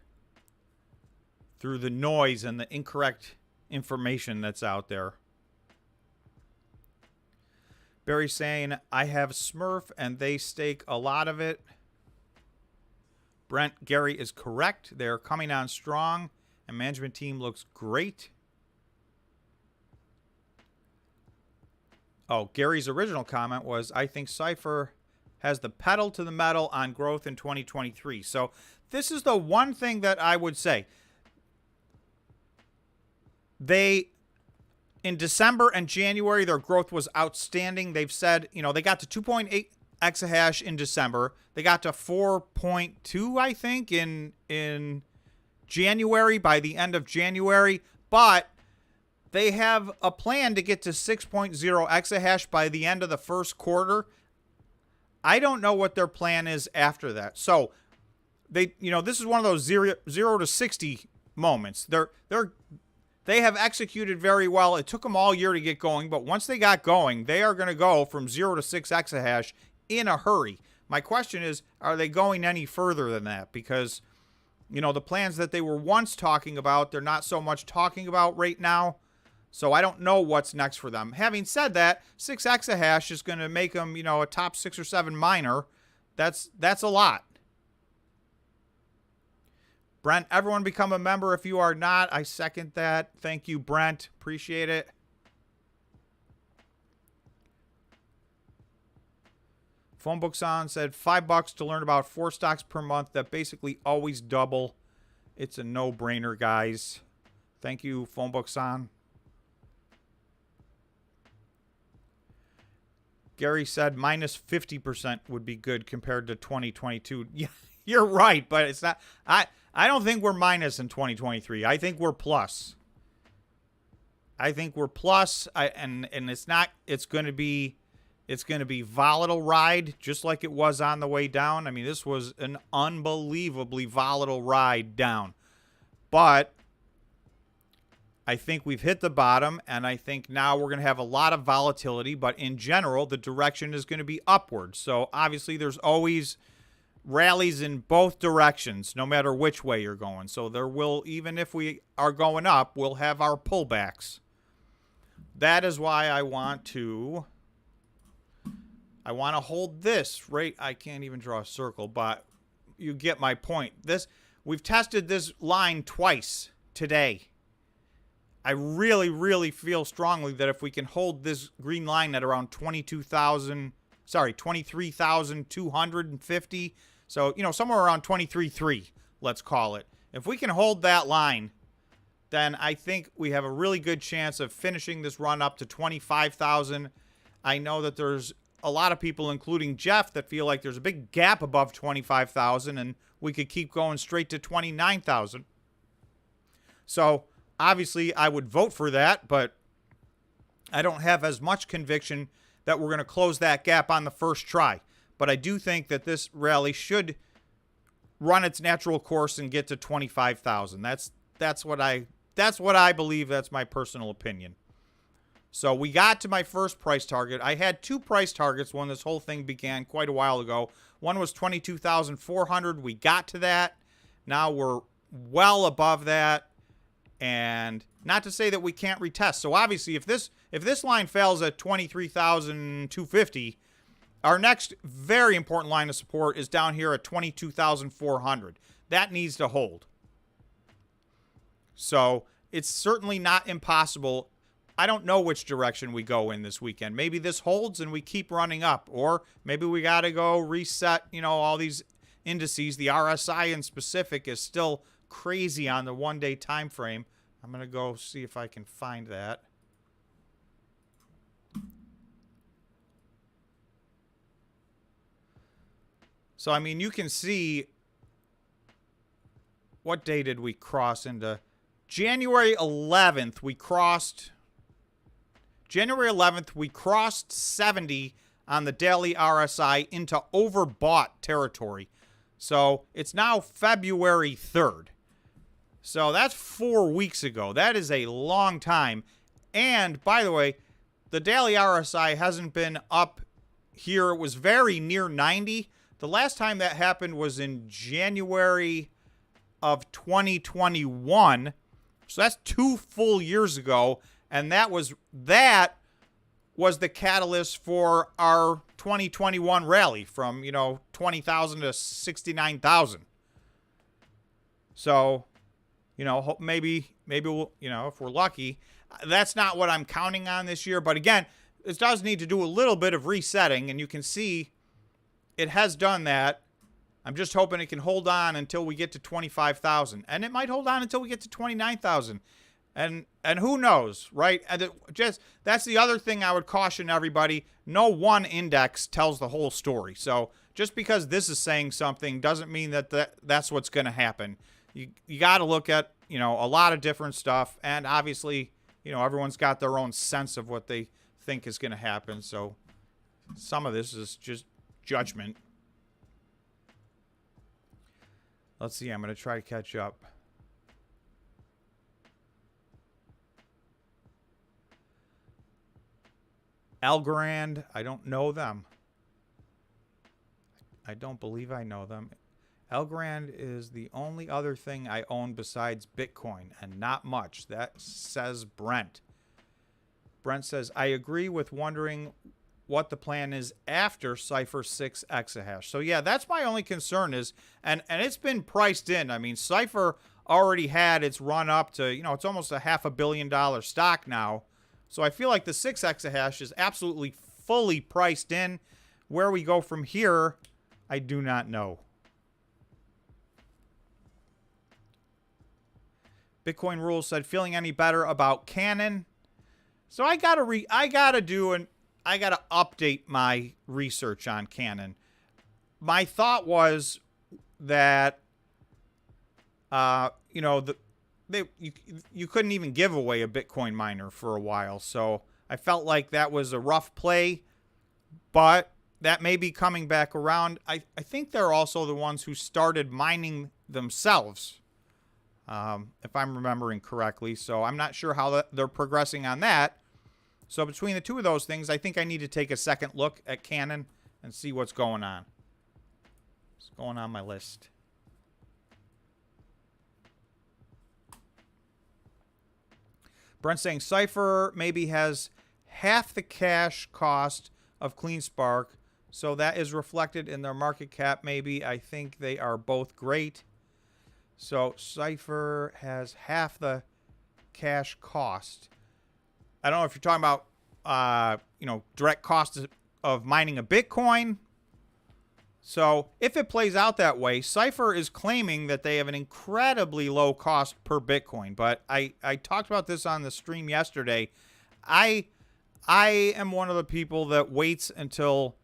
noise and the incorrect information that's out there. Barry's saying, I have Smurf and they stake a lot of it. Brent, Gary is correct. They're coming on strong, and management team looks great. Oh, Gary's original comment was, I think Cypher has the pedal to the metal on growth in 2023. So this is the one thing that I would say. In December and January, their growth was outstanding. They've said, they got to 2.8 exahash in December. They got to 4.2, I think, in January, by the end of January. But they have a plan to get to 6.0 exahash by the end of the first quarter. I don't know what their plan is after that. So this is one of those 0 to 60 moments. They have executed very well. It took them all year to get going, but once they got going, they are going to go from 0 to 6 exahash in a hurry. My question is, are they going any further than that? Because, the plans that they were once talking about, they're not so much talking about right now. So I don't know what's next for them. Having said that, 6 exahash is going to make them, a top 6 or 7 miner. That's a lot. Brent, everyone become a member if you are not. I second that. Thank you, Brent. Appreciate it. Phonebook's on said $5 to learn about 4 stocks per month that basically always double. It's a no-brainer, guys. Thank you, Phonebook's on. Gary said minus 50% would be good compared to 2022. Yeah, you're right, but it's not. I don't think we're minus in 2023. I think we're plus. And it's not. It's going to be volatile ride, just like it was on the way down. I mean, this was an unbelievably volatile ride down. But I think we've hit the bottom, and I think now we're going to have a lot of volatility. But in general, the direction is going to be upward. So obviously, there's always rallies in both directions, no matter which way you're going. So there will, even if we are going up, we'll have our pullbacks. That is why I want to hold this right. I can't even draw a circle, but you get my point. We've tested this line twice today. I really, really feel strongly that if we can hold this green line at around 23,250, so, somewhere around 23.3, let's call it. If we can hold that line, then I think we have a really good chance of finishing this run up to 25,000. I know that there's a lot of people, including Jeff, that feel like there's a big gap above 25,000 and we could keep going straight to 29,000. So obviously I would vote for that, but I don't have as much conviction that we're going to close that gap on the first try. But I do think that this rally should run its natural course and get to 25,000. That's what I believe. That's my personal opinion. So we got to my first price target. I had 2 price targets when this whole thing began quite a while ago. One was 22,400. We got to that. Now we're well above that. And not to say that we can't retest. So obviously, if this line fails at 23,250, our next very important line of support is down here at 22,400. That needs to hold. So it's certainly not impossible. I don't know which direction we go in this weekend. Maybe this holds and we keep running up, or maybe we got to go reset, all these indices. The RSI in specific is still crazy on the 1-day time frame. I'm going to go see if I can find that. So, I mean, you can see, what day did we cross into? January 11th, we crossed 70 on the daily RSI into overbought territory. So it's now February 3rd. So that's 4 weeks ago. That is a long time. And by the way, the daily RSI hasn't been up here. It was very near 90. The last time that happened was in January of 2021. So that's 2 full years ago. And that was the catalyst for our 2021 rally from, 20,000 to 69,000. So, maybe we'll, if we're lucky. That's not what I'm counting on this year. But again, it does need to do a little bit of resetting. And you can see it has done that. I'm just hoping it can hold on until we get to 25,000, and it might hold on until we get to 29,000. And who knows, right? And that's the other thing I would caution everybody. No one index tells the whole story. So just because this is saying something doesn't mean that's what's going to happen. You got to look at, a lot of different stuff, and obviously, everyone's got their own sense of what they think is going to happen. So some of this is just judgment. Let's see. I'm going to try to catch up. Algorand, I don't know them. I don't believe I know them. Algorand is the only other thing I own besides Bitcoin, and not much. That says Brent. Brent says, I agree with wondering what the plan is after Cypher 6 exahash. So yeah, that's my only concern is, and it's been priced in. I mean, Cypher already had its run up to, it's almost a $500 million stock now. So I feel like the 6 exahash is absolutely fully priced in. Where we go from here, I do not know. Bitcoin Rules said, feeling any better about Canon? So I gotta update my research on Canon. My thought was that, you couldn't even give away a Bitcoin miner for a while. So I felt like that was a rough play, but that may be coming back around. I think they're also the ones who started mining themselves, if I'm remembering correctly. So I'm not sure how they're progressing on that. So between the two of those things, I think I need to take a second look at Canon and see what's going on. What's going on my list? Brent saying Cypher maybe has half the cash cost of CleanSpark, so that is reflected in their market cap maybe. I think they are both great. So Cypher has half the cash cost. I don't know if you're talking about, direct cost of mining a Bitcoin. So if it plays out that way, Cypher is claiming that they have an incredibly low cost per Bitcoin. But I talked about this on the stream yesterday. I am one of the people that waits until,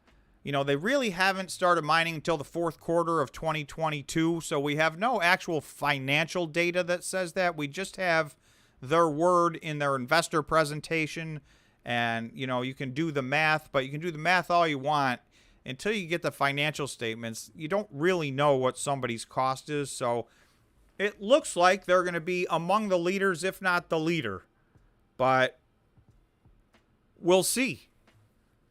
they really haven't started mining until the fourth quarter of 2022. So we have no actual financial data that says that. We just have their word in their investor presentation. And, you can do the math, but you can do the math all you want. Until you get the financial statements, you don't really know what somebody's cost is. So it looks like they're going to be among the leaders, if not the leader. But we'll see.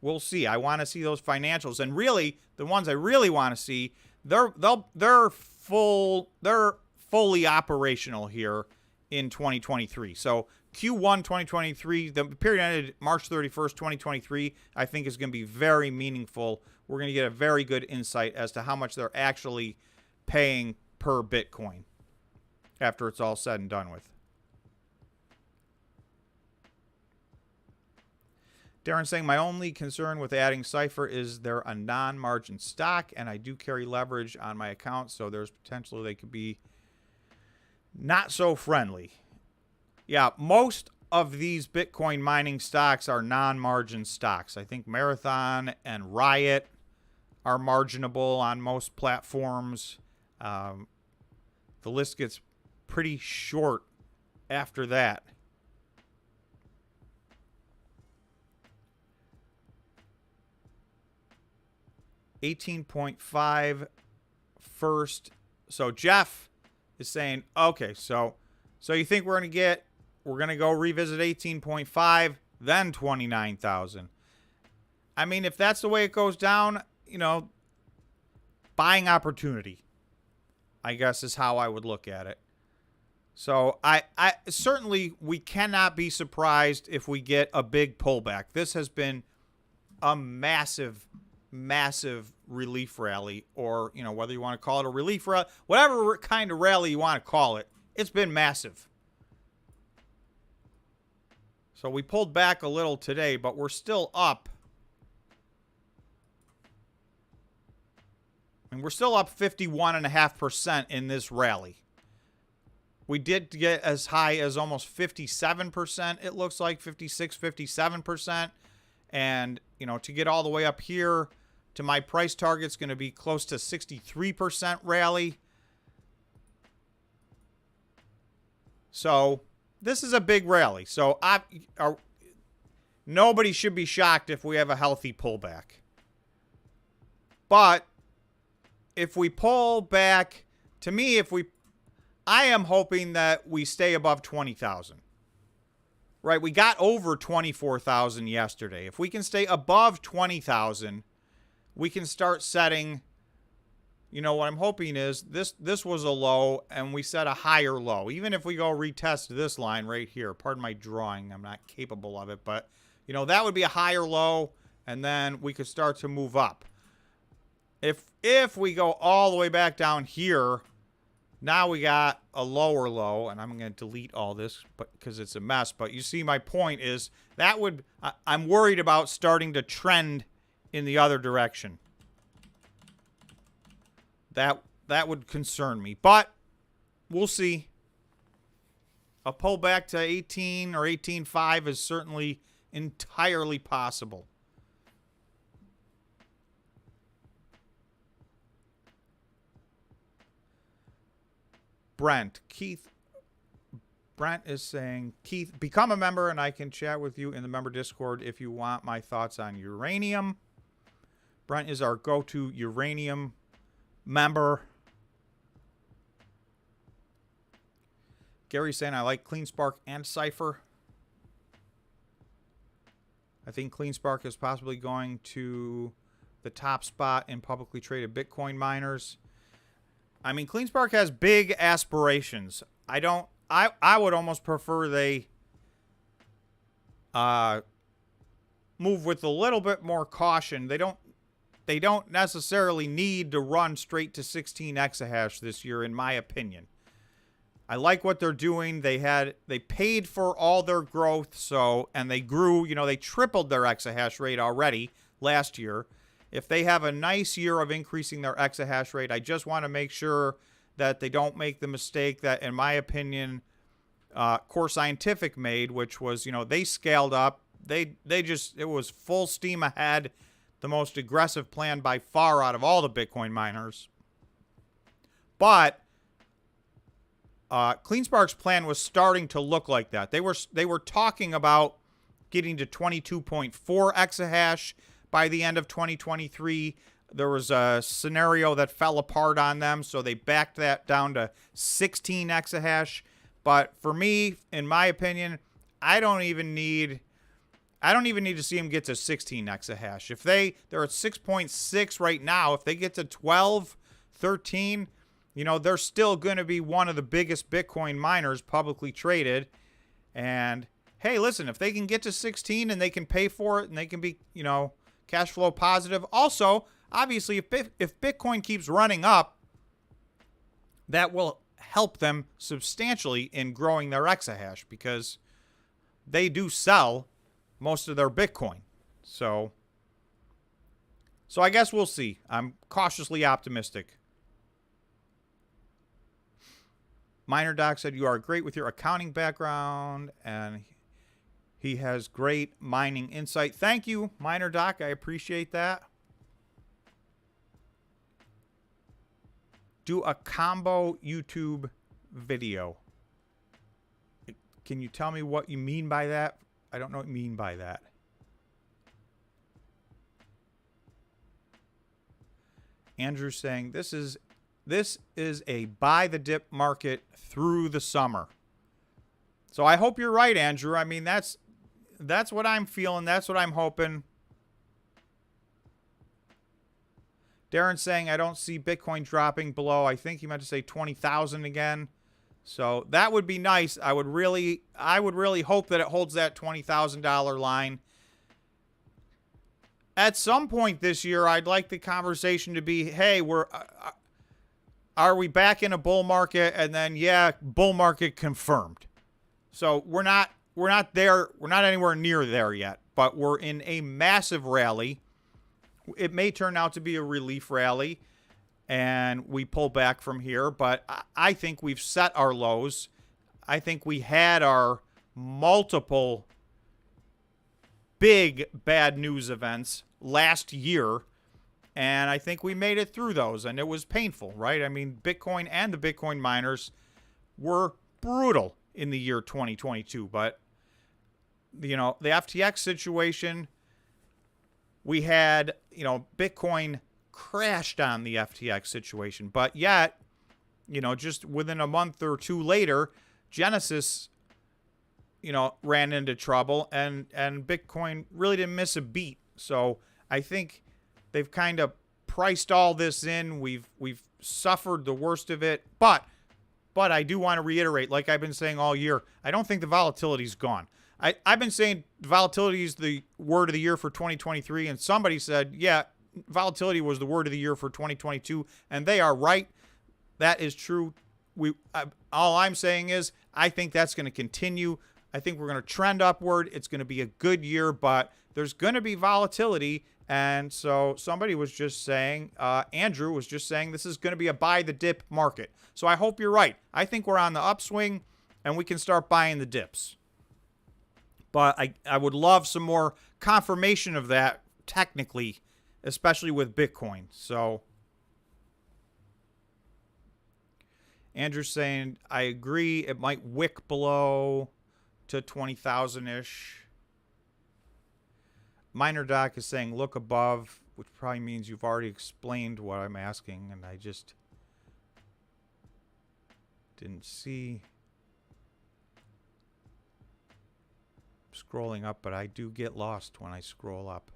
We'll see. I want to see those financials. And really, the ones I really want to see, they're fully operational here in 2023. So Q1 2023, the period ended March 31st, 2023, I think is going to be very meaningful. We're going to get a very good insight as to how much they're actually paying per Bitcoin after it's all said and done with. Darren saying, my only concern with adding Cypher is they're a non-margin stock, and I do carry leverage on my account, so there's potential they could be not so friendly. Yeah, most of these Bitcoin mining stocks are non-margin stocks. I think Marathon and Riot are marginable on most platforms. The list gets pretty short after that. $18.5 first. So Jeff is saying, okay, so you think we're going to go revisit 18.5, then 29,000. I mean, if that's the way it goes down, buying opportunity, I guess, is how I would look at it. So I certainly, we cannot be surprised if we get a big pullback. This has been a massive relief rally, or, whether you want to call it a relief rally, whatever kind of rally you want to call it, it's been massive. So we pulled back a little today, but we're still up And we're still up 51.5% in this rally. We did get as high as almost 57%, it looks like, 56, 57%. And, you know, to get all the way up here to my price target, it's going to be close to 63% rally. So this is a big rally. So nobody should be shocked if we have a healthy pullback. But if we pull back, to me, I am hoping that we stay above 20,000. Right? We got over 24,000 yesterday. If we can stay above 20,000, we can start setting, you know, what I'm hoping is this was a low and we set a higher low. Even if we go retest this line right here, pardon my drawing, I'm not capable of it, but, you know, that would be a higher low and then we could start to move up. If we go all the way back down here, now we got a lower low, and I'm going to delete all this because it's a mess. But you see, my point is that I'm worried about starting to trend in the other direction. That would concern me, but we'll see. A pullback to 18 or 18.5 is certainly entirely possible. Brent is saying, Keith, become a member and I can chat with you in the member Discord if you want my thoughts on uranium. Brent is our go-to uranium member. Gary's saying, I like CleanSpark and Cypher. I think CleanSpark is possibly going to the top spot in publicly traded Bitcoin miners. I mean, CleanSpark has big aspirations. I would almost prefer they move with a little bit more caution. They don't necessarily need to run straight to 16 exahash this year, in my opinion. I like what they're doing. They paid for all their growth, and they grew, you know, they tripled their exahash rate already last year. If they have a nice year of increasing their exahash rate, I just want to make sure that they don't make the mistake that, in my opinion, Core Scientific made, which was, you know, they scaled up. It was full steam ahead, the most aggressive plan by far out of all the Bitcoin miners. But CleanSpark's plan was starting to look like that. They were talking about getting to 22.4 exahash by the end of 2023. There was a scenario that fell apart on them, so they backed that down to 16 exahash. But for me, in my opinion, I don't even need to see them get to 16 exahash. If they're at 6.6 right now, if they get to 12, 13, you know, they're still going to be one of the biggest Bitcoin miners publicly traded. And hey, listen, if they can get to 16 and they can pay for it and they can be, you know, cash flow positive. Also, obviously, if Bitcoin keeps running up, that will help them substantially in growing their exahash because they do sell most of their Bitcoin. So I guess we'll see. I'm cautiously optimistic. Miner Doc said, you are great with your accounting background, and he has great mining insight. Thank you, Miner Doc. I appreciate that. Do a combo YouTube video. Can you tell me what you mean by that? I don't know what you mean by that. Andrew's saying this is a buy the dip market through the summer. So I hope you're right, Andrew. I mean, that's what I'm feeling. That's what I'm hoping. Darren's saying I don't see Bitcoin dropping below, I think he meant to say 20,000 again. So that would be nice. I would really hope that it holds that $20,000 line. At some point this year, I'd like the conversation to be, hey, are we back in a bull market? And then, yeah, bull market confirmed. So we're not there. We're not anywhere near there yet, but we're in a massive rally. It may turn out to be a relief rally. and we pull back from here. But I think we've set our lows. I think we had our multiple big bad news events last year, and I think we made it through those, and it was painful, right? I mean, Bitcoin and the Bitcoin miners were brutal in the year 2022, but the FTX situation, we had, Bitcoin crashed on the FTX situation, but yet, just within a month or two later, Genesis, ran into trouble, and Bitcoin really didn't miss a beat. So I think they've kind of priced all this in. We've suffered the worst of it, but I do want to reiterate, like I've been saying all year, I don't think the volatility's gone. I've been saying volatility is the word of the year for 2023, and somebody said, yeah, volatility was the word of the year for 2022, and they are right. That is true. All I'm saying is I think that's going to continue. I think we're going to trend upward. It's going to be a good year, but there's going to be volatility. And so somebody was just saying, Andrew was just saying, this is going to be a buy the dip market. So I hope you're right. I think we're on the upswing and we can start buying the dips. But I would love some more confirmation of that technically, especially with Bitcoin. So Andrew's saying, I agree. It might wick below to 20,000-ish. Miner Doc is saying, look above, which probably means you've already explained what I'm asking, and I just didn't see. Scrolling up, but I do get lost when I scroll up.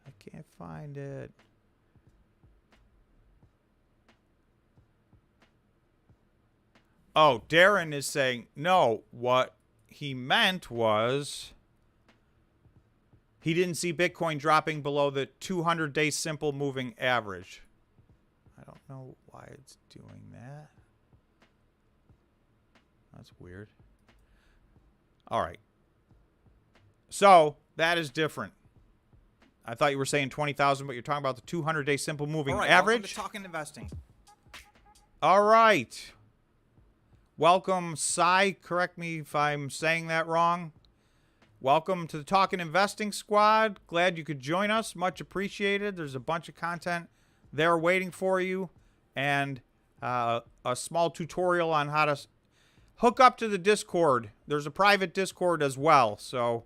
I can't find it. Oh, Darren is saying, no, what he meant was he didn't see Bitcoin dropping below the 200-day simple moving average. I don't know why it's doing that. That's weird. All right. So that is different. I thought you were saying 20,000, but you're talking about the 200-day simple moving average. Welcome to Talking Investing. All right. Welcome, Sai. Correct me if I'm saying that wrong. Welcome to the Talking Investing Squad. Glad you could join us. Much appreciated. There's a bunch of content there waiting for you, and a small tutorial on how to hook up to the Discord. There's a private Discord as well, so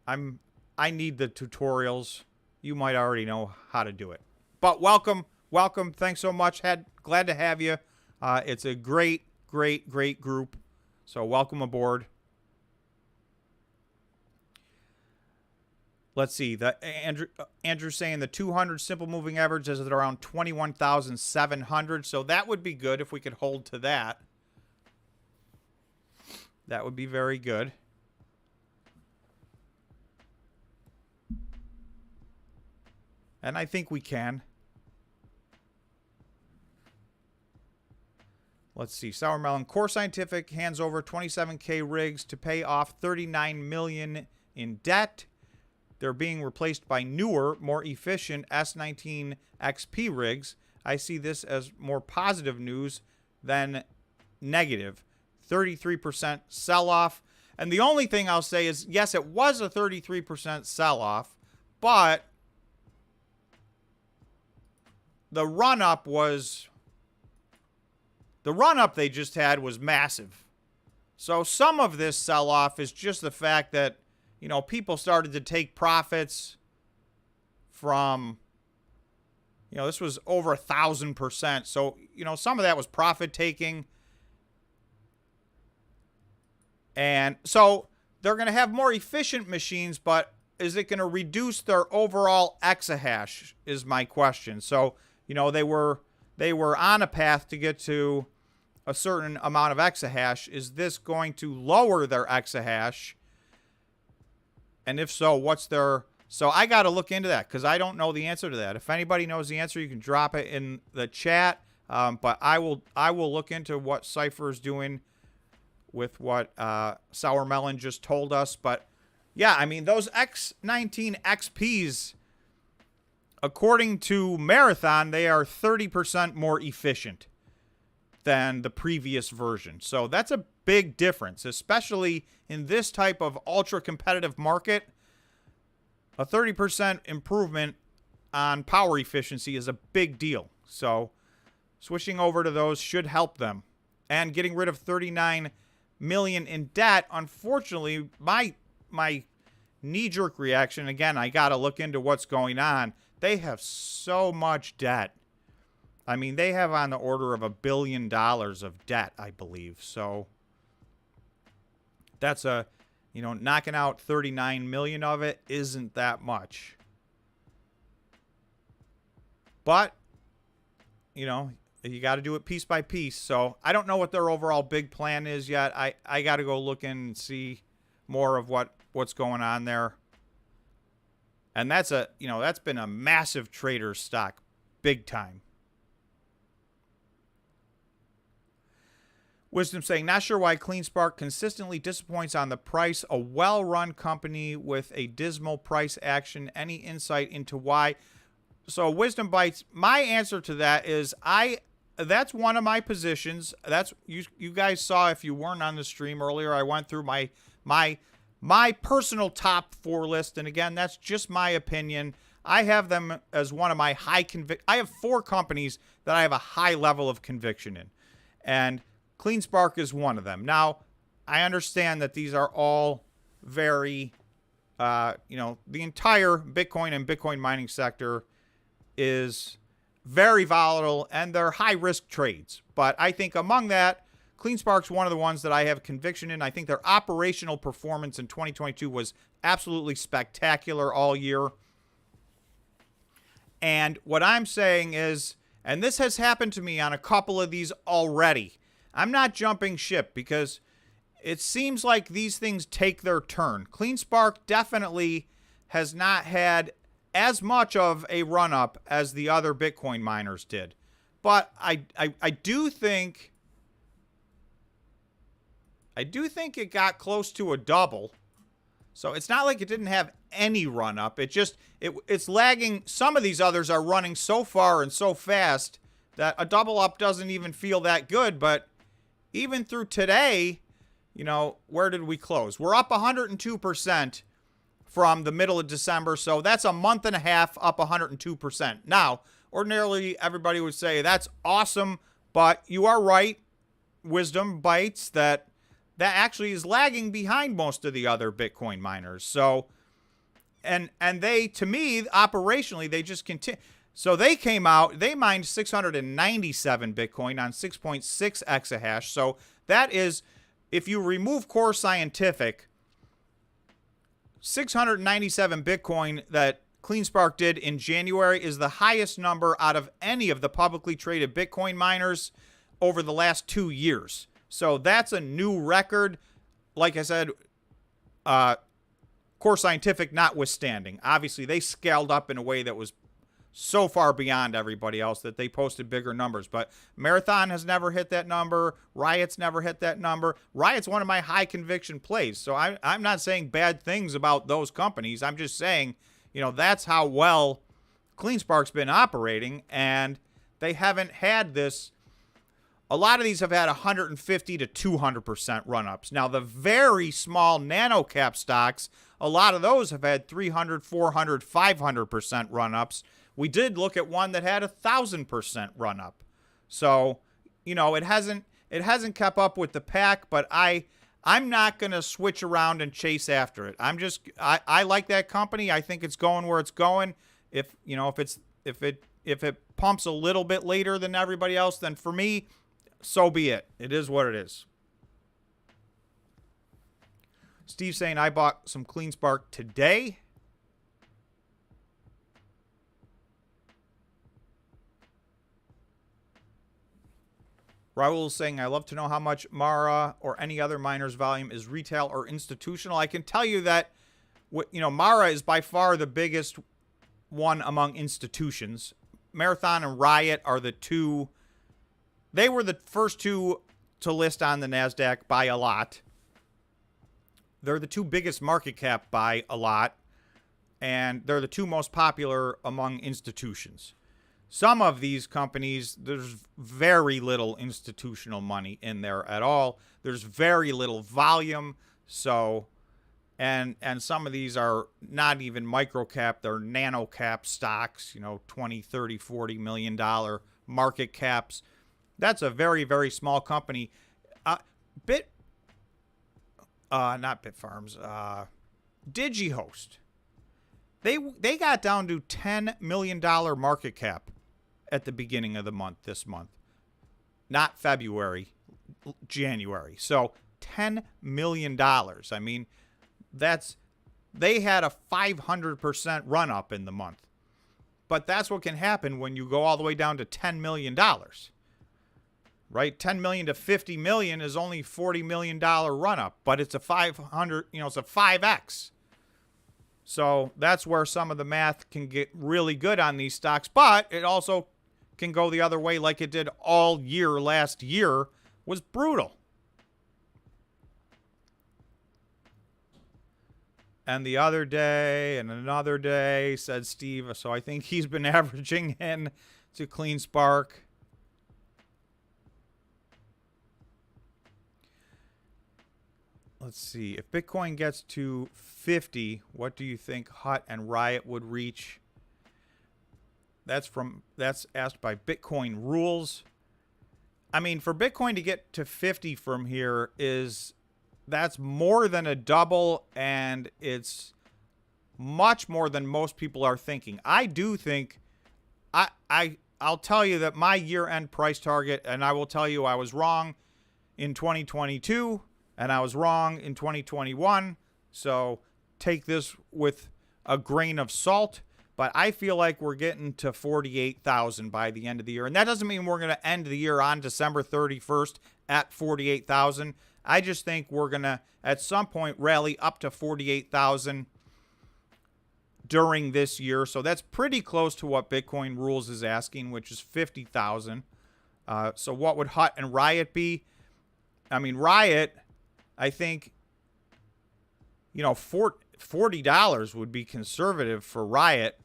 I need the tutorials. You might already know how to do it. But welcome. Thanks so much. Glad to have you. It's a great group. So welcome aboard. Let's see. Andrew's saying the 200 simple moving average is at around 21,700. So that would be good if we could hold to that. That would be very good. And I think we can. Let's see. Sour Melon. Core Scientific hands over 27K rigs to pay off $39 million in debt. They're being replaced by newer, more efficient S19 XP rigs. I see this as more positive news than negative. 33% sell-off. And the only thing I'll say is, yes, it was a 33% sell-off, but the run-up they just had was massive. So some of this sell-off is just the fact that, people started to take profits from, this was over 1,000%. So, some of that was profit taking. And so they're going to have more efficient machines, but is it going to reduce their overall exahash is my question. So, they were on a path to get to a certain amount of exahash. Is this going to lower their exahash? And if so, what's their... So I got to look into that because I don't know the answer to that. If anybody knows the answer, you can drop it in the chat. But I will look into what Cypher is doing with what Sour Melon just told us. But, Yeah, I mean, those X19 XPs, according to Marathon, they are 30% more efficient than the previous version. So that's a big difference, especially in this type of ultra competitive market. A 30% improvement on power efficiency is a big deal. So switching over to those should help them. And getting rid of 39 million in debt, unfortunately, my knee-jerk reaction, again, I got to look into what's going on. They have so much debt. I mean, they have on the order of $1 billion of debt, I believe. So that's knocking out 39 million of it isn't that much. But, you got to do it piece by piece. So I don't know what their overall big plan is yet. I got to go look in and see more of what's going on there. And that's been a massive trader stock, big time. Wisdom saying, not sure why CleanSpark consistently disappoints on the price. A well-run company with a dismal price action. Any insight into why? So Wisdom Bites, my answer to that is that's one of my positions. That's you guys saw if you weren't on the stream earlier. I went through my personal top 4 list, and again, that's just my opinion. I have them as one of my I have 4 companies that I have a high level of conviction in, and CleanSpark is one of them. Now, I understand that these are all very, the entire Bitcoin and Bitcoin mining sector is very volatile, and they're high-risk trades. But I think among that, CleanSpark's one of the ones that I have conviction in. I think their operational performance in 2022 was absolutely spectacular all year. And what I'm saying is, and this has happened to me on a couple of these already, I'm not jumping ship because it seems like these things take their turn. CleanSpark definitely has not had as much of a run-up as the other Bitcoin miners did. But I do think it got close to a double. So it's not like it didn't have any run-up. It's lagging. Some of these others are running so far and so fast that a double up doesn't even feel that good. But even through today, where did we close? We're up 102%. From the middle of December, so that's a month and a half up 102%. Now, ordinarily, everybody would say that's awesome, but you are right, Wisdom Bites, that actually is lagging behind most of the other Bitcoin miners. So, and they, to me, operationally, they just continue. So they came out, they mined 697 Bitcoin on 6.6 exahash. So that is, if you remove Core Scientific, 697 Bitcoin that CleanSpark did in January is the highest number out of any of the publicly traded Bitcoin miners over the last 2 years. So that's a new record. Like I said, Core Scientific notwithstanding. Obviously, they scaled up in a way that was so far beyond everybody else that they posted bigger numbers. But Marathon has never hit that number. Riot's never hit that number. Riot's one of my high conviction plays. So I'm not saying bad things about those companies. I'm just saying, that's how well CleanSpark's been operating. And they haven't had this. A lot of these have had 150 to 200% run-ups. Now, the very small nano cap stocks, a lot of those have had 300, 400, 500% run-ups. We did look at one that had 1,000% run up. So, it hasn't kept up with the pack, but I'm not going to switch around and chase after it. I like that company. I think it's going where it's going. If it pumps a little bit later than everybody else, then for me, so be it. It is what it is. Steve saying I bought some CleanSpark today. Raul is saying, I love to know how much Mara or any other miner's volume is retail or institutional. I can tell you that, Mara is by far the biggest one among institutions. Marathon and Riot are the two. They were the first two to list on the NASDAQ by a lot. they're the two biggest market cap by a lot, and they're the two most popular among institutions. Some of these companies, there's very little institutional money in there at all. There's very little volume. So, and some of these are not even micro cap, they're nano cap stocks, 20, 30, 40 million dollar market caps. That's a very, very small company. Not Bitfarms, DigiHost. They got down to $10 million market cap at the beginning of the month, this month. Not February, January. So $10 million. I mean, they had a 500% run up in the month. But that's what can happen when you go all the way down to $10 million. Right? 10 million to 50 million is only $40 million run up, but it's a 500, it's a 5x. So that's where some of the math can get really good on these stocks, but it also can go the other way like it did all year last year. Was brutal. And the other day and another day, said Steve. So I think he's been averaging in to CleanSpark. Let's see. If Bitcoin gets to 50, what do you think Hut and Riot would reach? That's asked by Bitcoin Rules. I mean, for Bitcoin to get to 50 from here that's more than a double, and it's much more than most people are thinking. I do think I'll tell you that my year-end price target, and I will tell you I was wrong in 2022 and I was wrong in 2021. So take this with a grain of salt. But I feel like we're getting to 48,000 by the end of the year. And that doesn't mean we're going to end the year on December 31st at 48,000. I just think we're going to, at some point, rally up to 48,000 during this year. So that's pretty close to what Bitcoin Rules is asking, which is 50,000. So what would Hut and Riot be? I mean, Riot, I think, $40 would be conservative for Riot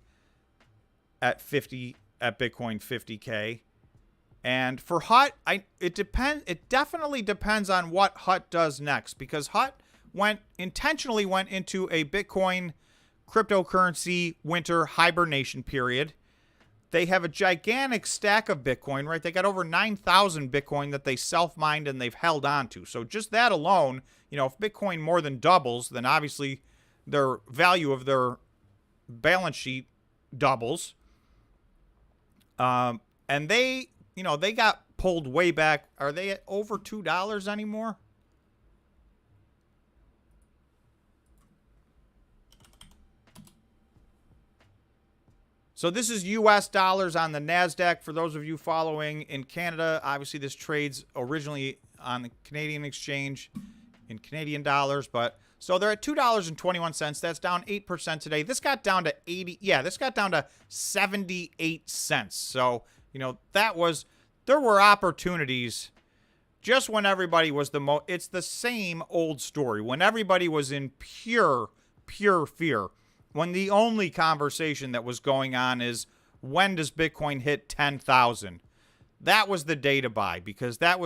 at Bitcoin 50K. And for Hut, it definitely depends on what Hut does next, because Hut intentionally went into a Bitcoin cryptocurrency winter hibernation period. They have a gigantic stack of Bitcoin, right? They got over 9,000 Bitcoin that they self-mined and they've held on to. So just that alone, if Bitcoin more than doubles, then obviously their value of their balance sheet doubles. And they got pulled way back. Are they at over $2 anymore? So this is U.S. dollars on the NASDAQ. For those of you following in Canada, obviously this trades originally on the Canadian exchange in Canadian dollars. But so they're at $2.21. That's down 8% today. This got down to 80. Yeah, this got down to 78 cents. So, there were opportunities just when everybody was it's the same old story. When everybody was in pure fear. When the only conversation that was going on is, when does Bitcoin hit 10,000? That was the day to buy, because that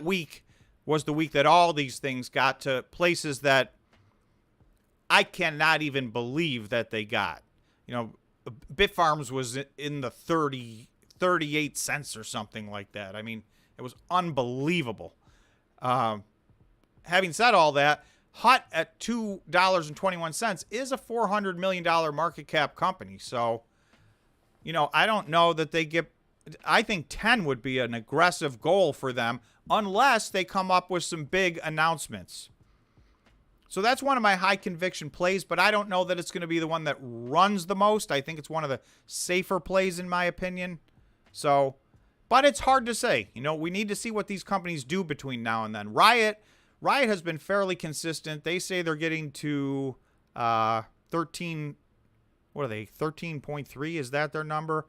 week was the week that all these things got to places that I cannot even believe that they got. Bitfarms was in the 38 cents or something like that. I mean, it was unbelievable. Having said all that, Hut at $2.21 is a $400 million market cap company. So, I don't know that they get... I think 10 would be an aggressive goal for them, unless they come up with some big announcements. So that's one of my high conviction plays, but I don't know that it's going to be the one that runs the most. I think it's one of the safer plays, in my opinion. So, but it's hard to say. We need to see what these companies do between now and then. Riot has been fairly consistent. They say they're getting to 13. What are they? 13.3, is that their number?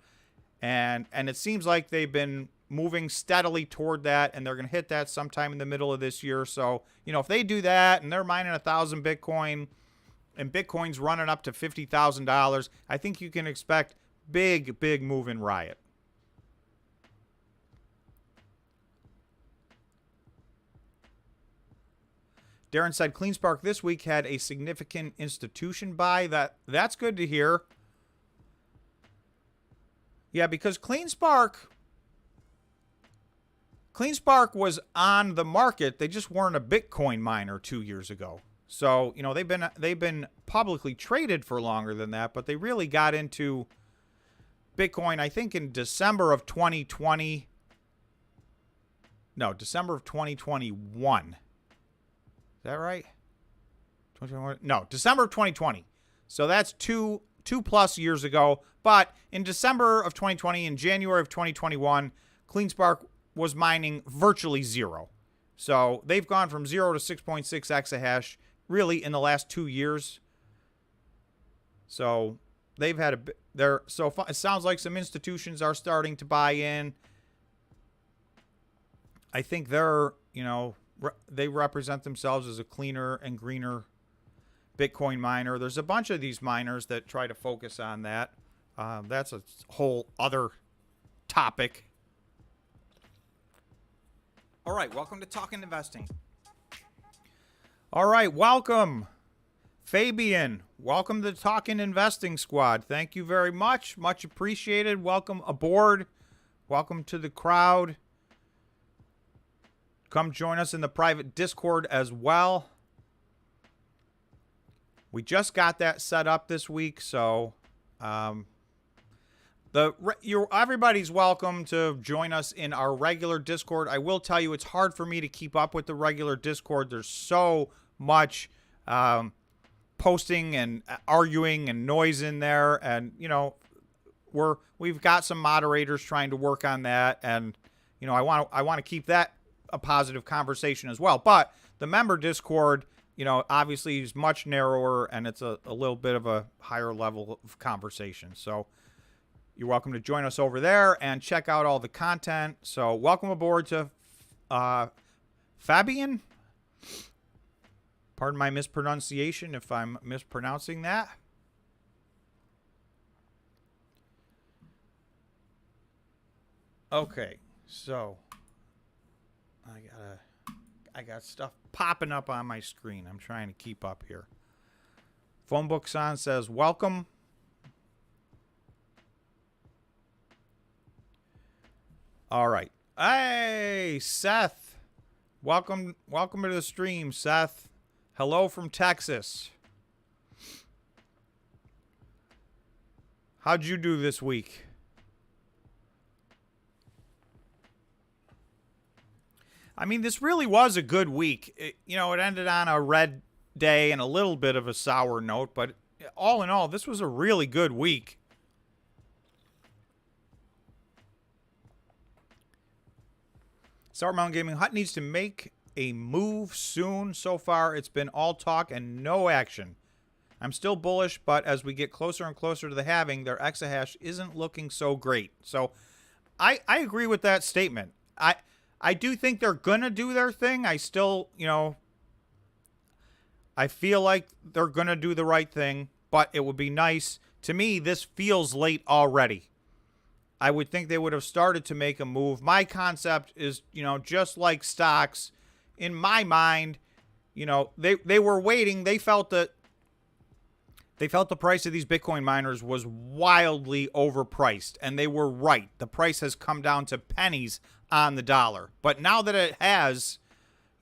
And it seems like they've been moving steadily toward that, and they're going to hit that sometime in the middle of this year. So, you know, if they do that and they're mining 1,000 Bitcoin and Bitcoin's running up to $50,000, I think you can expect big move in Riot. Darren said CleanSpark this week had a significant institution buy. That's good to hear. Yeah, because CleanSpark was on the market. They just weren't a Bitcoin miner 2 years ago. So, you know, they've been publicly traded for longer than that, but they really got into Bitcoin, I think, in December of 2020. No, December of 2021. Is that right? 2021? No, December of 2020. So that's two plus years ago. But in December of 2020 and January of 2021, CleanSpark was mining virtually zero. So they've gone from 0 to 6.6 exahash really in the last 2 years. So they've had so it sounds like some institutions are starting to buy in. I think they're, you know, they represent themselves as a cleaner and greener Bitcoin miner. There's a bunch of these miners that try to focus on that. That's a whole other topic. All right, welcome to Talking Investing. All right, welcome, Fabian. Welcome to the Talking Investing Squad. Thank you very much. Much appreciated. Welcome aboard. Welcome to the crowd. Come join us in the private Discord as well. We just got that set up this week, so everybody's welcome to join us in our regular Discord. I will tell you, it's hard for me to keep up with the regular Discord. There's so much posting and arguing and noise in there, and you know, we've got some moderators trying to work on that, and you know, I want to keep that a positive conversation as well. But the member Discord, you know, obviously is much narrower, and it's a little bit of a higher level of conversation. So you're welcome to join us over there and check out all the content. So welcome aboard to Fabian. Pardon my mispronunciation if I'm mispronouncing that. Okay, so I got stuff popping up on my screen. I'm trying to keep up here. Phone book on says welcome. All right. Hey, Seth. Welcome to the stream, Seth. Hello from Texas. How'd you do this week? I mean, this really was a good week. It ended on a red day and a little bit of a sour note, but all in all, this was a really good week. Sour Mountain Gaming Hut needs to make a move soon. So far, it's been all talk and no action. I'm still bullish, but as we get closer and closer to the halving, their exahash isn't looking so great. So I agree with that statement. I do think they're going to do their thing. I still, I feel like they're going to do the right thing, but it would be nice. To me, this feels late already. I would think they would have started to make a move. My concept is, just like stocks, in my mind, they were waiting. They felt the price of these Bitcoin miners was wildly overpriced, and they were right. The price has come down to pennies on the dollar. But now that it has,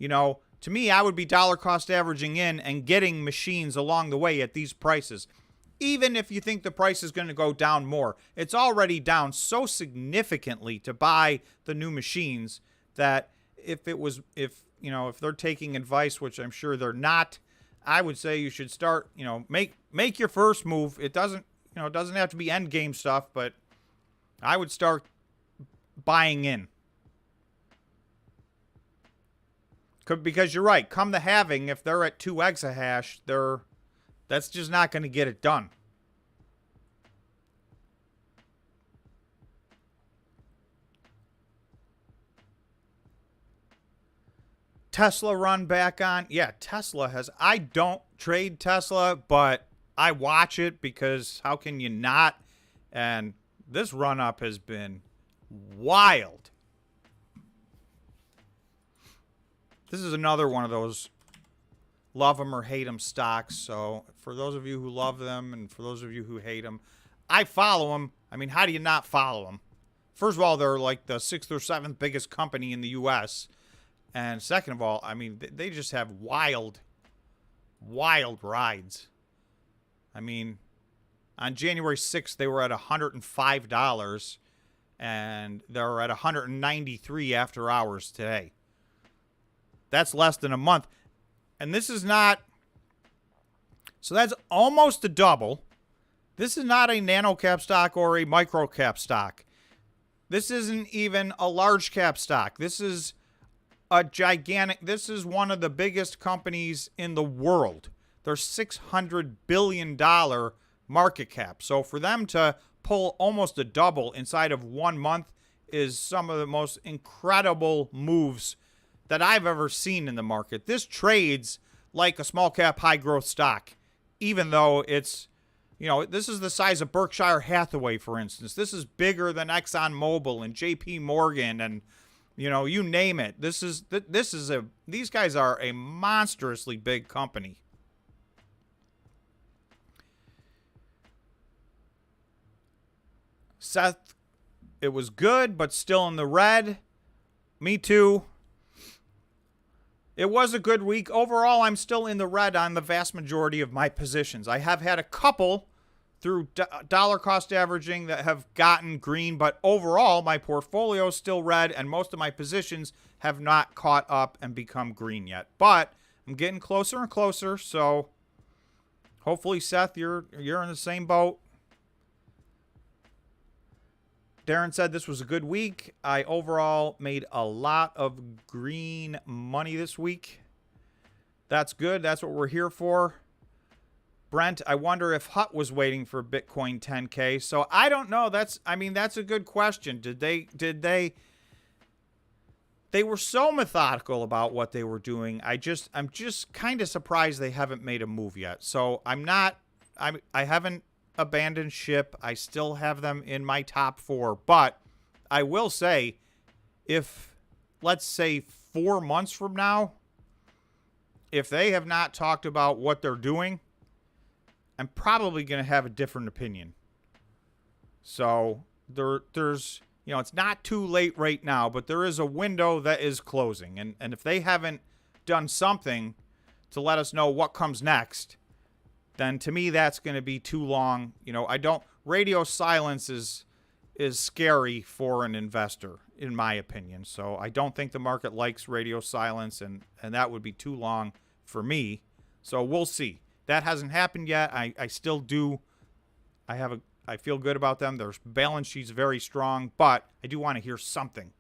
to me, I would be dollar cost averaging in and getting machines along the way at these prices. Even if you think the price is going to go down more, it's already down so significantly to buy the new machines that if they're taking advice, which I'm sure they're not, I would say you should start, make your first move. It doesn't have to be end game stuff, but I would start buying in. Because you're right, come the halving, if they're at 2 exahash, that's just not going to get it done. Tesla run back on. Yeah, Tesla has. I don't trade Tesla, but I watch it because how can you not? And this run up has been wild. This is another one of those love them or hate them stocks. So for those of you who love them and for those of you who hate them, I follow them. I mean, how do you not follow them? First of all, they're like the 6th or 7th biggest company in the U.S. And second of all, I mean, they just have wild rides. I mean, on January 6th, they were at $105, and they're at $193 after hours today. That's less than a month. And this is not... So that's almost a double. This is not a nano cap stock or a micro cap stock. This isn't even a large cap stock. This is a gigantic... This is one of the biggest companies in the world. They're $600 billion market cap. So for them to pull almost a double inside of 1 month is some of the most incredible moves that I've ever seen in the market. This trades like a small cap high growth stock, even though it's, you know, this is the size of Berkshire Hathaway, for instance. This is bigger than ExxonMobil and JP Morgan and, you know, you name it. These guys are a monstrously big company. Seth, it was good, but still in the red. Me too. It was a good week. Overall, I'm still in the red on the vast majority of my positions. I have had a couple through dollar cost averaging that have gotten green, but overall, my portfolio is still red, and most of my positions have not caught up and become green yet. But I'm getting closer and closer, so hopefully, Seth, you're in the same boat. Darren said this was a good week. I overall made a lot of green money this week. That's good. That's what we're here for. Brent, I wonder if Hut was waiting for Bitcoin 10K. So I don't know. That's a good question. They were so methodical about what they were doing. I'm just kind of surprised they haven't made a move yet. So I haven't abandoned ship. I still have them in my top 4, but I will say, if let's say 4 months from now, if they have not talked about what they're doing, I'm probably going to have a different opinion. So there's, you know, it's not too late right now, but there is a window that is closing, and if they haven't done something to let us know what comes next, then to me that's going to be too long. You know, radio silence is scary for an investor, in my opinion. So I don't think the market likes radio silence, and that would be too long for me. So we'll see. That hasn't happened yet. I still do. I feel good about them. Their balance sheet's very strong, but I do want to hear something.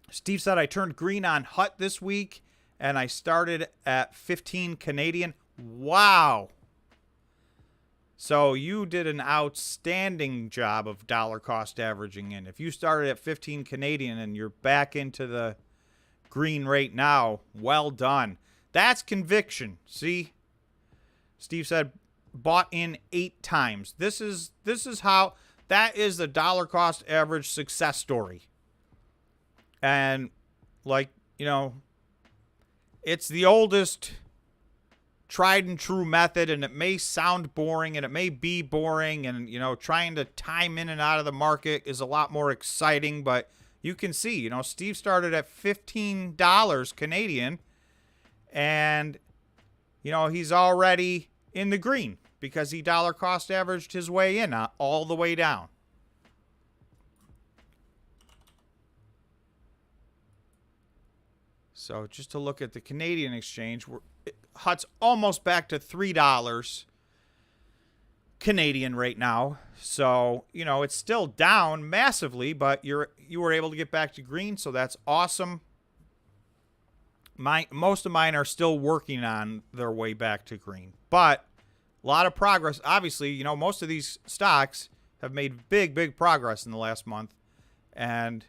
Steve said I turned green on Hut this week, and I started at 15 Canadian. Wow. So you did an outstanding job of dollar cost averaging in. If you started at 15 Canadian and you're back into the green right now, well done. That's conviction. See? Steve said bought in 8 times. This is how, that is the dollar cost average success story. And like, you know, it's the oldest tried and true method, and it may sound boring and it may be boring, and, you know, trying to time in and out of the market is a lot more exciting, but you can see, you know, Steve started at $15 Canadian, and, you know, he's already in the green because he dollar cost averaged his way in all the way down. So just to look at the Canadian exchange, Hut's almost back to $3 Canadian right now. So, you know, it's still down massively, but you were able to get back to green, so that's awesome. Most of mine are still working on their way back to green, but a lot of progress. Obviously, you know, most of these stocks have made big progress in the last month, and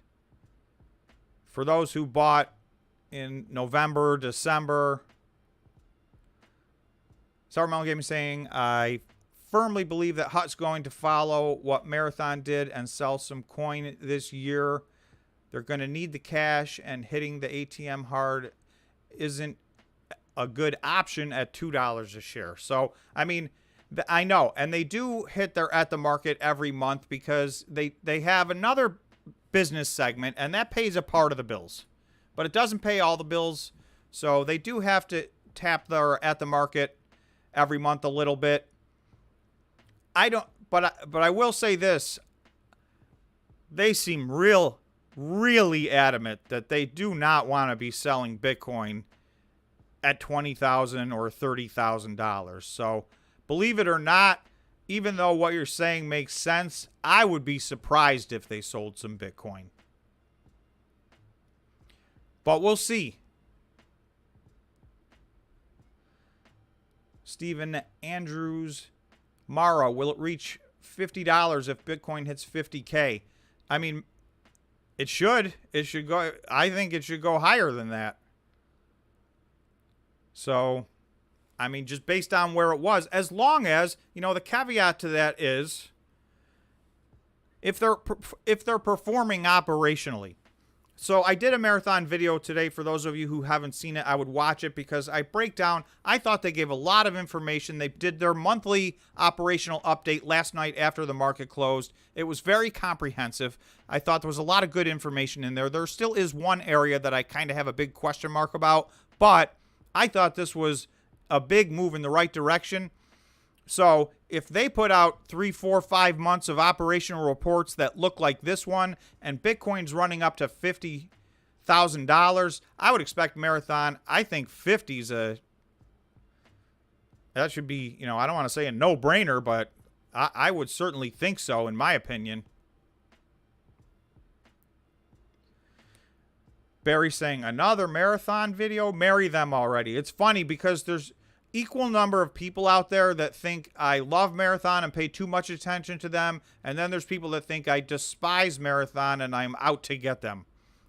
for those who bought in November, December, Sour Melon Gaming saying, I firmly believe that Hut's going to follow what Marathon did and sell some coin this year. They're going to need the cash, and hitting the ATM hard isn't a good option at $2 a share. So, I mean, I know, and they do hit their at the market every month because they have another business segment, and that pays a part of the bills, but it doesn't pay all the bills. So they do have to tap their at the market every month a little bit. But I will say this: they seem really adamant that they do not want to be selling Bitcoin at $20,000 or $30,000. So believe it or not, even though what you're saying makes sense, I would be surprised if they sold some Bitcoin. But we'll see. Stephen Andrews, Mara, will it reach $50 if Bitcoin hits 50K? I mean, it should. It should go. I think it should go higher than that. So, I mean, just based on where it was, as long as, the caveat to that is if they're performing operationally. So I did a marathon video today. For those of you who haven't seen it, I would watch it because I break down. I thought they gave a lot of information. They did their monthly operational update last night after the market closed. It was very comprehensive. I thought there was a lot of good information in there. There still is one area that I kind of have a big question mark about, but I thought this was a big move in the right direction. So if they put out 3, 4, 5 months of operational reports that look like this one, and Bitcoin's running up to $50,000, I would expect Marathon. I think 50's that should be, I don't want to say a no-brainer, but I would certainly think so, in my opinion. Barry saying, another Marathon video? Marry them already. It's funny because there's equal number of people out there that think I love Marathon and pay too much attention to them, and then there's people that think I despise Marathon and I'm out to get them.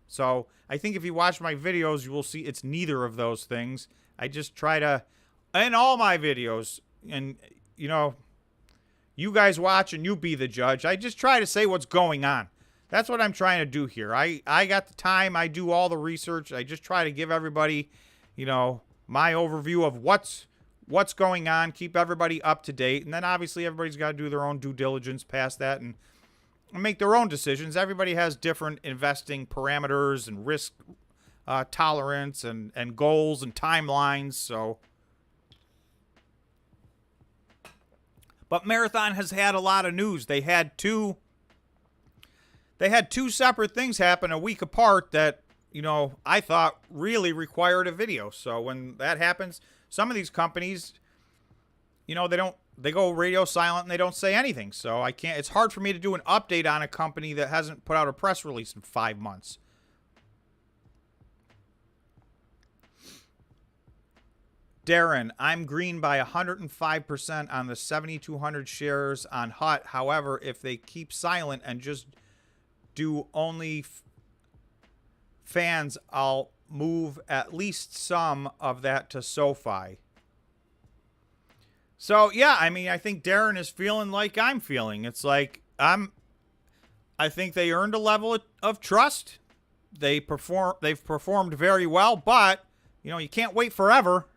So I think if you watch my videos, you will see it's neither of those things. I just try to, in all my videos, and you guys watch and you be the judge, I just try to say what's going on. That's what I'm trying to do here. I got the time. I do all the research. I just try to give everybody, my overview of what's going on, keep everybody up to date. And then obviously everybody's got to do their own due diligence past that and make their own decisions. Everybody has different investing parameters and risk tolerance and goals and timelines. So, but Marathon has had a lot of news. They had two separate things happen a week apart that, I thought really required a video. So when that happens, some of these companies, they go radio silent and they don't say anything. So it's hard for me to do an update on a company that hasn't put out a press release in 5 months. Darren, I'm green by 105% on the 7,200 shares on Hut. However, if they keep silent and just do only fans, I'll move at least some of that to SoFi. So yeah, I mean, I think Darren is feeling like I'm feeling. It's like I think they earned a level of trust. They've performed very well, but you can't wait forever.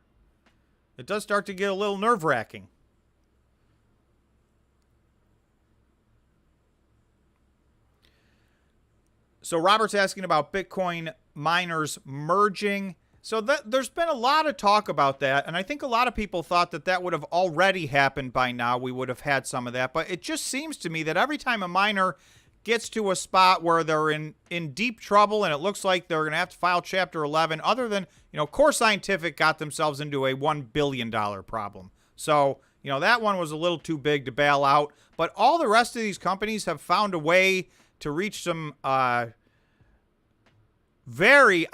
It does start to get a little nerve-wracking. So Robert's asking about Bitcoin miners merging. So there's been a lot of talk about that, and I think a lot of people thought that would have already happened by now. We would have had some of that, but it just seems to me that every time a miner gets to a spot where they're in deep trouble and it looks like they're going to have to file Chapter 11, other than, Core Scientific got themselves into a $1 billion problem. So, that one was a little too big to bail out, but all the rest of these companies have found a way to reach some very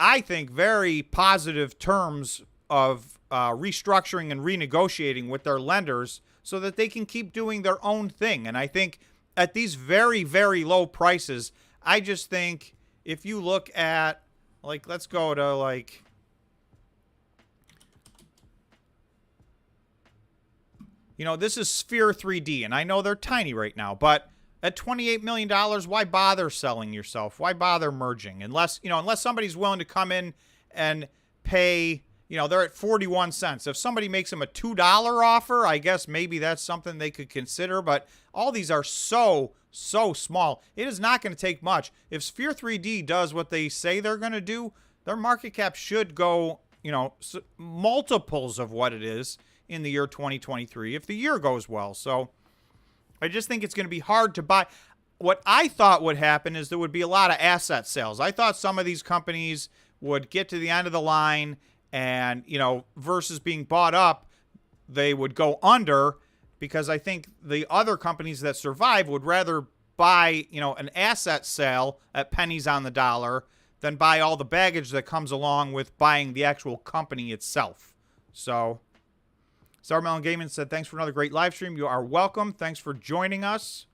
positive terms of restructuring and renegotiating with their lenders so that they can keep doing their own thing. And I think at these very, very low prices, I just think if you look at Like, let's go to, like... You know, this is Sphere 3D, and I know they're tiny right now, but at $28 million, why bother selling yourself? Why bother merging? Unless somebody's willing to come in and pay, they're at 41 cents. If somebody makes them a $2 offer, I guess maybe that's something they could consider, but all these are so small. It is not going to take much. If Sphere 3D does what they say they're going to do, their market cap should go, multiples of what it is in the year 2023 if the year goes well. So I just think it's going to be hard to buy. What I thought would happen is there would be a lot of asset sales. I thought some of these companies would get to the end of the line and, versus being bought up, they would go under, because I think the other companies that survive would rather buy, an asset sale at pennies on the dollar than buy all the baggage that comes along with buying the actual company itself. So Starmelon Gaming said, thanks for another great live stream. You are welcome. Thanks for joining us.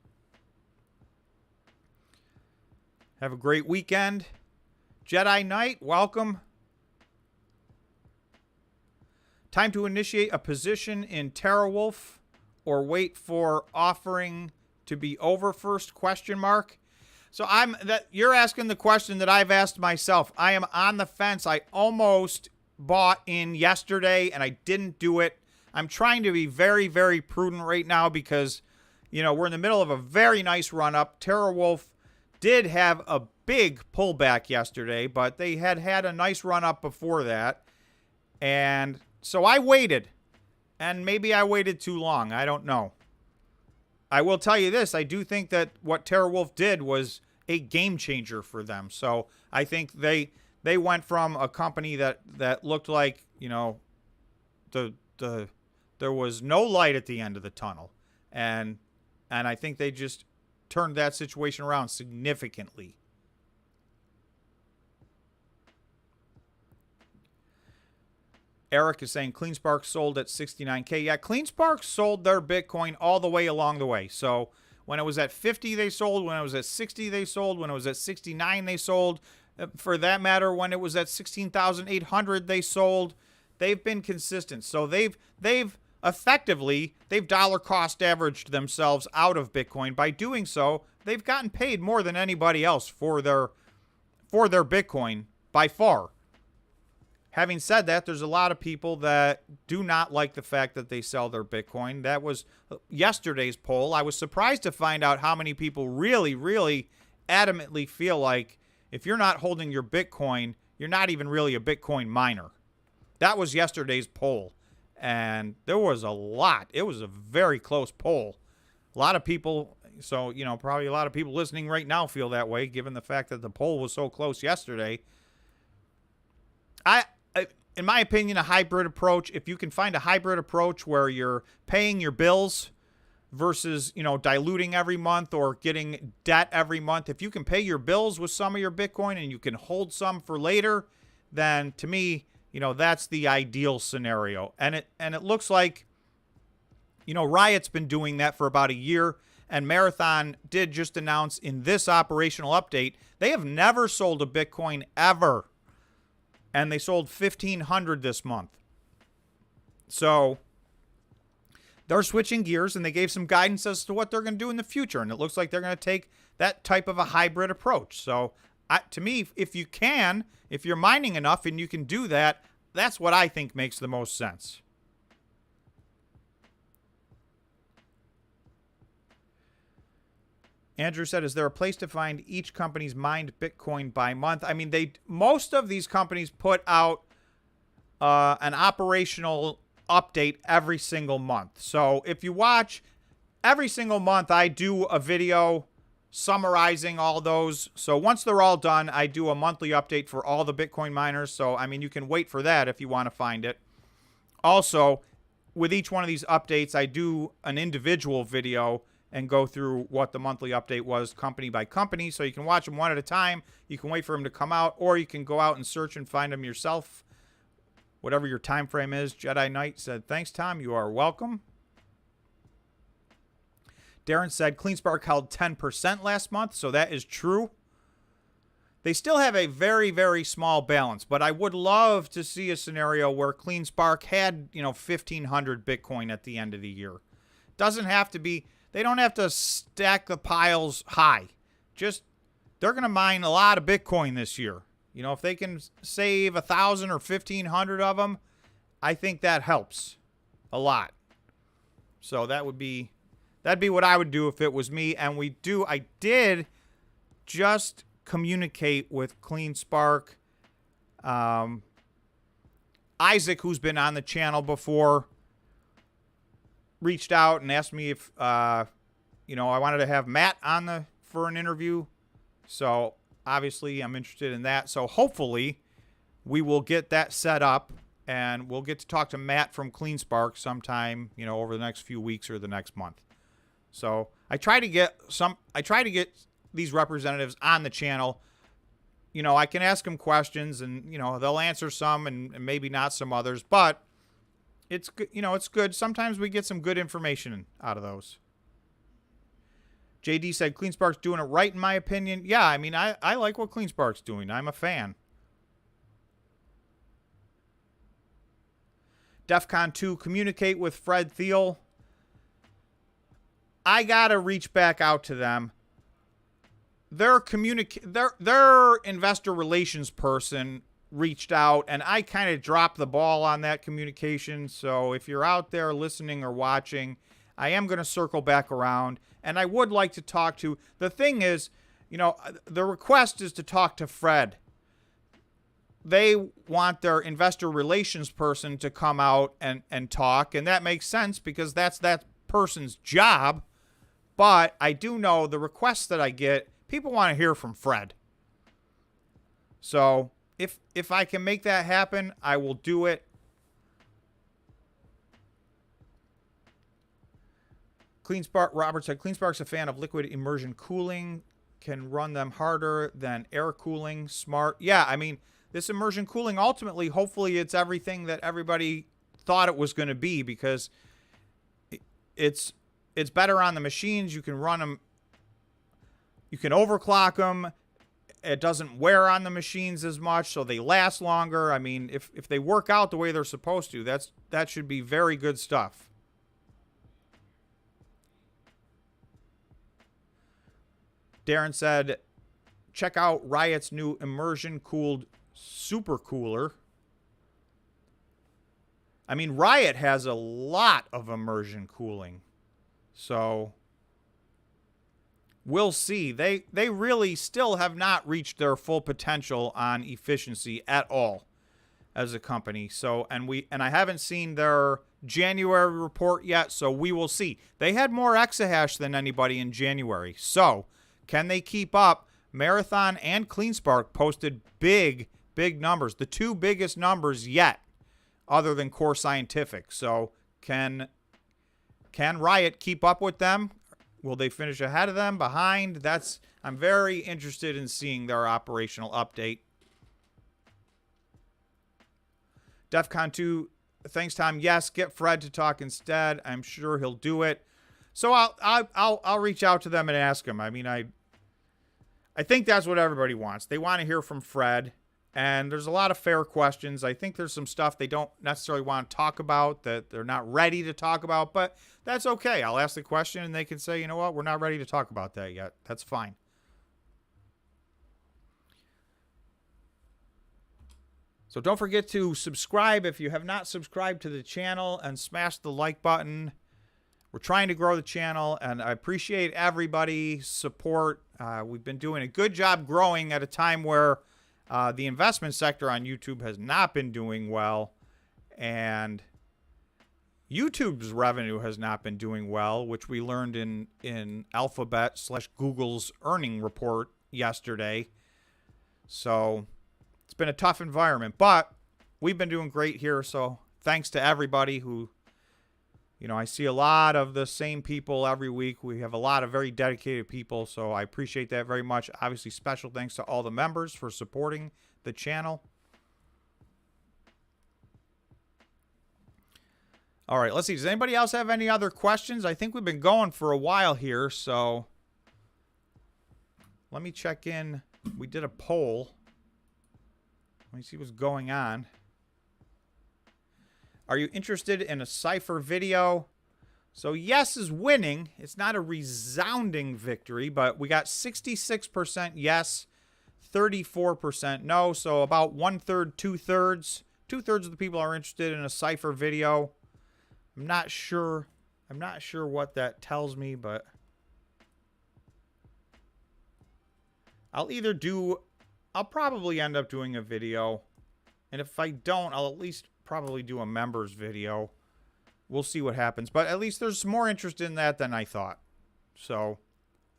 Have a great weekend. Jedi Knight, welcome. Time to initiate a position in TerraWolf or wait for offering to be over first, ? So you're asking the question that I've asked myself. I am on the fence. I almost bought in yesterday and I didn't do it. I'm trying to be very, very prudent right now because, we're in the middle of a very nice run-up. TerraWolf did have a big pullback yesterday, but they had a nice run-up before that. And so I waited. And maybe I waited too long. I don't know. I will tell you this. I do think that what TerraWolf did was a game changer for them. So I think they went from a company that looked like, there was no light at the end of the tunnel. And I think they just turned that situation around significantly. Eric is saying CleanSpark sold at 69K. Yeah, CleanSpark sold their Bitcoin all the way along the way. So when it was at 50, they sold. When it was at 60, they sold. When it was at 69, they sold. For that matter, when it was at 16,800, they sold. They've been consistent. So they've effectively, they've dollar cost averaged themselves out of Bitcoin. By doing so, they've gotten paid more than anybody else for their Bitcoin by far. Having said that, there's a lot of people that do not like the fact that they sell their Bitcoin. That was yesterday's poll. I was surprised to find out how many people really, really adamantly feel like if you're not holding your Bitcoin, you're not even really a Bitcoin miner. That was yesterday's poll. And there was a lot. It was a very close poll. A lot of people, so, probably a lot of people listening right now feel that way, given the fact that the poll was so close yesterday. In my opinion, a hybrid approach, if you can find a hybrid approach where you're paying your bills versus, diluting every month or getting debt every month, if you can pay your bills with some of your Bitcoin and you can hold some for later, then to me, that's the ideal scenario. And it looks like, Riot's been doing that for about a year, and Marathon did just announce in this operational update, they have never sold a Bitcoin ever. And they sold 1,500 this month. So they're switching gears, and they gave some guidance as to what they're going to do in the future. And it looks like they're going to take that type of a hybrid approach. So to me, if you're mining enough and you can do that, that's what I think makes the most sense. Andrew said, is there a place to find each company's mined Bitcoin by month? I mean, most of these companies put out an operational update every single month. So if you watch, every single month I do a video summarizing all those. So once they're all done, I do a monthly update for all the Bitcoin miners. So, I mean, you can wait for that if you want to find it. Also, with each one of these updates, I do an individual video and go through what the monthly update was company by company. So you can watch them one at a time. You can wait for them to come out, or you can go out and search and find them yourself. Whatever your time frame is. Jedi Knight said, thanks, Tom. You are welcome. Darren said, CleanSpark held 10% last month. So that is true. They still have a very, very small balance, but I would love to see a scenario where CleanSpark had, 1,500 Bitcoin at the end of the year. Doesn't have to be, they don't have to stack the piles high. Just, they're going to mine a lot of Bitcoin this year. If they can save 1,000 or 1,500 of them, I think that helps a lot. So that'd be what I would do if it was me. And I did just communicate with CleanSpark. Isaac, who's been on the channel before, reached out and asked me if, I wanted to have Matt on for an interview. So obviously I'm interested in that. So hopefully we will get that set up and we'll get to talk to Matt from CleanSpark sometime, over the next few weeks or the next month. So I try to get these representatives on the channel. I can ask them questions and, they'll answer some and maybe not some others, but it's good. It's good. Sometimes we get some good information out of those. JD said CleanSpark's doing it right, in my opinion. Yeah, I like what CleanSpark's doing. I'm a fan. DEFCON 2, communicate with Fred Thiel. I got to reach back out to them. Their investor relations person reached out, and I kind of dropped the ball on that communication. So if you're out there listening or watching, I am going to circle back around, and I would like to talk to. The thing is, the request is to talk to Fred. They want their investor relations person to come out and talk, and that makes sense because that's that person's job. But I do know the requests that I get, people want to hear from Fred. So if I can make that happen, I will do it. CleanSpark, Robert said, CleanSpark's a fan of liquid immersion cooling, can run them harder than air cooling. Smart. Yeah, this immersion cooling, ultimately, hopefully it's everything that everybody thought it was going to be, because it's better on the machines. You can run them. You can overclock them. It doesn't wear on the machines as much, so they last longer. If they work out the way they're supposed to, that should be very good stuff. Darren said, check out Riot's new immersion-cooled super cooler. Riot has a lot of immersion cooling. So we'll see. They really still have not reached their full potential on efficiency at all as a company. So and I haven't seen their January report yet, so we will see. They had more exahash than anybody in January. So can they keep up? Marathon and CleanSpark posted big numbers, the two biggest numbers yet, other than Core Scientific. So can Riot keep up with them? Will they finish ahead of them, behind? I'm very interested in seeing their operational update. DEFCON 2, thanks, Tom. Yes, get Fred to talk instead. I'm sure he'll do it. So I'll reach out to them and ask him. I think that's what everybody wants. They want to hear from Fred. And there's a lot of fair questions. I think there's some stuff they don't necessarily want to talk about, that they're not ready to talk about, but that's okay. I'll ask the question and they can say, you know what, we're not ready to talk about that yet. That's fine. So don't forget to subscribe if you have not subscribed to the channel, and smash the like button. We're trying to grow the channel, and I appreciate everybody's support. We've been doing a good job growing at a time where the investment sector on YouTube has not been doing well, and YouTube's revenue has not been doing well, which we learned in Alphabet/Google's earning report yesterday. So it's been a tough environment, but we've been doing great here. So thanks to everybody who, I see a lot of the same people every week. We have a lot of very dedicated people, so I appreciate that very much. Obviously, special thanks to all the members for supporting the channel. All right, let's see. Does anybody else have any other questions? I think we've been going for a while here, so let me check in we did a poll. Let me see what's going on. Are you interested in a Cypher video? So yes is winning. It's not a resounding victory, but we got 66% yes, 34% no. So about 1/3, 2/3. 2/3 of the people are interested in a Cypher video. I'm not sure what that tells me, but I'll probably end up doing a video. And if I don't, I'll at least probably do a members video. We'll see what happens. But at least there's more interest in that than I thought. So,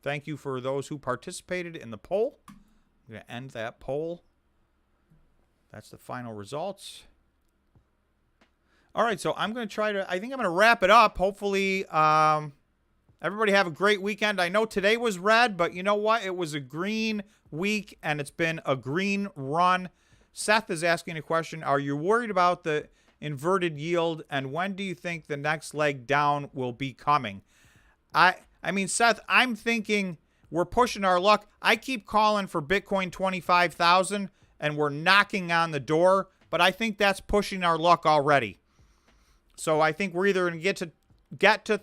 thank you for those who participated in the poll. I'm going to end that poll. That's the final results. All right, so I'm going to I think I'm going to wrap it up. Hopefully, everybody have a great weekend. I know today was red, but you know what? It was a green week, and it's been a green run. Seth is asking a question. Are you worried about the inverted yield, and when do you think the next leg down will be coming? I mean, Seth, I'm thinking we're pushing our luck. I keep calling for Bitcoin 25,000, and we're knocking on the door, but I think that's pushing our luck already. So I think we're either going to get to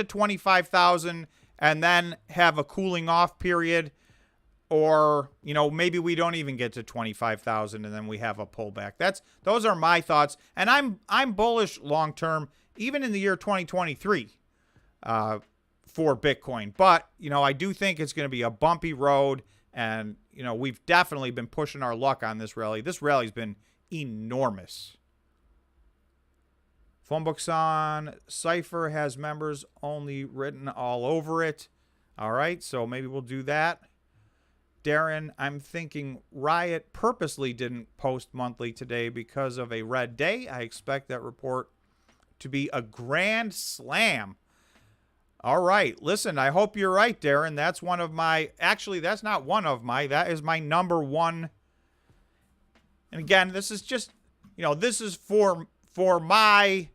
25,000 and then have a cooling off period, or, you know, maybe we don't even get to 25,000 and then we have a pullback. Those are my thoughts. And I'm bullish long term, even in the year 2023 for Bitcoin. But, you know, I do think it's going to be a bumpy road. And, you know, we've definitely been pushing our luck on this rally. This rally's been enormous. Phonebooks on Cypher has members only written all over it. All right, so maybe we'll do that. Darren, I'm thinking Riot purposely didn't post monthly today because of a red day. I expect that report to be a grand slam. All right, listen, I hope you're right, Darren. That's one of my, actually, that's not one of my, that is my number one. And again, this is just, you know, this is for my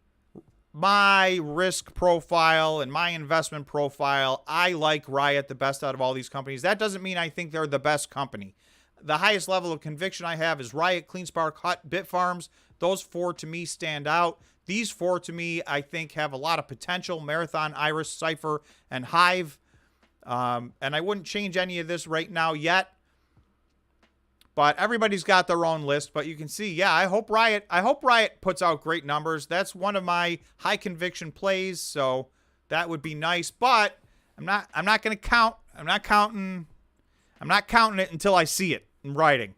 risk profile and my investment profile. I like Riot the best out of all these companies. That doesn't mean I think they're the best company. The highest level of conviction I have is Riot, CleanSpark, HUT, Bitfarms. Those four to me stand out. These four to me, I think, have a lot of potential. Marathon, Iris, Cypher, and Hive. And I wouldn't change any of this right now yet. But everybody's got their own list. But you can see, yeah, I hope Riot puts out great numbers. That's one of my high conviction plays, so that would be nice. But I'm not going to count. I'm not counting it until I see it in writing.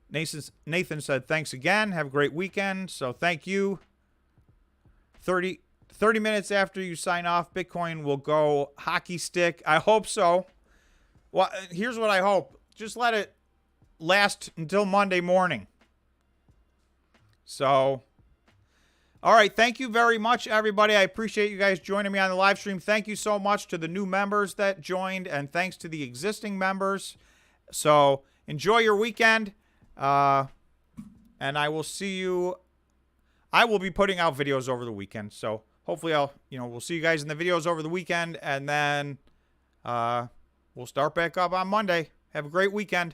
Nathan said, thanks again. Have a great weekend. So thank you. 30 minutes after you sign off, Bitcoin will go hockey stick. I hope so. Well, here's what I hope. Just let it last until Monday morning. So, all right. Thank you very much, everybody. I appreciate you guys joining me on the live stream. Thank you so much to the new members that joined, and thanks to the existing members. So, enjoy your weekend. And I will see you. I will be putting out videos over the weekend. So, hopefully we'll see you guys in the videos over the weekend, and then we'll start back up on Monday. Have a great weekend.